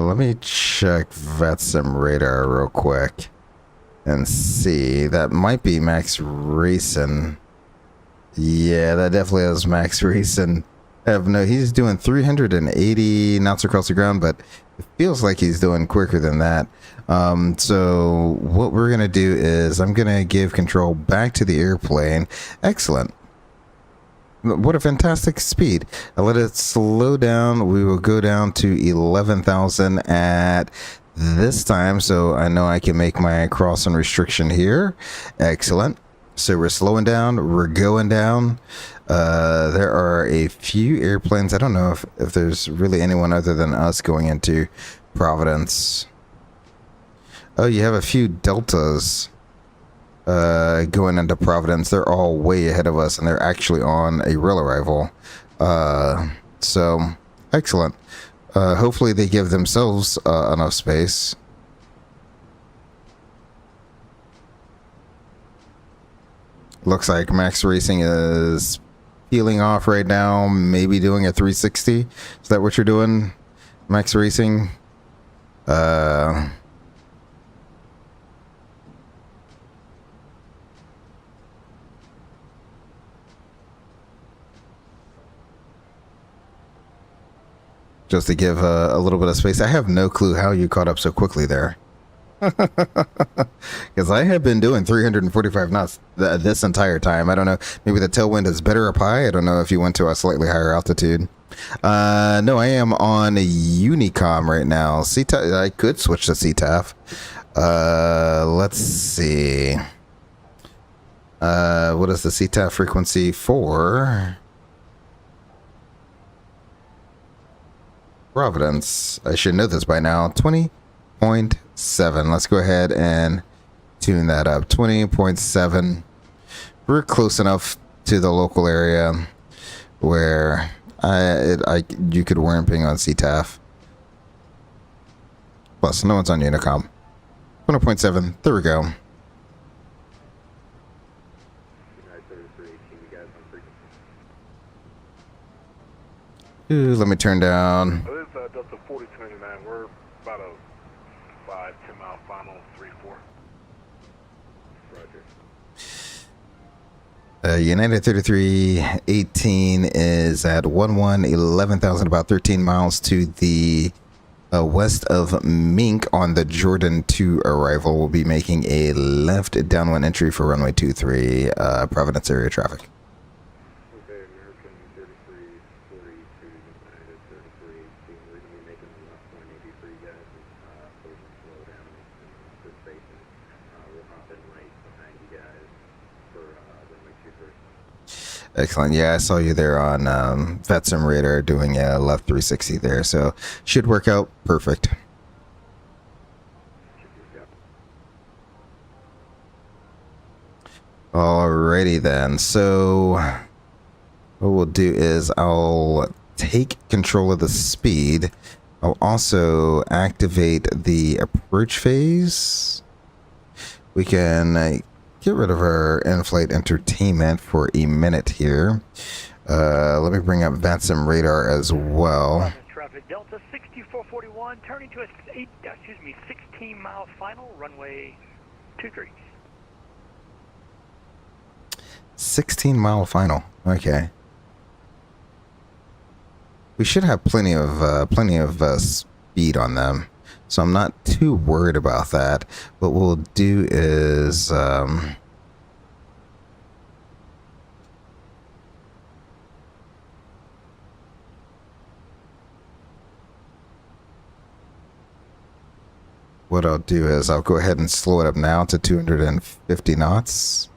Let me check VetSim radar real quick and see. That might be Max Racing. Yeah, that definitely is Max Racing. He's doing 380 knots across the ground, but it feels like he's doing quicker than that. So what we're gonna do is I'm gonna give control back to the airplane. Excellent. What a fantastic speed. I'll let it slow down. We will go down to 11,000 at this time, so I know I can make my crossing restriction here. Excellent. So we're slowing down. We're going down. There are a few airplanes. I don't know if there's really anyone other than us going into Providence. Oh, you have a few Deltas going into Providence. They're all way ahead of us, and they're actually on a rail arrival. So excellent. Hopefully they give themselves enough space. Looks like Max Racing is peeling off right now, maybe doing a 360. Is that what you're doing, Max Racing? Just to give a little bit of space. I have no clue how you caught up so quickly there. Because I have been doing 345 knots this entire time. I don't know. Maybe the tailwind is better up high. I don't know if you went to a slightly higher altitude. No, I am on a Unicom right now. CTAF, I could switch to CTAF. Let's see. What is the CTAF frequency for Providence? I should know this by now. 20.7. Let's go ahead and tune that up. 20.7. We're close enough to the local area where you could warrant being on CTAF. Plus, no one's on Unicom. 20.7. There we go. Ooh, let me turn down. This is Delta 4299. We're about a 5-10 mile final 3-4. Roger. United 3318 is at 11,000, about 13 miles to the west of Mink on the Jordan 2 arrival. We'll be making a left downwind entry for runway 23, Providence area traffic. Okay, American 3342, United 3318. We're going to be making the left 180 for you guys. Please slow down and good spacing. We'll hop in right behind you guys for runway 23. Excellent. Yeah, I saw you there on VetSim Radar doing a left 360 there, so should work out perfect. Alrighty then. So what we'll do is I'll take control of the speed. I'll also activate the approach phase. We can get rid of our in-flight entertainment for a minute here. Let me bring up VetSim Radar as well. Traffic Delta 6441, turning to a 16 mile final, runway 23. 16-mile final. Okay. We should have plenty of speed on them, so I'm not too worried about that. What we'll do is what I'll do is I'll go ahead and slow it up now to 250 knots.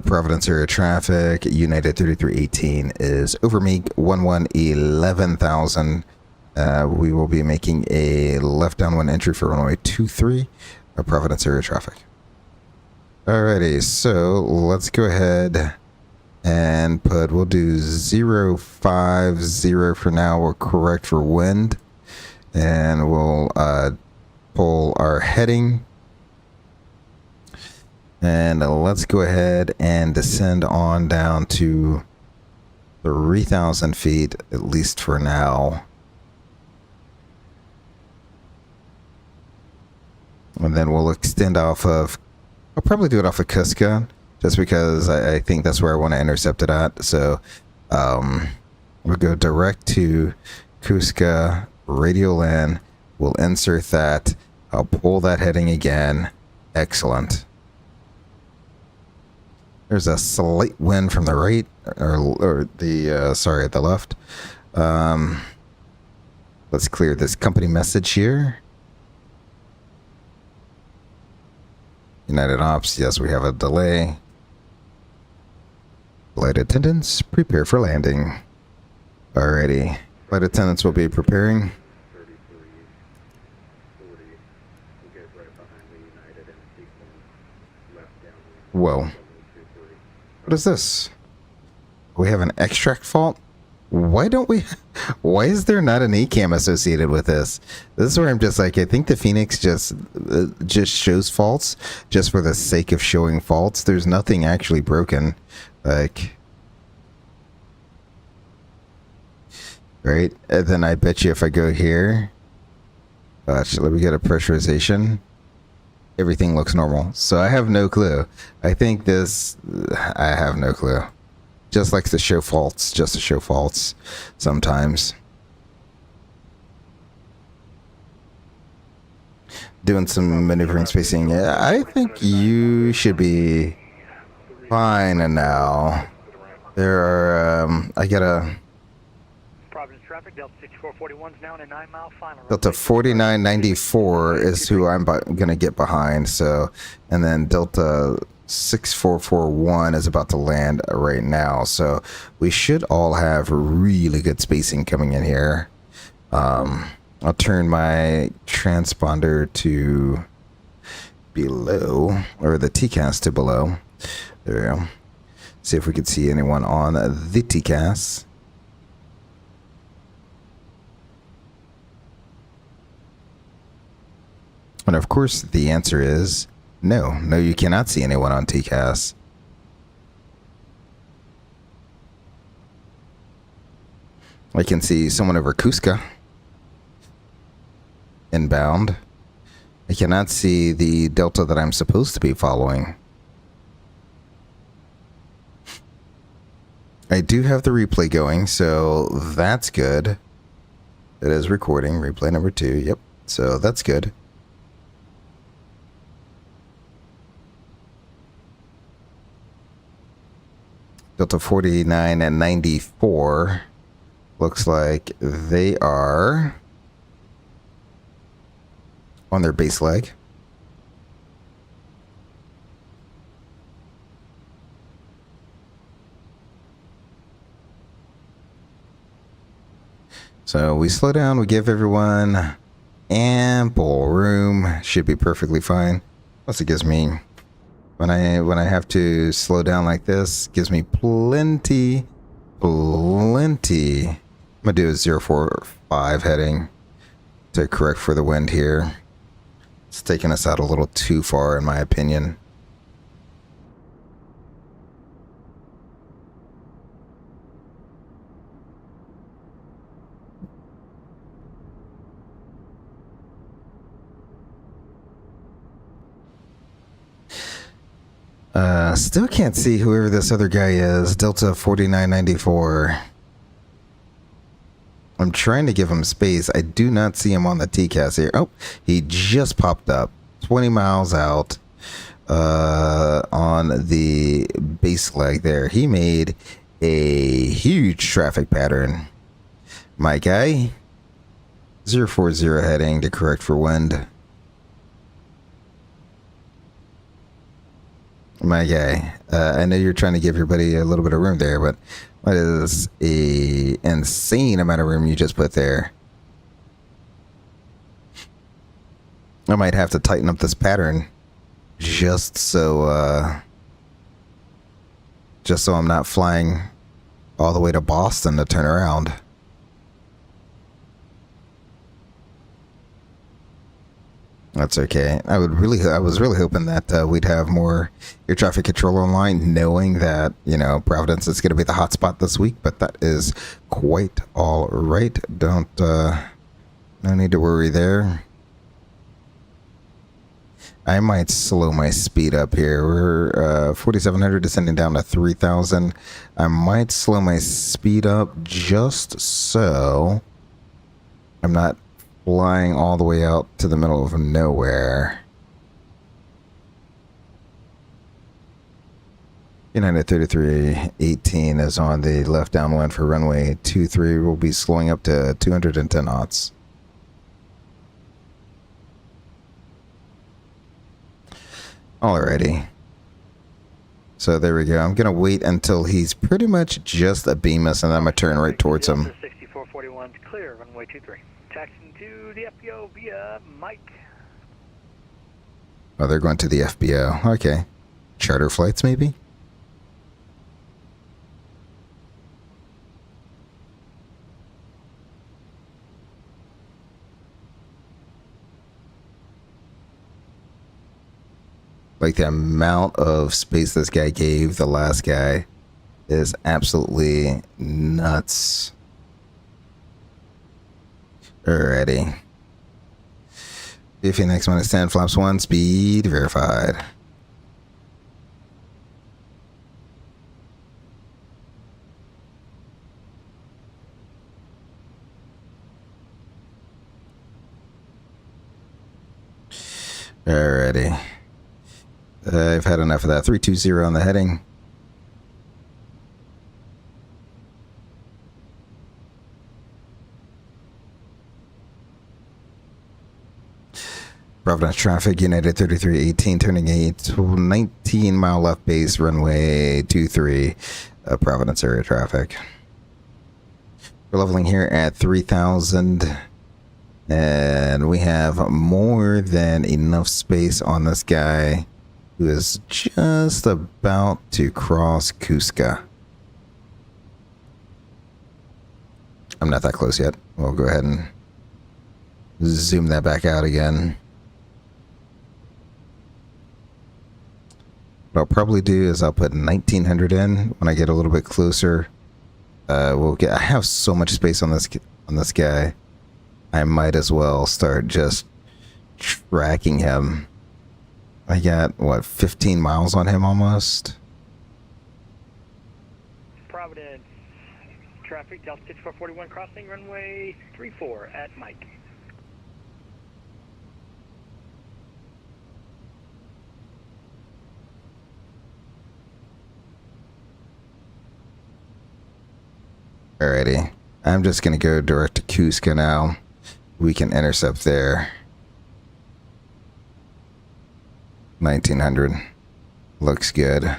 Providence area traffic, United 3318 is over me, 11,000. We will be making a left downwind entry for runway 23, Providence area traffic. Alrighty, so let's go ahead and we'll do 050 for now. We'll correct for wind, and we'll pull our heading. And let's go ahead and descend on down to 3,000 feet, at least for now. And then we'll extend off of, I'll probably do it off of Cusca, just because I think that's where I want to intercept it at. So we'll go direct to Cusca, radial in, we'll insert that, I'll pull that heading again. Excellent. There's a slight wind from the right, or the the left. Let's clear this company message here. United Ops, yes, we have a delay. Flight attendants, prepare for landing. Alrighty, flight attendants will be preparing. Whoa. What is this? We have an extract fault? Why don't we? Why is there not an ECAM associated with this? This is where I'm just like, I think the Phoenix just shows faults just for the sake of showing faults. There's nothing actually broken, like, right? And then I bet you if I go here, let me get a pressurization. Everything looks normal. So I have no clue. I think this, I have no clue. Just likes to show faults, just to show faults sometimes. Doing some maneuvering spacing. Yeah, I think you should be fine now. There are, I got a Providence traffic, Delta 6441 is now in a 9-mile final. Delta 4994 is who I'm going to get behind. So, and then Delta 6441 is about to land right now. So we should all have really good spacing coming in here. I'll turn my transponder to below, or the TCAS to below. There we go. See if we can see anyone on the TCAS. And of course, the answer is no. No, you cannot see anyone on TCAS. I can see someone over Cusca inbound. I cannot see the Delta that I'm supposed to be following. I do have the replay going, so that's good. It is recording. Replay number 2. Yep. So that's good. Delta 49 and 94 looks like they are on their base leg. So we slow down, we give everyone ample room, should be perfectly fine. Plus it gives me, when I have to slow down like this, gives me plenty. I'm gonna do a 045 heading to correct for the wind here. It's taking us out a little too far in my opinion. Still can't see whoever this other guy is. Delta 4994. I'm trying to give him space. I do not see him on the TCAS here. Oh, he just popped up. 20 miles out on the base leg there. He made a huge traffic pattern. My guy, 040 heading to correct for wind. My guy, I know you're trying to give everybody a little bit of room there, but what is a insane amount of room you just put there? I might have to tighten up this pattern just so I'm not flying all the way to Boston to turn around. That's okay. I was really hoping that we'd have more air traffic control online, knowing that, you know, Providence is going to be the hot spot this week, but that is quite all right. No need to worry there. I might slow my speed up here. We're 4,700 descending down to 3,000. I might slow my speed up just so I'm not flying all the way out to the middle of nowhere. United 3318 is on the left downwind for runway 23. We'll be slowing up to 210 knots. Alrighty. So there we go. I'm going to wait until he's pretty much just a beam us, and then I'm going to turn right towards him. 6441 clear, runway 23. Taxiing to the FBO via Mike. Oh, they're going to the FBO. Okay. Charter flights, maybe? Like the amount of space this guy gave the last guy is absolutely nuts. Alrighty. FNX minus 10, flaps 1, speed verified. Alrighty. I've had enough of that. 320 on the heading. Providence traffic, United 3318, turning a 19-mile left base, runway 23, Providence area traffic. We're leveling here at 3,000, and we have more than enough space on this guy who is just about to cross Cusco. I'm not that close yet. We'll go ahead and zoom that back out again. What I'll probably do is I'll put 1900 in when I get a little bit closer. I have so much space on this guy. I might as well start just tracking him. I got what, 15 miles on him almost. Providence traffic, Delta 441 crossing runway 34 at Mike. Alrighty, I'm just gonna go direct to Cusco now. We can intercept there. 1900 looks good.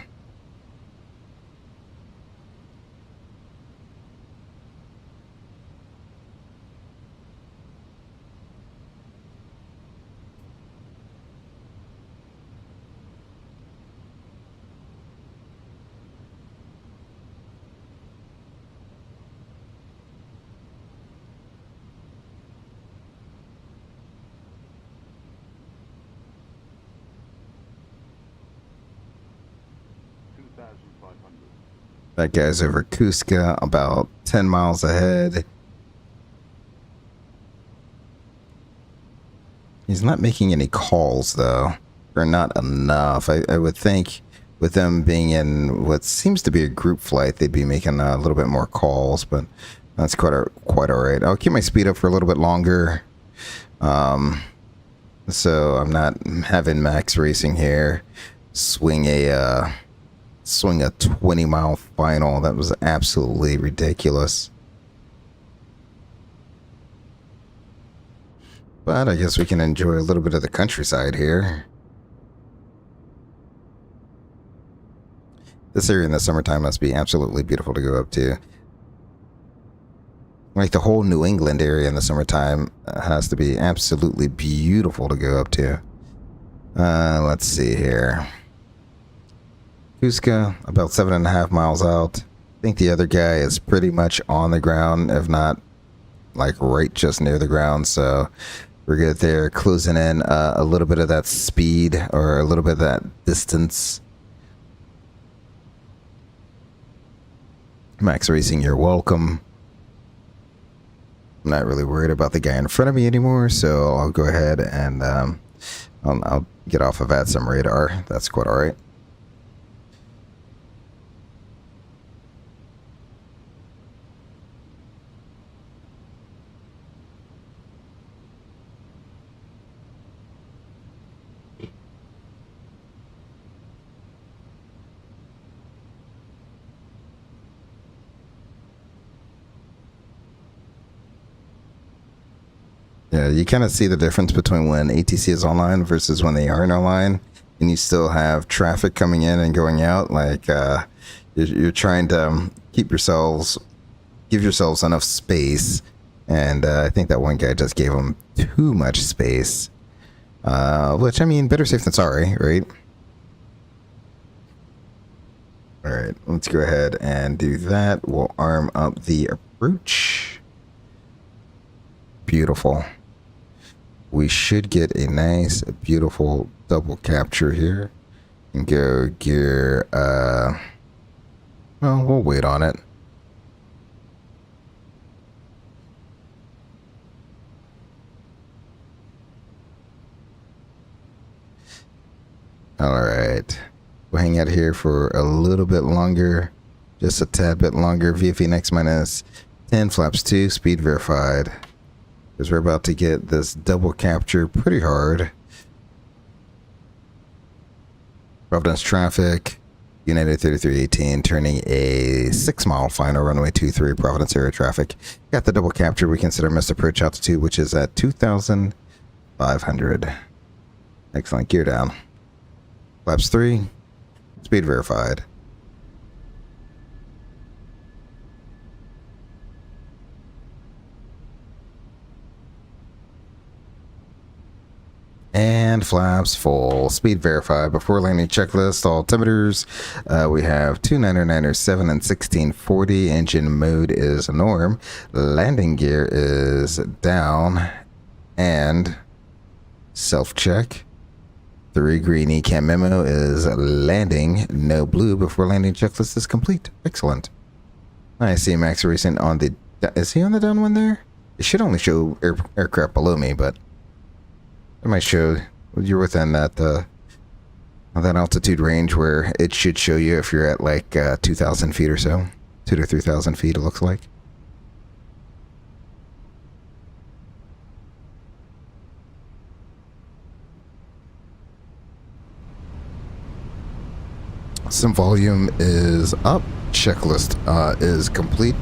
That guy's over Cusco, about 10 miles ahead. He's not making any calls, though. Or not enough. I would think with them being in what seems to be a group flight, they'd be making a little bit more calls, but that's quite all right. I'll keep my speed up for a little bit longer. So I'm not having max racing here. Swing a 20-mile final. That was absolutely ridiculous. But I guess we can enjoy a little bit of the countryside here. This area in the summertime must be absolutely beautiful to go up to. Like the whole New England area in the summertime has to be absolutely beautiful to go up to. Let's see here. Cusco, about 7.5 miles out. I think the other guy is pretty much on the ground, if not like right just near the ground. So we're good there. Closing in a little bit of that speed or a little bit of that distance. Max Racing, you're welcome. I'm not really worried about the guy in front of me anymore, so I'll go ahead and I'll get off of at some radar. That's quite all right. Yeah, you kind of see the difference between when ATC is online versus when they aren't online, and you still have traffic coming in and going out. Like you're trying to give yourselves enough space, and I think that one guy just gave them too much space. Which, I mean, better safe than sorry, right? All right, let's go ahead and do that. We'll arm up the approach. Beautiful. We should get a nice, beautiful double capture here. Go gear, well, we'll wait on it. All right. We'll hang out here for a little bit longer, just a tad bit longer. VFE next minus 10, flaps 2, speed verified. Because we're about to get this double capture pretty hard. Providence traffic, United 3318, turning a 6-mile final, runway 23, Providence area traffic. Got the double capture. We consider missed approach altitude, which is at 2,500. Excellent. Gear down. Flaps 3, speed verified. And flaps full, speed verified. Before landing checklist, altimeters, we have 2997 and 1640. Engine mode is norm. Landing gear is down. And self-check. 3 green ECAM memo is landing. No blue before landing checklist is complete. Excellent. I see Max Racing on the... Is he on the down one there? It should only show aircraft below me, but... It might show you're within that altitude range where it should show you if you're at like 2,000 feet or so. 2,000 to 3,000 feet, it looks like. Some volume is up. Checklist is complete.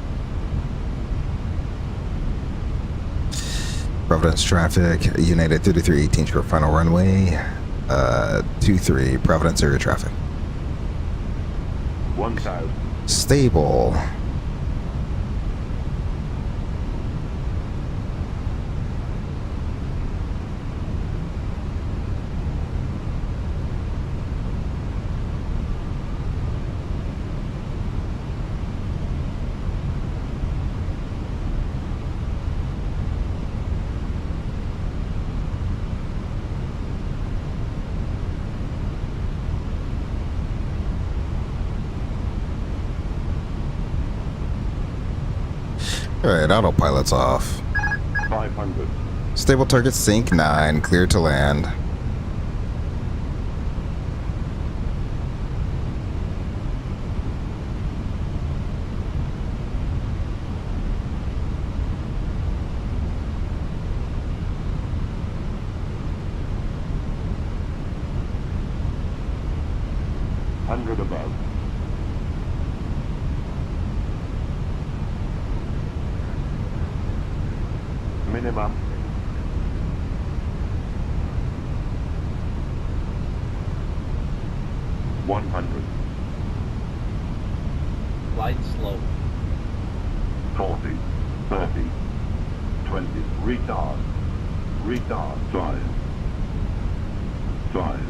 Providence traffic, United 3318 for final runway, 23, Providence area traffic. 1,000. Stable. Alright, autopilot's off. 500. Stable target sync 9, clear to land. Above. Minimum. 100. Light slow. 40, 30, 20. Retard. Retard. 5. 5.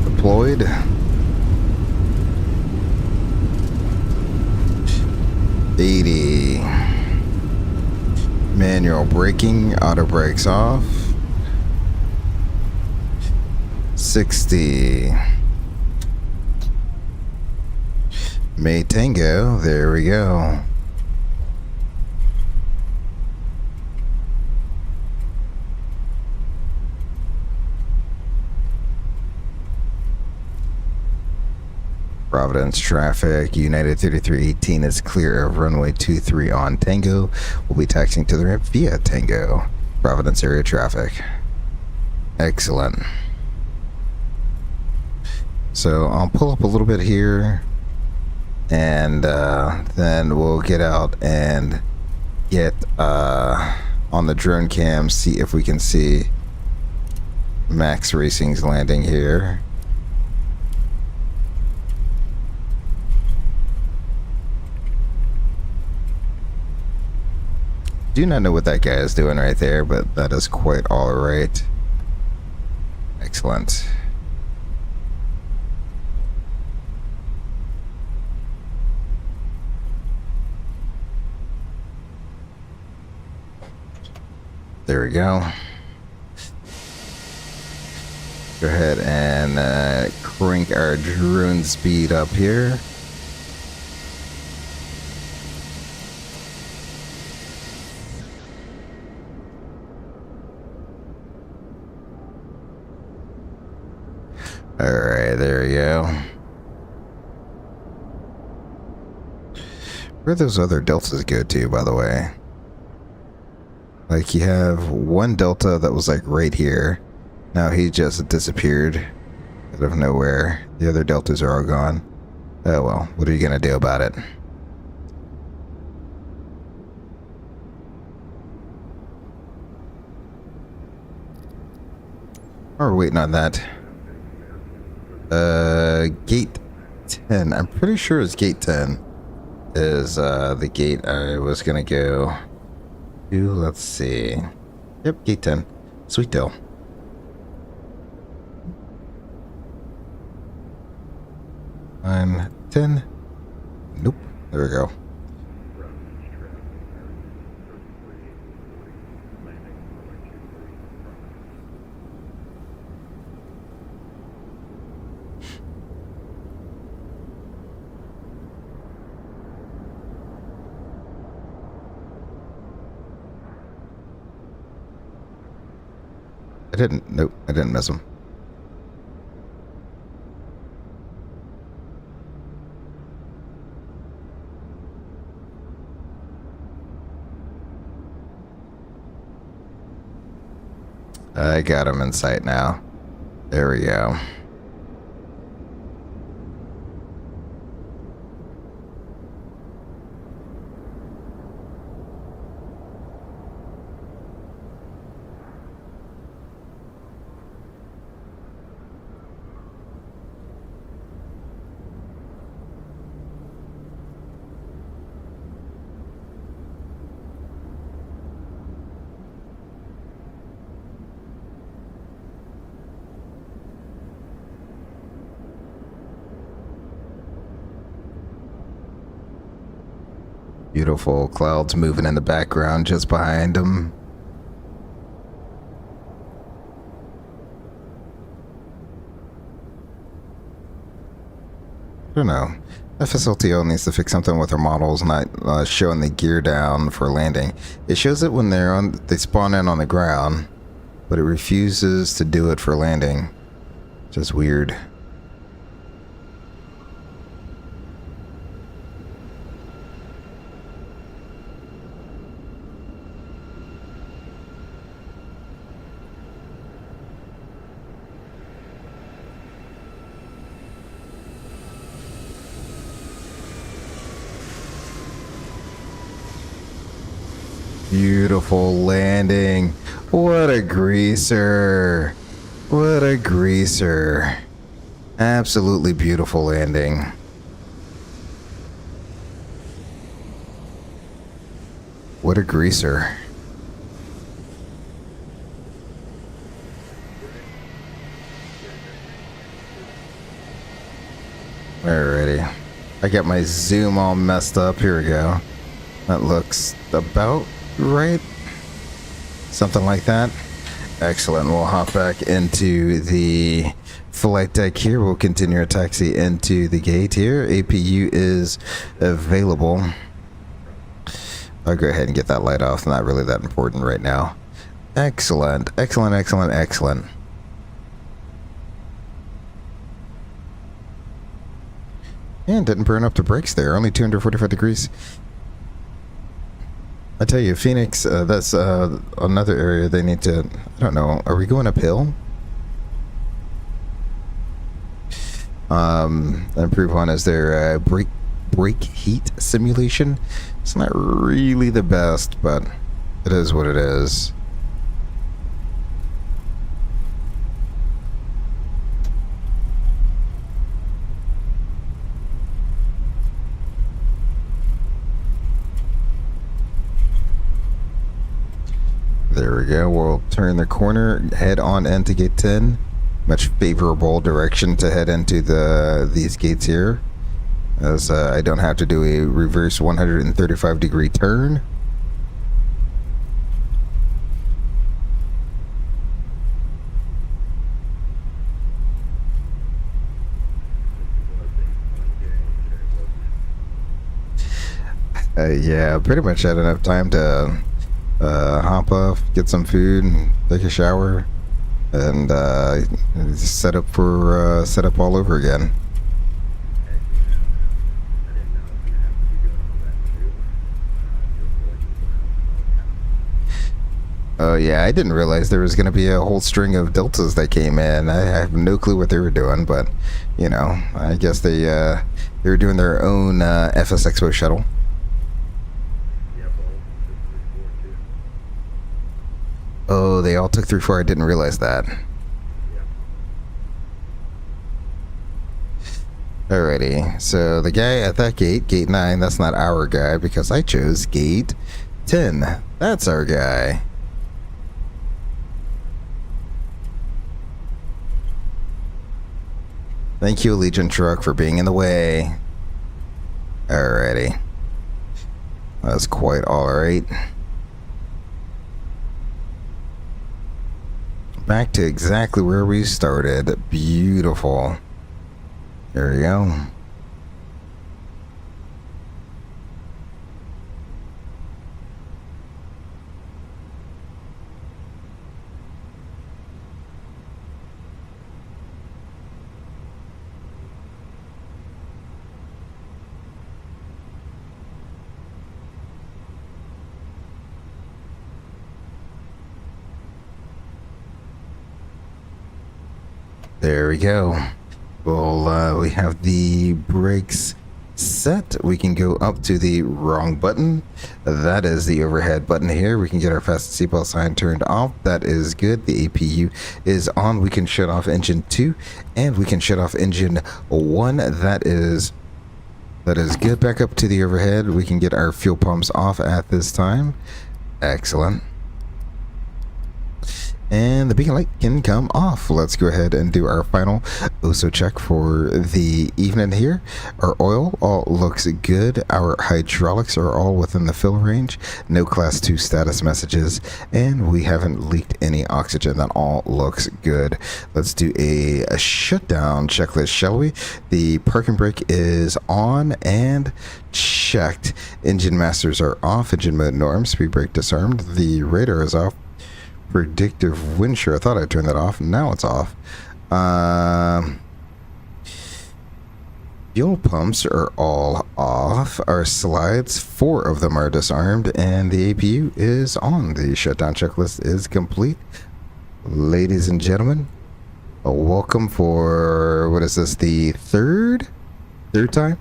Deployed. Manual braking, auto brakes off. 60. May Tango, there we go. Providence traffic, United 3318 is clear of runway 23 on Tango. We'll be taxiing to the ramp via Tango. Providence area traffic. Excellent. So I'll pull up a little bit here, and then we'll get out and get on the drone cam, see if we can see Max Racing's landing here. Do not know what that guy is doing right there, but that is quite all right. Excellent. There we go. Go ahead and crank our drone speed up here. Alright, there we go. Where those other deltas go to, by the way? Like, you have one delta that was like right here. Now he just disappeared out of nowhere. The other deltas are all gone. Oh well, what are you gonna do about it? Oh, we're waiting on that. Gate 10. I'm pretty sure it's gate 10 is the gate I was gonna go to. Let's see. Yep, gate 10. Sweet deal. I'm 10. Nope. There we go. Nope, I didn't miss him. I got him in sight now. There we go. Beautiful clouds moving in the background just behind them. I don't know. FSLTO needs to fix something with their models not showing the gear down for landing. It shows it when they spawn in on the ground, but it refuses to do it for landing. Just weird. Beautiful landing. What a greaser. What a greaser. Absolutely beautiful landing. What a greaser. Alrighty. I got my zoom all messed up. Here we go. That looks about right. Something like that. Excellent. We'll hop back into the flight deck here. We'll continue our taxi into the gate here. APU is available. I'll go ahead and get that light off. Not really that important right now. Excellent. Excellent, excellent, excellent. And didn't burn up the brakes there. Only 245 degrees. I tell you, Phoenix, that's another area they need to... I don't know. Are we going uphill? Improve on is their brake heat simulation. It's not really the best, but it is what it is. There we go. We'll turn the corner, head on into gate 10. Much favorable direction to head into these gates here, as I don't have to do a reverse 135 degree turn. Yeah, pretty much had enough time to hop off, get some food, and take a shower, and set up all over again. Oh yeah, I didn't realize there was going to be a whole string of Deltas that came in. I have no clue what they were doing, but you know, I guess they were doing their own FSExpo shuttle. Oh, they all took 3-4. I didn't realize that. Alrighty, so the guy at that gate, gate 9, that's not our guy because I chose gate 10. That's our guy. Thank you, Legion Truck, for being in the way. Alrighty. That's quite alright. Back to exactly where we started. Beautiful. There we go. There we go. Well, we have the brakes set. We can go up to the wrong button. That is the overhead button here. We can get our fast seatbelt sign turned off. That is good. The APU is on. We can shut off engine 2 and we can shut off engine 1. That is good. Back up to the overhead. We can get our fuel pumps off at this time. Excellent. And the beacon light can come off. Let's go ahead and do our final OSO check for the evening here. Our oil all looks good. Our hydraulics are all within the fill range. No class 2 status messages. And we haven't leaked any oxygen. That all looks good. Let's do a shutdown checklist, shall we? The parking brake is on and checked. Engine masters are off. Engine mode norm. Speed brake disarmed. The radar is off. Predictive wind shear. I thought I turned that off. Now it's off. Fuel pumps are all off. Our slides, 4 of them are disarmed, and the APU is on. The shutdown checklist is complete. Ladies and gentlemen, welcome for, what is this, the third time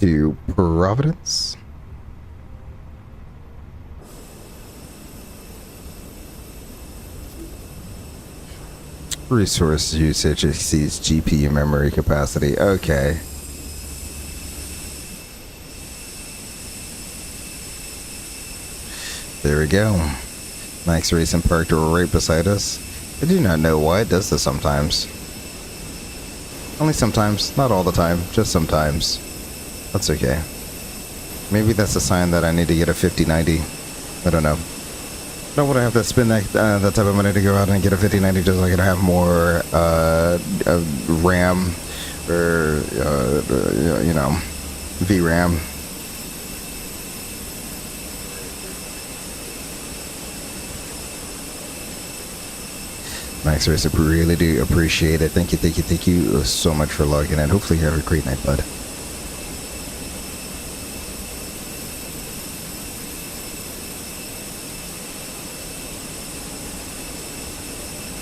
to Providence. Resource usage exceeds GPU memory capacity. Okay. There we go. Max Racing parked right beside us. I do not know why it does this sometimes. Only sometimes, not all the time, just sometimes. That's okay. Maybe that's a sign that I need to get a 5090. I don't know. Don't want to have to spend that type of money to go out and get a 5090 just so I can have more RAM or you know, VRAM. Max Race, I really do appreciate it. Thank you so much for logging in. Hopefully you have a great night, bud.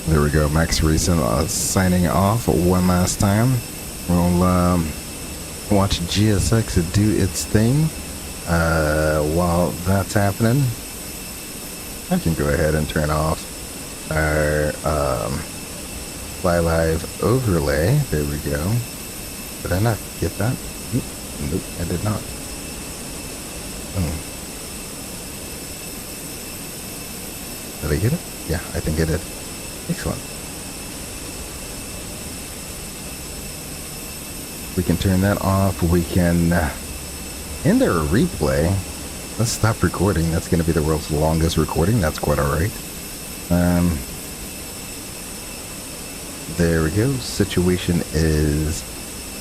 There we go, Max Reason signing off one last time. We'll watch GSX do its thing. While that's happening, I can go ahead and turn off our Fly Live overlay. There we go. Did I not get that? Nope, I did not. Did I get it? Yeah, I think I did. Excellent. We can turn that off. We can end our replay. Let's stop recording. That's going to be the world's longest recording. That's quite alright. There we go. Situation is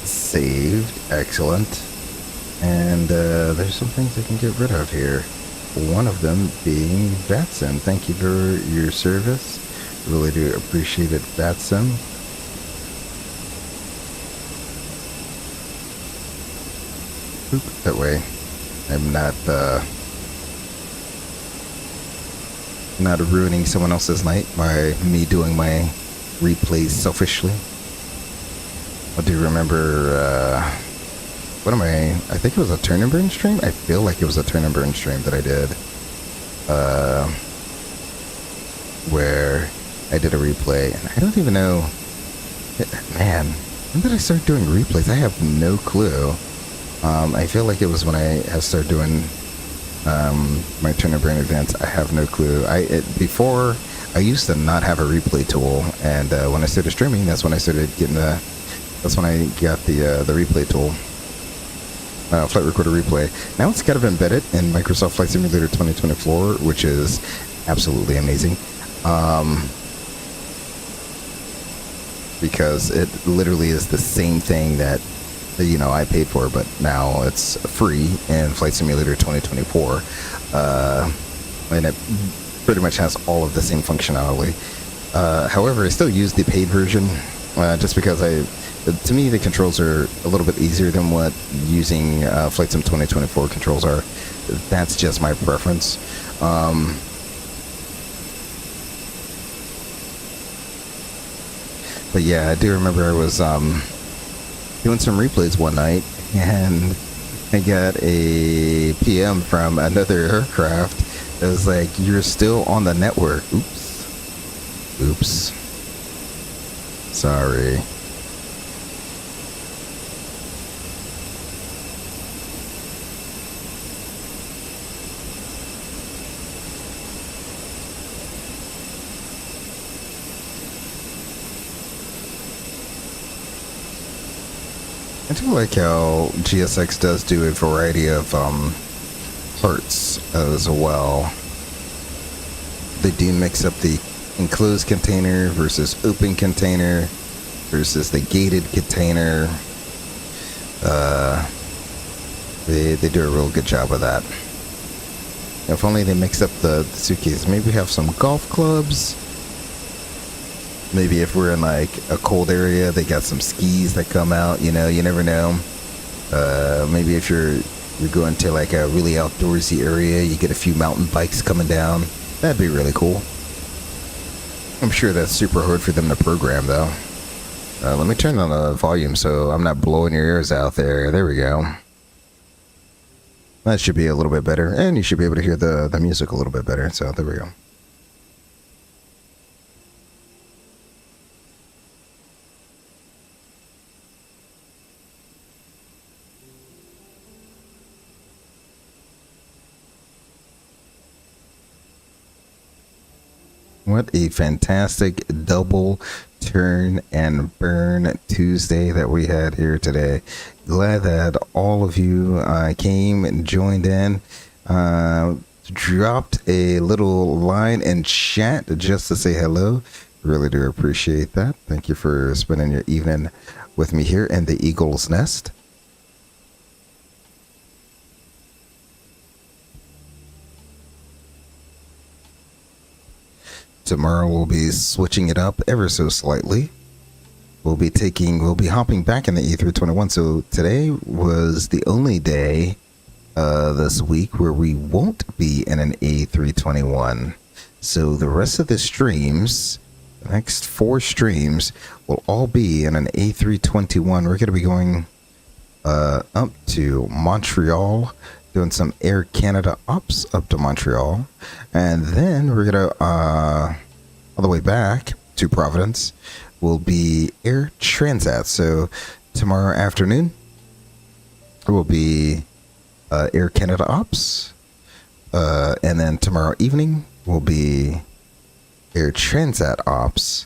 saved. Excellent. And there's some things I can get rid of here. One of them being Vatsim. Thank you for your service. Really do appreciate it, Vatsim. Oop, that way I'm not ruining someone else's night by me doing my replays selfishly. I do remember, I think it was a turn and burn stream? I feel like it was a turn and burn stream that I did, where I did a replay, and I don't even know, man, when did I start doing replays? I have no clue. I feel like it was when I started doing my turn and burn events. I have no clue. Before, I used to not have a replay tool, and when I started streaming, that's when I started getting that's when I got the replay tool. Flight Recorder Replay. Now it's kind of embedded in Microsoft Flight Simulator 2024, which is absolutely amazing. Because it literally is the same thing that, you know, I paid for, but now it's free in Flight Simulator 2024. And it pretty much has all of the same functionality. However, I still use the paid version, just because to me, the controls are a little bit easier than what using Flight Sim 2024 controls are. That's just my preference. But yeah, I do remember I was doing some replays one night, and I got a PM from another aircraft. It was like, "You're still on the network." Oops. Sorry. I do like how GSX does do a variety of parts as well. They do mix up the enclosed container versus open container versus the gated container. They do a real good job of that. If only they mix up the suitcase. Maybe have some golf clubs. Maybe if we're in like a cold area, they got some skis that come out, you know, you never know. Maybe if you're going to like a really outdoorsy area, you get a few mountain bikes coming down. That'd be really cool. I'm sure that's super hard for them to program though. Let me turn on the volume so I'm not blowing your ears out there. There we go. That should be a little bit better, and you should be able to hear the music a little bit better, so there we go. What a fantastic double turn and burn Tuesday that we had here today. Glad that all of you came and joined in. Dropped a little line in chat just to say hello. Really do appreciate that. Thank you for spending your evening with me here in the Eagle's Nest. Tomorrow we'll be switching it up ever so slightly. We'll be hopping back in the A321. So today was the only day this week where we won't be in an A321. So the rest of the streams, the next 4 streams, will all be in an A321. We're going to be going up to Montreal, doing some Air Canada ops up to Montreal, and then we're gonna all the way back to Providence will be Air Transat. So tomorrow afternoon will be Air Canada ops, and then tomorrow evening will be Air Transat ops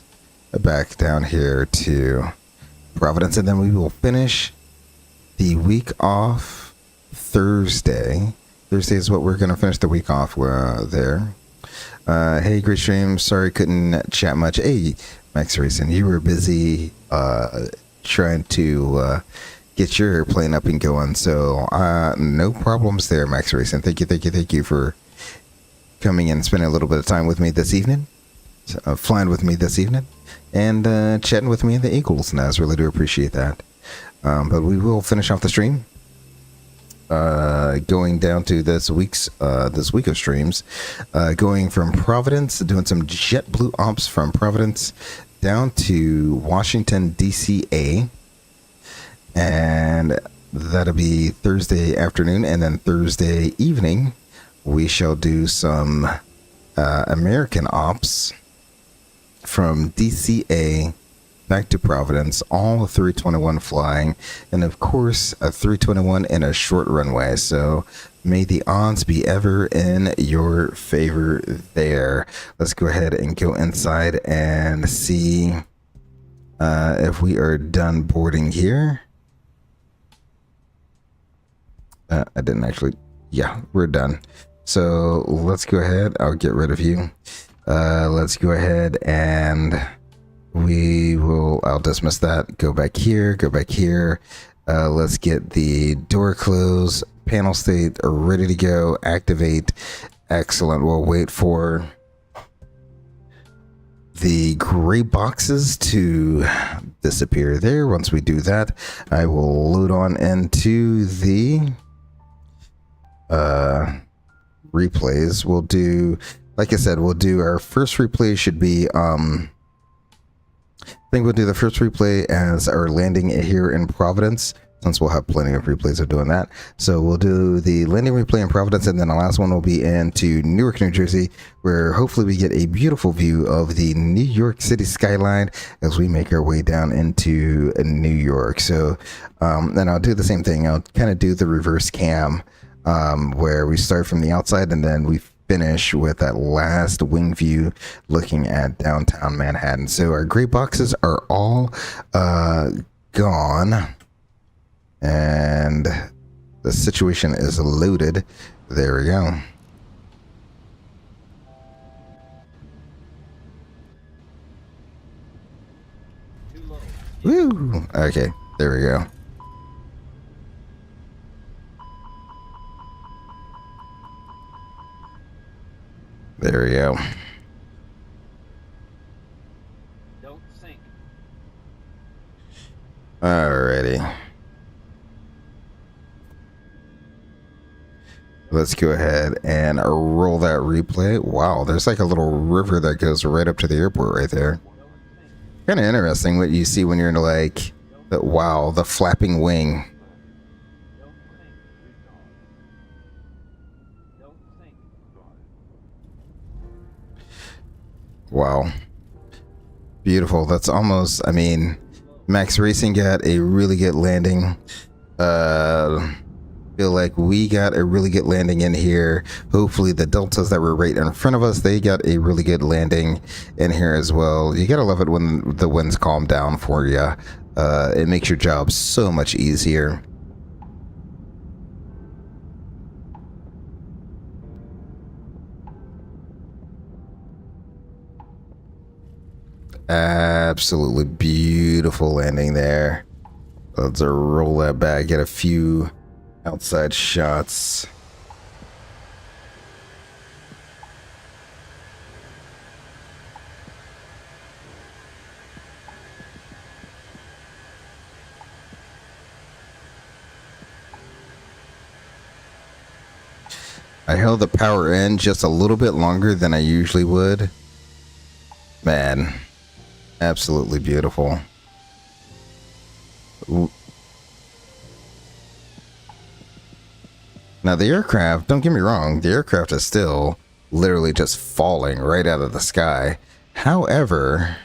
back down here to Providence, and then we will finish the week off Thursday. Thursday is what we're going to finish the week off there. Hey, great stream. Sorry, couldn't chat much. Hey, Max Racing, you were busy trying to get your airplane up and going. So no problems there, Max Racing. Thank you for coming and spending a little bit of time with me this evening, flying with me this evening, and chatting with me in the Eagles. Naz, really do appreciate that. But we will finish off the stream. Going down to this week of streams, going from Providence, doing some JetBlue ops from Providence down to Washington DCA, and that'll be Thursday afternoon, and then Thursday evening we shall do some American ops from DCA back to Providence, all 321 flying, and of course a 321 in a short runway. So may the odds be ever in your favor there. Let's go ahead and go inside and see if we are done boarding here. I didn't actually. Yeah, we're done. So let's go ahead. I'll get rid of you. Let's go ahead and I'll dismiss that. Go back here. Let's get the door closed, panel state ready to go, activate. Excellent. We'll wait for the gray boxes to disappear there. Once we do that, I will load on into the replays. We'll do, like I said, we'll do our first replay should be I think we'll do the first replay as our landing here in Providence, since we'll have plenty of replays of doing that. So we'll do the landing replay in Providence, and then the last one will be into Newark, New Jersey, where hopefully we get a beautiful view of the New York City skyline as we make our way down into New York. So then I'll do the same thing. I'll kind of do the reverse cam where we start from the outside and then we finish with that last wing view looking at downtown Manhattan. So our gray boxes are all gone, and the situation is loaded. There we go. Woo! Okay, there we go. There we go. Don't sink. Alrighty. Let's go ahead and roll that replay. Wow, there's like a little river that goes right up to the airport right there. Kind of interesting what you see when you're in like, wow, the flapping wing. Wow. Beautiful. That's almost, I mean, Max Racing got a really good landing. Feel like we got a really good landing in here. Hopefully the Deltas that were right in front of us, they got a really good landing in here as well. You gotta love it when the winds calm down for you. It makes your job so much easier. Absolutely beautiful landing there. Let's roll that back, get a few outside shots. I held the power in just a little bit longer than I usually would. Man, absolutely beautiful. Ooh. Now the aircraft, don't get me wrong, the aircraft is still literally just falling right out of the sky. However,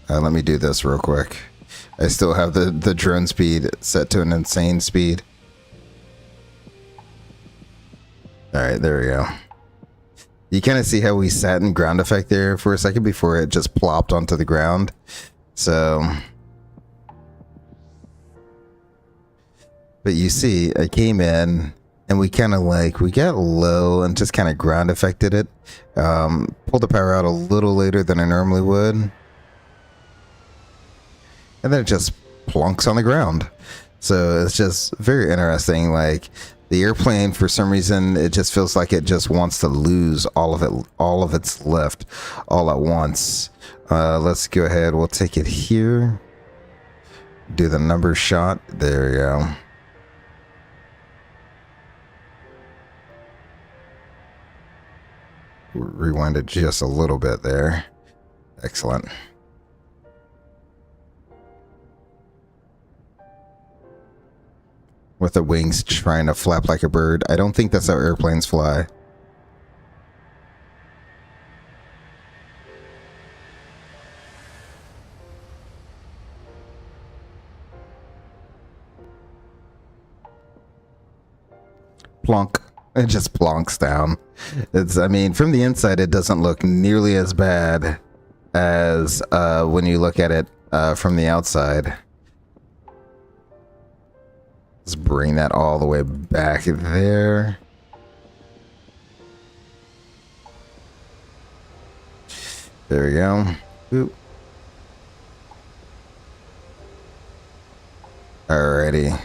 let me do this real quick. I still have the drone speed set to an insane speed. Alright, there we go. You kind of see how we sat in ground effect there for a second before it just plopped onto the ground. So, but you see, I came in and we kind of like, we got low and just kind of ground affected it. Pulled the power out a little later than I normally would. and then it just plunks on the ground. So it's just very interesting. Like the airplane, for some reason, it just feels like it just wants to lose all of its lift all at once. Let's go ahead. We'll take it here. Do the number shot. There we go. Rewind it just a little bit there. Excellent. With the wings trying to flap like a bird. I don't think that's how airplanes fly. Plonk. It just plonks down. I mean, from the inside, it doesn't look nearly as bad as when you look at it from the outside. Let's bring that all the way back there. There we go. Oop. Alrighty.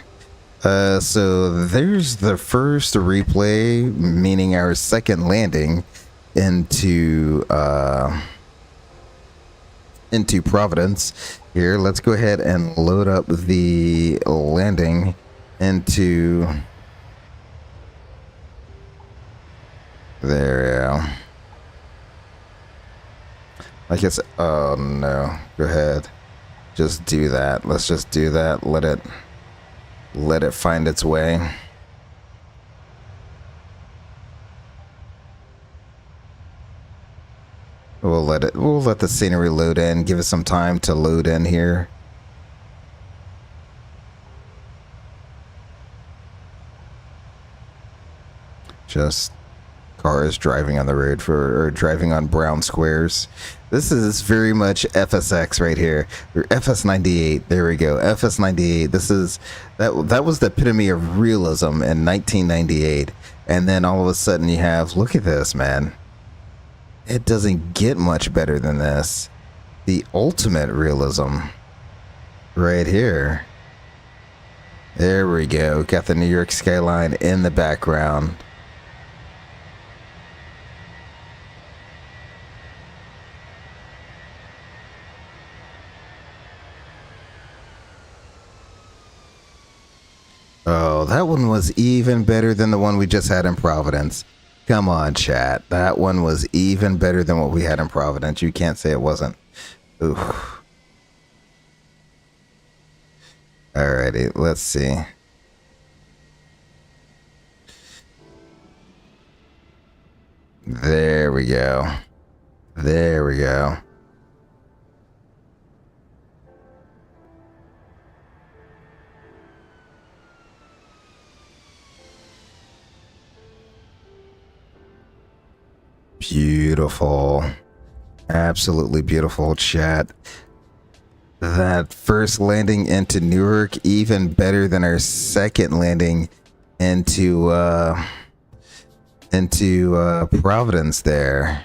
So there's the first replay, meaning our second landing into Providence. Here, let's go ahead and load up the landing into there. We go. I guess. Oh no! Go ahead. Just do that. Let's just do that. Let it find its way. We'll let the scenery load in. Give it some time to load in here. Just cars driving on the road or driving on brown squares. This is very much FSX right here. Or FS98. There we go. FS98. That was the epitome of realism in 1998. And then all of a sudden you have, look at this, man. It doesn't get much better than this. The ultimate realism right here. There we go. Got the New York skyline in the background. Oh, that one was even better than the one we just had in Providence. Come on, chat. That one was even better than what we had in Providence. You can't say it wasn't. Oof. Alrighty, let's see. There we go. There we go. Beautiful. Absolutely beautiful, chat. That first landing into Newark, even better than our second landing into Providence there.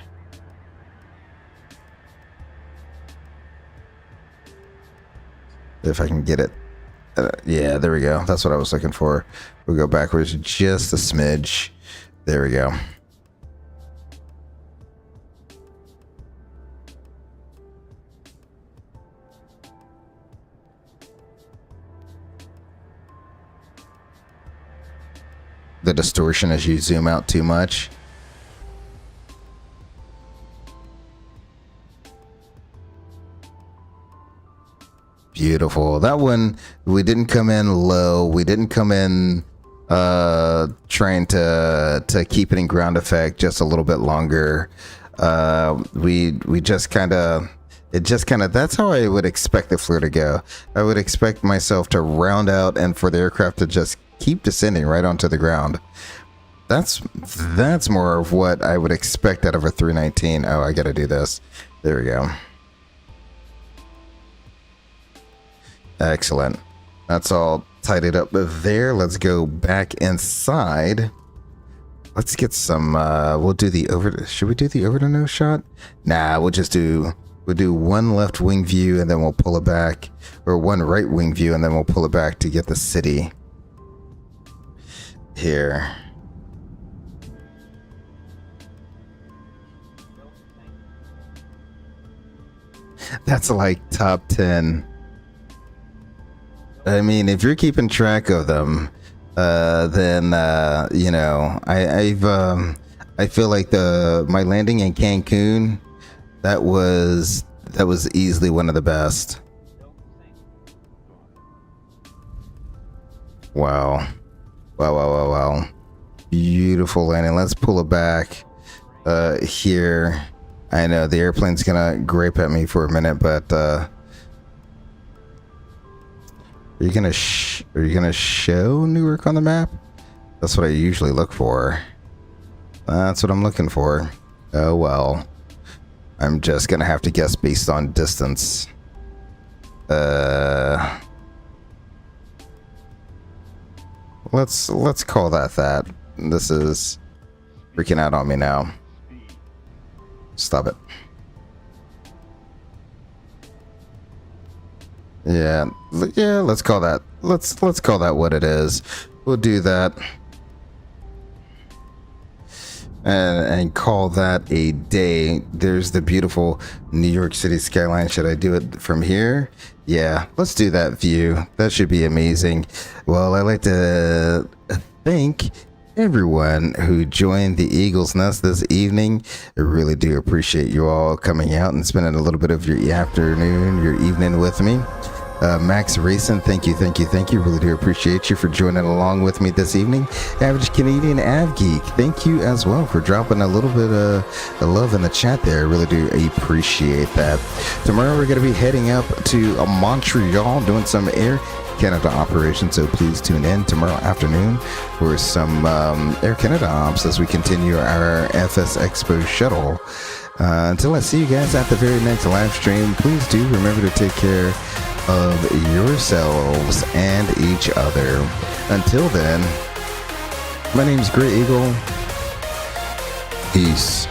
If I can get it. Yeah, there we go. That's what I was looking for. We'll go backwards just a smidge. There we go. The distortion as you zoom out too much. Beautiful. That one, we didn't come in low. We didn't come in trying to keep it in ground effect just a little bit longer. We just kind of, that's how I would expect the flare to go. I would expect myself to round out and for the aircraft to just keep descending right onto the ground. That's more of what I would expect out of a 319. Oh, I gotta do this. There we go. Excellent. That's all tidied up there. Let's go back inside. Let's get some we'll do the should we do the over the nose shot? Nah, we'll just do We'll do one left wing view and then we'll pull it back, or one right wing view and then we'll pull it back to get the city here. That's like top 10. I mean, if you're keeping track of them, then you know, I feel like my landing in Cancun, that was easily one of the best. Wow. Wow. Beautiful landing. Let's pull it back here. I know the airplane's gonna grape at me for a minute, but are you gonna show Newark on the map? That's what I usually look for. That's what I'm looking for. Oh well. I'm just gonna have to guess based on distance. Let's call that. This is freaking out on me now. Stop it. Yeah, let's call that. Let's call that what it is. We'll do that. And call that a day. There's the beautiful New York City skyline. Should I do it from here? Yeah, let's do that view. That should be amazing. Well, I'd like to thank everyone who joined the Eagle's Nest this evening. I really do appreciate you all coming out and spending a little bit of your afternoon, your evening with me. Max Racing, thank you. Really do appreciate you for joining along with me this evening. Average Canadian Av Geek, thank you as well for dropping a little bit of love in the chat there. I really do appreciate that. Tomorrow we're going to be heading up to Montreal doing some Air Canada operations, so please tune in tomorrow afternoon for some Air Canada ops as we continue our FSExpo shuttle. Until I see you guys at the very next live stream, please do remember to take care of yourselves and each other. Until then, my name is Great Eagle. Peace.